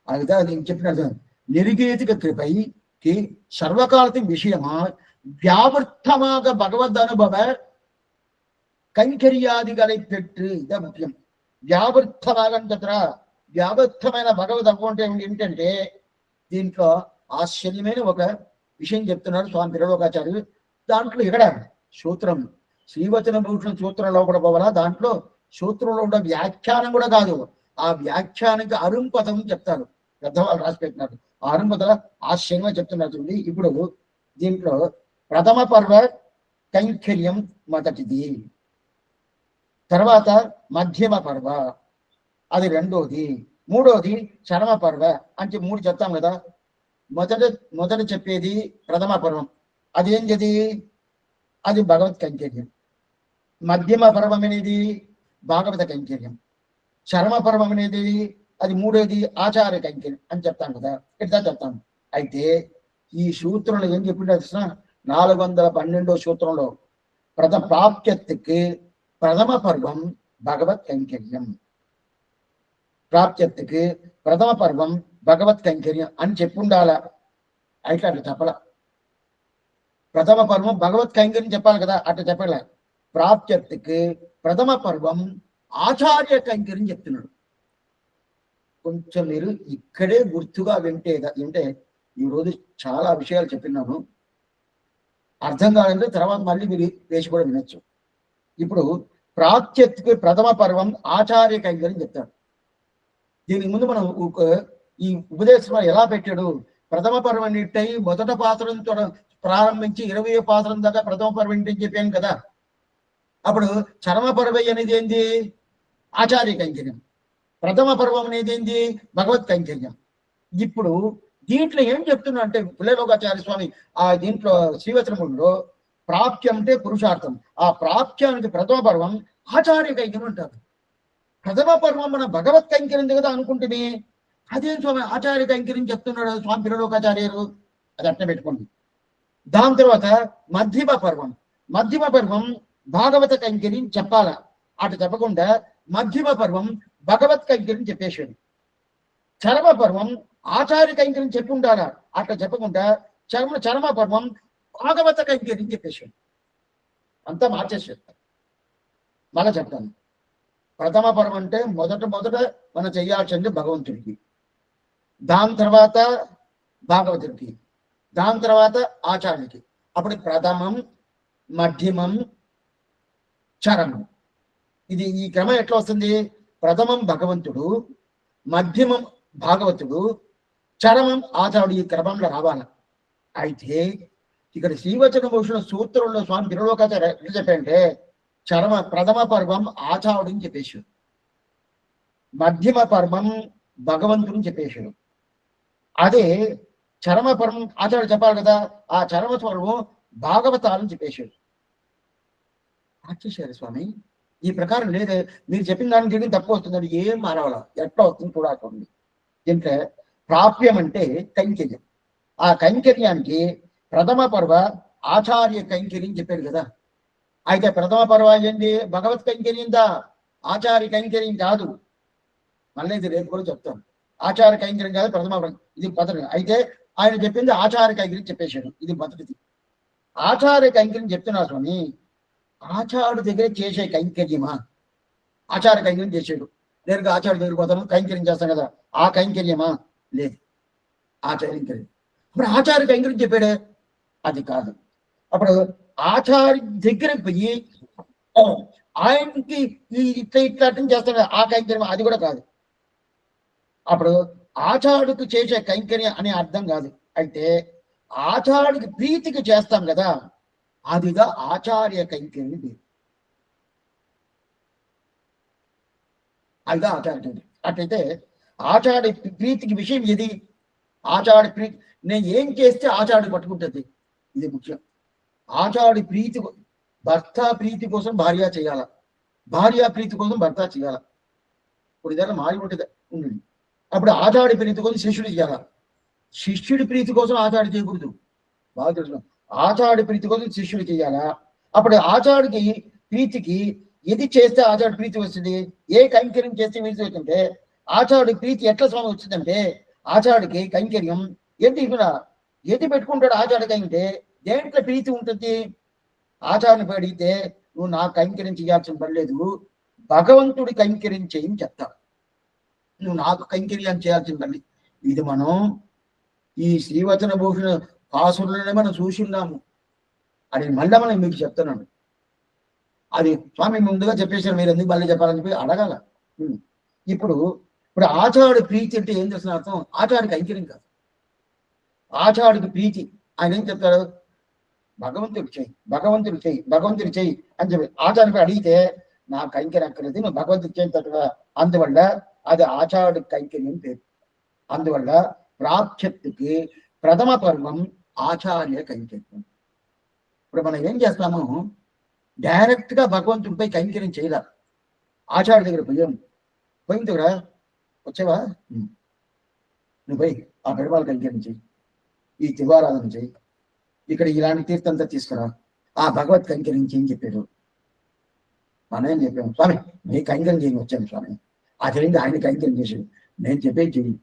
అది నేను చెప్పినట్టు నిర్గేతిక కృపైకి సర్వకాలతం విషయమా వ్యావృత్తமாக భగవద్ అనుభవ కైంకర్యాదిகளை పెట్టి, ఇదే ముఖ్యం. వ్యావృత్తమాగా వ్యావృత్తమైన భగవద్ అనుభవం ఏంటంటే, దీంట్లో ఆశ్చర్యమైన ఒక విషయం చెప్తున్నారు స్వామి తిరులోకాచార్యులు. దాంట్లో ఇక్కడ సూత్రం శ్రీవచన భూషణ సూత్రంలో కూడా పోవాలా, దాంట్లో సూత్రంలో ఉన్న వ్యాఖ్యానం కూడా కాదు, ఆ వ్యాఖ్యానానికి అరుంపదం చెప్తారు, పెద్దవాళ్ళు రాసి పెట్టినారు. ఆ అరుంపదల ఆశ్చర్యంగా చెప్తున్నారు చూడండి. ఇప్పుడు దీంట్లో ప్రథమ పర్వ కైంకర్యం మొదటిది, తర్వాత మధ్యమ పర్వ అది రెండోది, మూడోది చరమ పర్వ అంటే 3 చెప్తాం కదా. మొదట చెప్పేది ప్రథమ పర్వం. అదేంటిది? అది భగవత్ కైంకర్యం. మధ్యమ పర్వం అనేది భాగవత కైంకర్యం. చరమ పర్వం అనేది అది మూడోది ఆచార్య కైంకర్యం అని చెప్తాను కదా, ఇట్లా చెప్తాను. అయితే ఈ సూత్రంలో ఏం చెప్పిండే తెలిసిన 412 సూత్రంలో ప్రాప్త్యత్తుకి ప్రథమ పర్వం భగవత్ కైంకర్యం, ప్రాప్త్యత్తుకి ప్రథమ పర్వం భగవత్ కైంకర్యం అని చెప్పుండాల. అయితే అట్లా చెప్పాల. ప్రథమ పర్వం భగవత్ కైంకర్యం చెప్పాలి కదా, అట్లా చెప్పలే. ప్రాప్త్యత్తుకి ప్రథమ పర్వం ఆచార్య కైంకర్యం చెప్తున్నాడు. కొంచెం మీరు ఇక్కడే గుర్తుగా వింటే ఈరోజు చాలా విషయాలు చెప్పినాను. అర్థం కాదంటే తర్వాత మళ్ళీ మీరు వేసి కూడా వినొచ్చు. ఇప్పుడు ప్రాప్త్యత్తుకి ప్రథమ పర్వం ఆచార్య కైంకర్యం చెప్తాడు. దీనికి ముందు మనం ఈ ఉపదేశం ఎలా పెట్టాడు, ప్రథమ పర్వం నిట్టై మొదట పాత్రంతో ప్రారంభించి 20వ పాత్రం దాకా ప్రథమ పర్వం అని చెప్పాను కదా. అప్పుడు చరమ పర్వం అనేది ఏంది, ఆచార్య కైంకర్యం. ప్రథమ పర్వం అనేది ఏంది, భగవత్ కైంకర్యం. ఇప్పుడు దీంట్లో ఏం చెప్తున్నా అంటే పుల్లలోకాచార్య స్వామి ఆ దీంట్లో శ్రీవచనములో ప్రాప్త్యం అంటే పురుషార్థం, ఆ ప్రాప్త్యానికి ప్రథమ పర్వం ఆచార్య కైంకర్యం అంటారు. ప్రథమ పర్వం మన భగవత్ కైంకర్యం కదా అనుకుంటుంది. అదేం స్వామి ఆచార్య కైంకర్యం చెప్తున్నాడు స్వామి పుల్లలోకాచార్యులు, అది అట్నే పెట్టుకోండి. దాని తర్వాత మధ్యమ పర్వం భాగవత కైంకర్యం చెప్పాల. అటు చెప్పకుండా మధ్యమ పర్వం భగవత్ కైంకర్యం చెప్పేశాడు. చరమ పర్వం ఆచార్య కైంకర్యం చెప్పి ఉండాలా, అట్లా చెప్పకుండా చరమ పర్వం భాగవత కైంకర్యం చెప్పేశాడు. అంతా మార్చేసాడు. మళ్ళా చెప్తాను. ప్రథమ పర్వం అంటే మొదట మనం చేయాల్సింది భగవంతుడికి, దాని తర్వాత భాగవతుడికి, దాని తర్వాత ఆచార్యుడికి. అప్పుడు ప్రథమం, మధ్యమం, చరమం. ఇది ఈ క్రమం ఎట్లా వస్తుంది, ప్రథమం భగవంతుడు, మధ్యమం భాగవతుడు, చరమం ఆచార్యుడు, ఈ క్రమంలో రావాలి. అయితే ఇక్కడ శ్రీవచన భూషణ సూత్రంలో స్వామి తిరులోకాచార్య ఎట్లా చెప్పంటే ప్రథమ పర్వం ఆచార్యుడిని చెప్పేశాడు, మధ్యమ పర్వం భగవంతుడిని చెప్పేశాడు. అదే చరమ పర్వం ఆచార్యుడు చెప్పాలి కదా, ఆ చరమ పర్వం భాగవతాలని చెప్పేశాడు. ఆచేశారు స్వామి ఈ ప్రకారం లేదే, మీరు చెప్పిన దానికి జరిగిన తప్పు వస్తుందని ఏం మారవాల, ఎట్లా వస్తుంది చూడాలి. దీంట్లో ప్రాప్యం అంటే కైంకర్యం, ఆ కైంకర్యానికి ప్రథమ పర్వ ఆచార్య కైంకర్యం చెప్పాడు కదా. అయితే ప్రథమ పర్వ ఏంటి, భగవత్ కైంకర్యందా, ఆచార్య కైంకర్యం కాదు. మళ్ళీ ఇది రేపు కూడా చెప్తాను. ఆచార్య కైంకర్యం కాదు ప్రథమ పర్వం, ఇది మొదటి. అయితే ఆయన చెప్పింది ఆచార్య కైంకర్యం చెప్పేశాడు, ఇది మొదటిది. ఆచార్య కైంకర్యం చెప్తున్నా స్వామి, ఆచార్యుడి దగ్గర చేసే కైంకర్యమా, ఆచార్య కైంకర్యం చేసాడు, నేరుగా ఆచార్య దగ్గరికి పోతాను కైంకర్యం చేస్తాను కదా, ఆ కైంకర్యమా, లేదు. ఆచార్య కైంకర్యం ఇప్పుడు ఆచార్య కైంకర్యం చెప్పాడే, అది కాదు. అప్పుడు ఆచార్య దగ్గర పోయి ఆయనకి ఇట్లా చేస్తాడు, ఆ కైంకర్యం అది కూడా కాదు. అప్పుడు ఆచార్యుడికి చేసే కైంకర్యం అనే అర్థం కాదు. అయితే ఆచార్యుడికి ప్రీతికి చేస్తాం కదా, అదిగా ఆచార్య కైంకర్యం పేరు, అదిగా ఆచార్య కైంకర్యం. అట్లయితే ఆచార్య ప్రీతికి విషయం ఏది, ఆచార్య ప్రీతి నేను ఏం చేస్తే ఆచార్యుడు పట్టుకుంటుంది, ఇది ముఖ్యం. ఆచార్యుడి ప్రీతి, భర్త ప్రీతి కోసం భార్య చేయాల, భార్య ప్రీతి కోసం భర్త చేయాల. ఇప్పుడు ఇదైనా మారి ఉంటుంది. అప్పుడు ఆచార్య ప్రీతి కోసం శిష్యుడు చేయాల, శిష్యుడి ప్రీతి కోసం ఆచార్య చేయకూడదు. బాగా తెలుసు, ఆచార్య ప్రీతి కోసం శిష్యుడు చేయాలా. అప్పుడు ఆచార్యుడికి ప్రీతికి ఏది చేస్తే ఆచార్య ప్రీతి వస్తుంది, ఏ కైంకర్యం చేస్తే ప్రీతి వస్తుంటే ఆచార్యుడి ప్రీతి ఎట్లా స్వామి వచ్చిందంటే, ఆచార్యుడికి కైంకర్యం ఏంటి కూడా ఏది పెట్టుకుంటాడు ఆచార్యుడికి అంటే దేంట్లో ప్రీతి ఉంటుంది. ఆచార్యుని అడిగితే నువ్వు నా కైంకర్యం చేయాల్సిన పనిలేదు, భగవంతుడి కైంకర్యం చేయని చెప్తావు, నువ్వు నాకు కైంకర్యం చేయాల్సిన పని. ఇది మనం ఈ శ్రీవచన భూషణ పాసులనే మనం చూసిన్నాము. అది మళ్ళీ మనం మీకు చెప్తున్నాను. అది స్వామి ముందుగా చెప్పేసారు, మీరు ఎందుకు మళ్ళీ చెప్పాలని చెప్పి అడగాల. ఇప్పుడు ఆచార్యుడి ప్రీతి అంటే ఏం చేస్తున్న అర్థం, ఆచార్యుడికి కైంకర్యం కాదు, ఆచార్యుడికి ప్రీతి. ఆయన ఏం చెప్తాడు, భగవంతుడు చెయ్యి అని చెప్పి ఆచార్యుడికి అడిగితే నా కైంకర్యం అక్కర్లేదు, నువ్వు భగవంతుడు చేయి తట్టుగా. అందువల్ల అది ఆచార్యుడి కైంకర్యం పేరు. అందువల్ల ప్రాప్త్యత్తుకి ప్రథమ పర్వం ఆచార్య కైంకర్యం. ఇప్పుడు మనం ఏం చేస్తాము, డైరెక్ట్ గా భగవంతుడిపై కైంకర్యం చేయలే. ఆచార్య దగ్గర పోయిన దగ్గర వచ్చావా, నువ్వు పోయి ఆ పెడవాళ్ళు కైంకర్యం చేయి, ఈ తివారాధన చేయి, ఇక్కడ ఇలాంటి తీర్థంతా తీసుకురా, ఆ భగవత్ కైంకర్యం చేయని చెప్పాడు. మనం ఏం చెప్పాము, స్వామి నీ కైంకర్యం చేయని వచ్చాను స్వామి, ఆ తెలియంది ఆయన కైంకర్యం చేసాడు, నేను చెప్పేది చెయ్యి.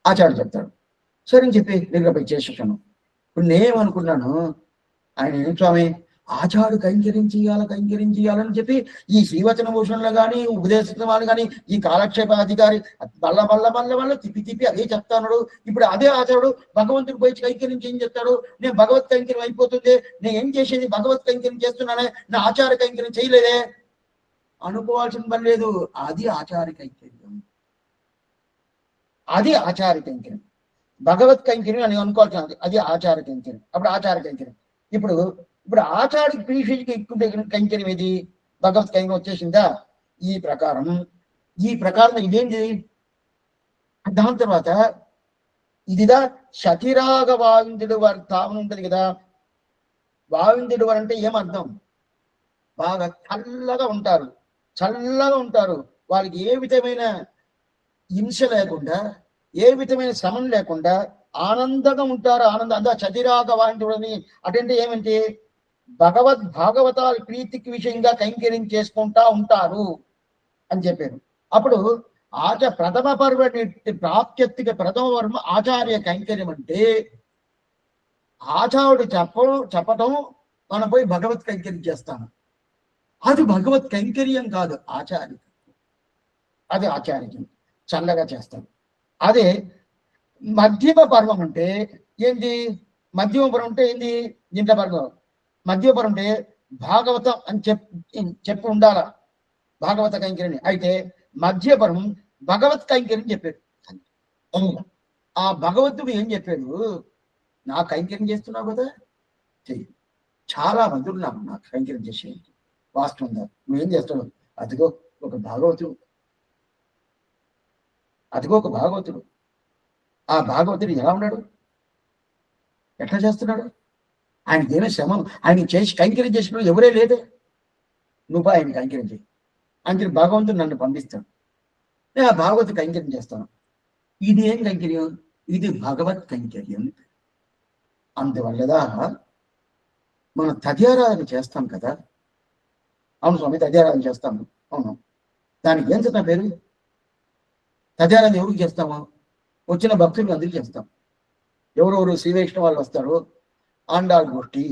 ఆచార్యుడు చెప్తాడు, సరే అని చెప్పి దగ్గర పోయి చేసేసాను. ఇప్పుడు నేనేమనుకున్నాను, ఆయన ఏం స్వామి ఆచార్యుడు కైంకర్యం చేయాలని చెప్పి ఈ శ్రీవచన భూషణలో కానీ ఉపదేశించిన వాళ్ళు కానీ ఈ కాలక్షేప అధికారి మళ్ళ తిప్పి అదే చెప్తాడు. ఇప్పుడు అదే ఆచార్యుడు భగవంతుడు పోయి కైంకర్యం చేయని చెప్తాడు, నేను భగవత్ కైంకర్యం అయిపోతుంది, నేను ఏం చేసేది భగవత్ కైంకర్యం చేస్తున్నానే, నా ఆచార్య కైంకర్యం చేయలేదే అనుకోవాల్సిన పని లేదు. అది ఆచార్య కైంకర్యం, అది ఆచార్య కైంకర్యం. భగవత్ కైంకర్యం అని అనుకోవాల్సిన అది ఆచార్య కైంకర్యం. అప్పుడు ఆచార్య కైంకర్యం. ఇప్పుడు ఆచార్య ప్రీషికి ఎక్కువ కైంకర్యం ఏది, భగవత్ కైంకర్యం వచ్చేసిందా. ఈ ప్రకారం ఇదేంటి, దాని తర్వాత ఇదిదా శతిరాగ వావిందుడు వారి తావన ఉంటది కదా. వావిందుడు వారు అంటే ఏమర్థం, బాగా చల్లగా ఉంటారు, వాళ్ళకి ఏ విధమైన హింస లేకుండా, ఏ విధమైన శ్రమం లేకుండా ఆనందంగా ఉంటారు. అందా చతిరాగ వాంటిని అటంటే ఏమంటే భాగవతాల ప్రీతికి విషయంగా కైంకర్యం చేసుకుంటా ఉంటారు అని చెప్పారు. అప్పుడు ప్రథమ పర్వ ప్రాప్త్యత్తిక ప్రథమ పర్వ ఆచార్య కైంకర్యం అంటే ఆచార్యుడు చెప్పటం మనం పోయి భగవత్ కైంకర్యం చేస్తాము. అది భగవత్ కైంకర్యం కాదు, ఆచార్య, అది ఆచార్యం చల్లగా చేస్తాడు. అదే మధ్యమ పర్వం అంటే ఏంటి, మధ్యమ పర్వం అంటే ఏంది, దీంట్లో పర్వం మధ్యమ పర్వం అంటే భాగవతం అని చెప్పి ఉండాల, భాగవత కైంకర్యం. అయితే మధ్య పర్వం భగవత్ కైంకర్యం చెప్పాడు. ఆ భగవంతుడు ఏం చెప్పాడు, నా కైంకర్యం చేస్తున్నావు కదా చెయ్యి, చాలా మందులు నాకు కైంకర్యం చేసేది వాస్తవంగా, నువ్వేం చేస్తావు, అదిగో ఒక భాగవతుడు, ఆ భాగవతుడు ఎలా ఉన్నాడు, ఎట్లా చేస్తున్నాడు, ఆయనకి ఏమే శ్రమం, ఆయన చేసి కైంకర్యం చేసినప్పుడు ఎవరే లేదే, నువ్వు ఆయన కైంకర్యం చేయి అని భగవంతుడు నన్ను పంపిస్తాడు, నేను ఆ భాగవతు కైంకర్యం చేస్తాను. ఇది ఏం కైంకర్యం, ఇది భగవత్ కైంకర్యం. అందువల్లదా మనం తద్యారాధన చేస్తాం కదా. అవును స్వామి తద్యారాధన చేస్తాము, అవును, దానికి ఏం చెప్తాం పేరు, తద్యారాధన ఎవరికి చేస్తాము, వచ్చిన భక్తులకు అందరికీ చేస్తాం. ఎవరెవరు శ్రీ వైష్ణవ వాళ్ళు వస్తారు, ఆండాళ్ళ గోష్ఠి,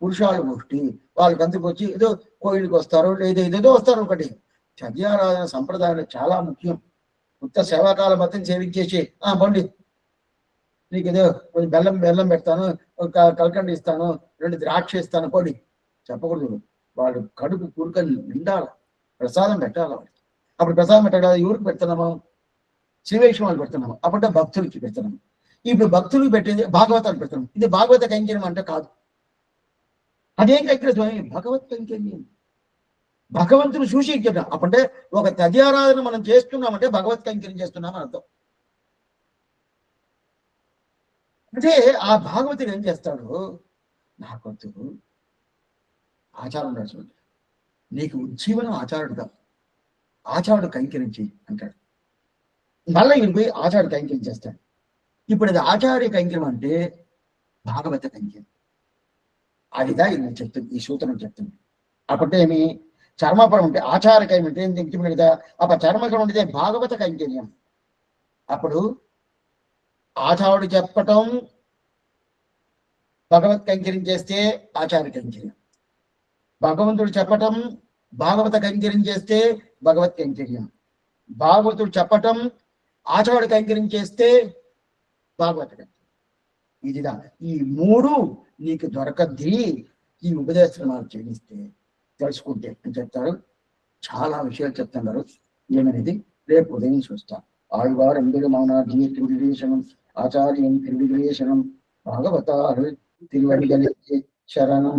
పురుషాల గోష్ఠి, వాళ్ళకి అందరికి వచ్చి ఏదో కోయిలకి వస్తారు, ఏదో వస్తారు. ఒకటి తద్యారాధన సంప్రదాయాలు చాలా ముఖ్యం. కొత్త సేవాకాల మొత్తం సేవించేసి బండి నీకు ఏదో కొంచెం బెల్లం పెడతాను, ఒక కలకండ ఇస్తాను, 2 ద్రాక్ష ఇస్తాను పొడి చెప్పకూడదు. వాళ్ళు కడుపు కూరుకని నిండాలి, ప్రసాదం పెట్టాలి. అప్పుడు ప్రసాదం పెట్టాలి, ఎవరికి పెడుతున్నాము, శ్రీ వైష్ణవాలు పెడుతున్నాము, అప్పుడు భక్తులకి పెడుతున్నాము. ఇప్పుడు భక్తులకు పెట్టేది భాగవతాలు పెడుతున్నాం. ఇది భాగవత కైంకర్యం అంటే కాదు, అదేం కైంకర్యం, భగవత్ కైంకర్యం. భగవంతుని చూసి చెప్పాం. అప్పుడే ఒక తద్యారాధన మనం చేస్తున్నామంటే భగవత్ కైంకర్యం చేస్తున్నామని అర్థం. అంటే ఆ భాగవతుడు ఏం చేస్తాడు, నాకొద్దు ఆచారం నడుచుకుంటే, నీకు ఉజ్జీవనం ఆచారుడుగా, ఆచారుడు కైంకర్యం చెయ్యి అంటాడు. మళ్ళీ ఈయన పోయి ఆచార్య కైంకర్యం చేస్తాడు. ఇప్పుడు అది ఆచార్య కైంకర్యం అంటే భాగవత కైంకర్యం. అదిదా ఈయన చెప్తుంది, ఈ సూత్రం చెప్తుంది. అప్పుడే ఏమి చర్మపరం ఉంటే ఆచార్య కైంకర్యం అంటే ఏం చెప్తుంది కదా, అప్పుడు చర్మకరం ఉంటే భాగవత కైంకర్యం. అప్పుడు ఆచార్యుడు చెప్పటం భగవత్ కైంకర్యం చేస్తే ఆచార్య కైంకర్యం, భగవంతుడు చెప్పటం భాగవత కైంకర్యం చేస్తే భగవత్ కైంకర్యం, భాగవతుడు చెప్పటం ఆచార్యుడు కైంకర్యం చేస్తే భాగవత కైంకర్యం. ఇదిదా ఈ 3 నీకు దొరకద్ది ఈ ఉపదేశాలు చేయిస్తే, తెలుసుకుంటే అని చెప్తారు. చాలా విషయాలు చెప్తున్నారు. ఏమనేది రేపు ఉదయం చూస్తాం. ఆళ్వారం మౌనాజీ తిరువివేశనం ఆచార్యం తిరువివేశనం భాగవతారు తిరువడిగలే శరణం.